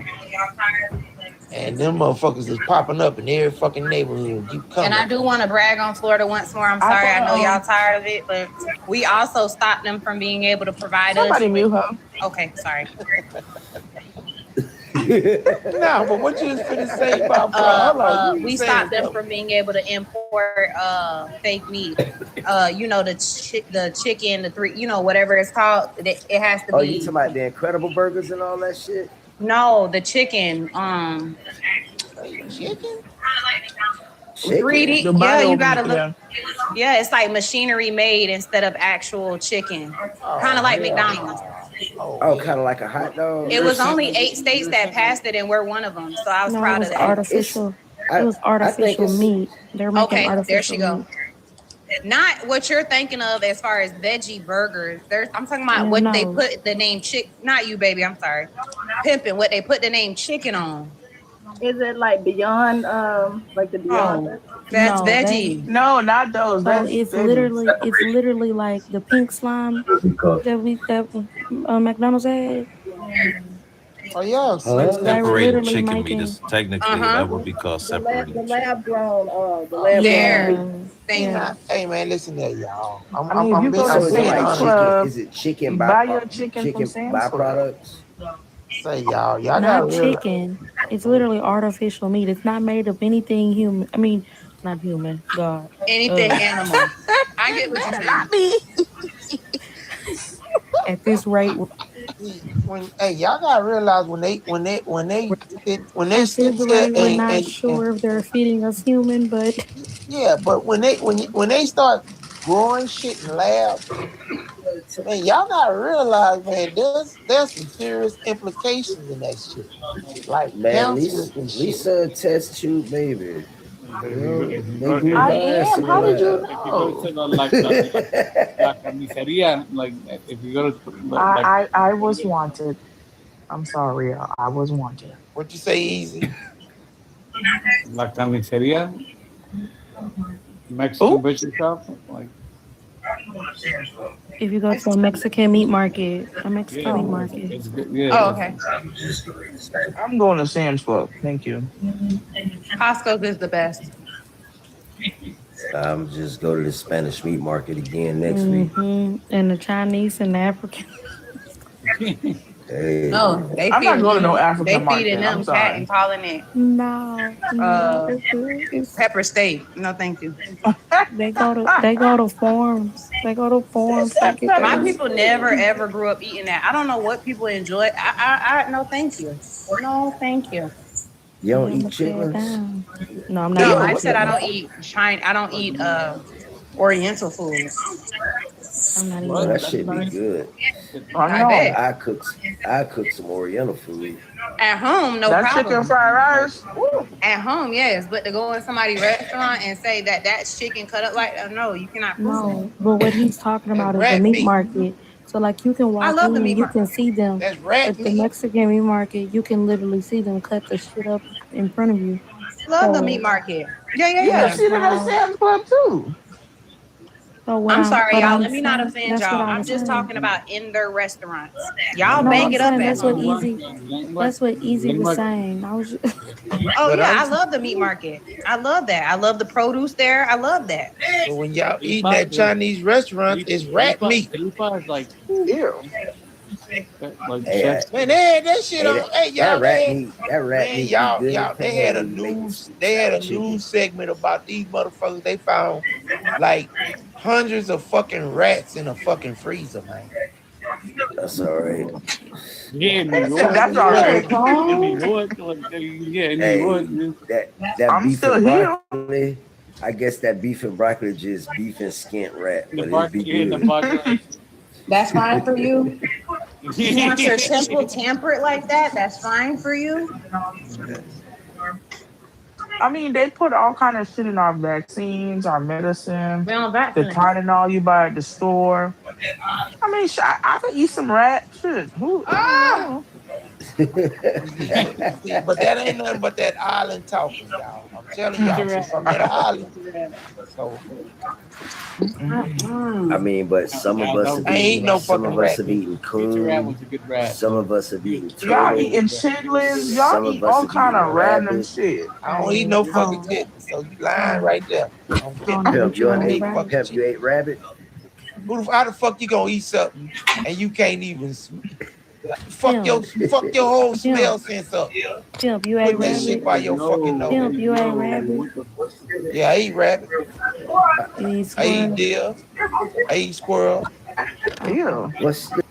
And them motherfuckers is popping up in every fucking neighborhood. Keep coming. And I do want to brag on Florida once more. I'm sorry, I know y'all tired of it, but we also stopped them from being able to provide us. Somebody mute her. Okay, sorry. No, but what you was finna say about we stopped them from being able to import fake meat. You know, the chicken, the three, you know, whatever it's called. It has to be. Oh, you talking about the Incredible Burgers and all that shit? No, the chicken. Chicken? 3D. Yeah, you gotta look. Yeah, it's like machinery made instead of actual chicken. Kind of like McDonald's. Oh, kind of like a hot dog. It was only 8 states that passed it, and we're one of them. So I was proud of that. Artificial. It was artificial meat. They're making artificial there she go. meat. Not what you're thinking of as far as veggie burgers. I'm talking about what they put the name not you, baby. I'm sorry. Pimping, what they put the name chicken on. Is it like Beyond, like the Beyond? That's veggie. No, not those. So it's literally like the pink slime that McDonald's had. Oh yeah, Separated chicken meat is technically that would be called separated. The lab grown, the lab grown. Hey man, listen there, y'all. I mean, if you go to Sam's Club, is it chicken buy your chicken from Sam's Club. byproducts? Say y'all Not got chicken. It's literally artificial meat. It's not made of anything human. I mean, not human. God. Anything animal. I get what you're saying. At this rate, y'all gotta realize when they sit there we're not sure if they're feeding us human, but but when they start growing shit in labs, man, y'all gotta realize, man, there's some serious implications in that shit. Like Man, cancer Lisa test tube baby. I am. How did you know? I was wanted. I'm sorry. I was wanted. What you say, Easy? La carnicería, Mexican butcher shop, like. if you go to a Mexican meat market, meat market. Oh, okay. I'm going to Sam's Club. Thank you. Costco's is the best. I'm just go to the Spanish meat market again next week. And the Chinese and the African. Hey. No, I'm not going to no African market. They feeding them cat and calling it pepper steak. No, thank you. They go to farms. They go to farms. My people never ever grew up eating that. I don't know what people enjoy. I no, thank you. No, thank you. You don't eat chitlins? No, I'm not. No, I said I don't eat I don't eat Oriental foods. I'm not eating that shit be good. I cook some Oriental food. At home, no that problem. Chicken fried rice? At home, yes. But to go in somebody's restaurant and say that that's chicken cut up like no, you cannot. No, but what he's talking about is the meat market. So like you can walk in and you can see them at the Mexican meat market. You can literally see them cut the shit up in front of you. Love the meat market. Yeah. You see them at Sam's Club too. So I'm sorry, y'all. Let me not offend y'all. I'm just talking about in their restaurants. Y'all bang it up. That's what Easy was saying. I was. Oh yeah, I love the meat market. I love that. I love the produce there. I love that. So when y'all eat at Chinese restaurants, it's rat meat. Like, ew. Like man, they had that shit on. Hey, y'all, that rat meat. Y'all, they had a news segment about these motherfuckers. They found like hundreds of fucking rats in a fucking freezer, man. That's all right. Yeah, that's all right. That I'm beef still and here. broccoli. I guess that beef and broccoli just beef and skint rat, but it'd be good. That's fine for you. You want your temple temperate like that? That's fine for you. I mean, they put all kind of shit in our vaccines, our medicine, the Tylenol you buy at the store. I mean, I could eat some rat shit. But that ain't nothing but that island talking, y'all. I'm telling y'all, she's from that island. So, I mean, but some of us have eaten, some of us have eaten coon, some of us have eaten turtle. Y'all eating chitlins, y'all eat all kind of random shit. I don't eat no fucking chitlins, so you lying right there. Pimp, you ate rabbit? How the fuck you gonna eat something and you can't even fuck your whole smell sense up? Pimp, you ate rabbit? Shit by your fucking nose. Pimp, you ate rabbit? Yeah, I eat rabbit. I eat deer. I eat squirrel. Ew. What's the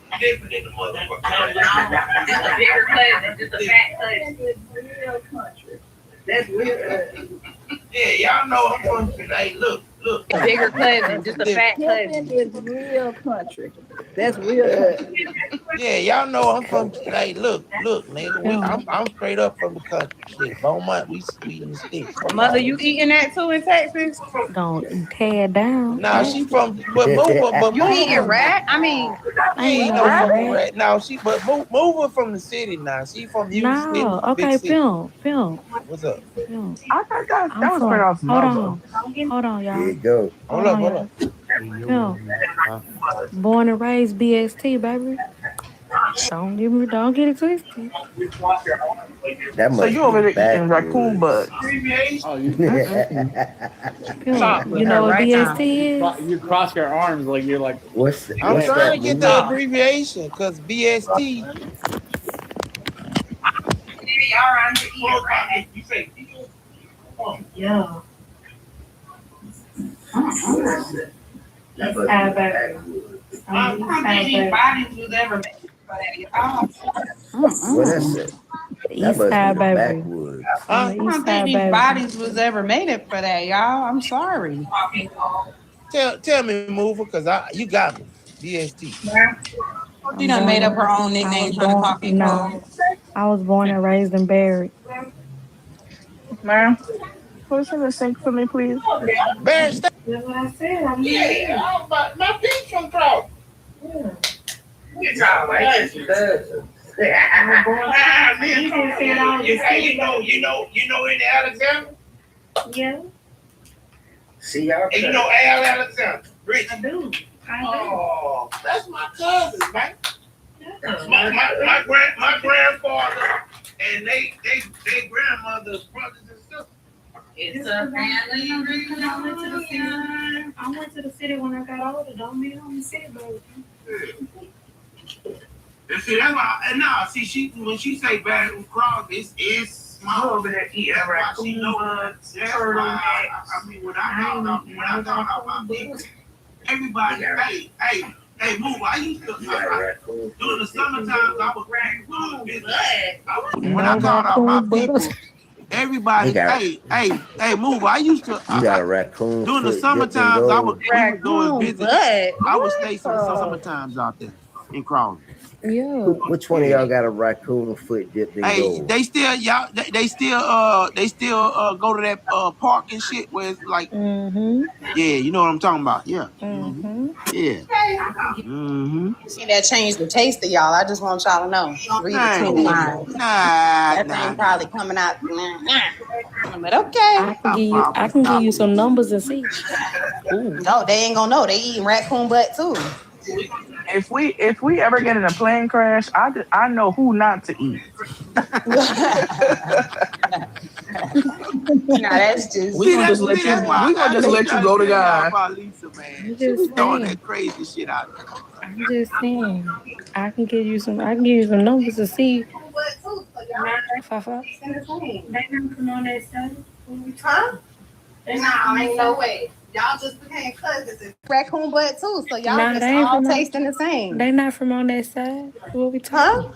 That's weird. Yeah, y'all know I'm from. Hey, look. A bigger cousin, just a fat cousin. It's real country. That's real country. Yeah, y'all know I'm from. Like, look, nigga. I'm straight up from the country. Shit, Beaumont, we in the sticks. Mother, you eating that too in Texas? Don't tear down. Nah, she from, but You eating Mover. rat? I mean, She ain't no fucking rat. No, Mover from the city now. She from Houston, No, big okay, city. Pimp. What's up? Pimp. I thought that I'm was from. straight off Hold mother. on, There y'all. you go. Hold up, hold up. Pimp. Born and raised BST, baby. Don't get it twisted. That So must you over be there eating raccoon backwoods. butts? Oh, you Pimp, you know what BST is? you cross your arms like you're like. I'm Yeah. trying to get the abbreviation because BST. Yeah. How many bodies was ever made for that, y'all? Well, that's it. That East must side, be the baby. backwoods. On the I don't east think side, these baby. bodies was ever made it for that, y'all. I'm sorry. Tell me, Mover, because you got me. BST. She done made up her own nickname trying to call people. I was born and raised in Barry. Ma'am, push in the sink for me, please. Barry, stop. That's what I said. I'm Yeah, my feet from cross. Get y'all like You know any Alexander? Yeah. See y'all. And you know Al Alexander? Rich. I do. Oh, that's my cousin, man. My grandfather and they grandmother's brothers and sisters. It's a family reunion. I went to the city when I got older. Don't mean I'm the city, baby. And see, that's why. And now, see, when she say bad cross, it's small over there. Yeah, right. She know. That's why. I mean, when I thought about my people, everybody, hey, move. I used to during the summertime, I was doing business. When I called out my people, everybody, hey, move. I used to. You got a raccoon During the foot dipped in summertimes, gold. we would go and visit. I would stay some summertimes out there in Crawley. Yeah. Which one of y'all got a raccoon foot dipped in Hey, gold? they still go to that park and shit where it's like, yeah, you know what I'm talking about, yeah, yeah, See, that changed the taste of y'all. I just want y'all to know. Read between the lines. That thing probably coming out. But okay. I can give you some numbers and see. No, they ain't gonna know. They eating raccoon butt too. If we ever get in a plane crash, I know who not to eat. Nah, that's just. We gonna just let you go to God. About Lisa, man. I'm She be just throwing saying. that crazy shit out there. I'm just saying. I can give you some numbers to see. Fafa. They not from on that side. Huh? Nah, ain't no way. Y'all just became cousins. Raccoon butt too, so y'all Nah, just they ain't all from tasting the same. They not from on that side. What we talking?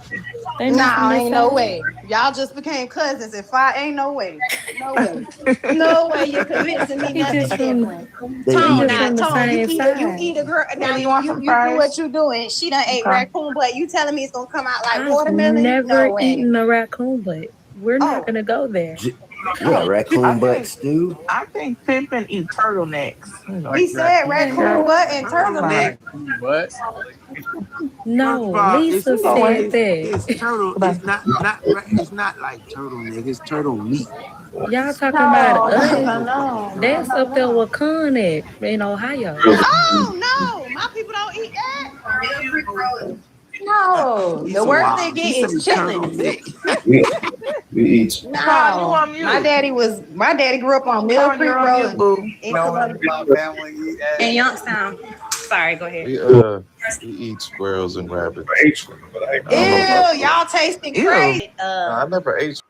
They not from Nah, that ain't side. no way. Y'all just became cousins. If I ain't no way. No way. No way you're convincing me He nothing just from different. he Tone just now, from the Tone. You same eat a side. girl now. You want some You do fries? what you doing. She done ate Okay. raccoon butt. You telling me it's gonna come out like I've watermelon? never No way. eaten a raccoon, but we're not gonna go there. What, raccoon butt stew? I think Pippin eat turtlenecks. He said raccoon butt and turtleneck. But No, It's Lisa said that. it's turtle. It's not like turtleneck. It's turtle meat. Y'all talking about us? No. That's up there with Con in Ohio. Oh no, my people don't eat that. No, the worst they get is chitlins. We eat. No, my daddy grew up on Mill Creek Road in Youngstown. Sorry, go ahead. We eat squirrels and rabbits. Ew, y'all tasting crazy. I never ate.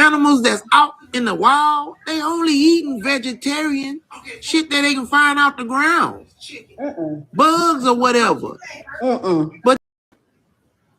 animals that's out in the wild, they only eating vegetarian shit that they can find out the ground. Bugs or whatever. But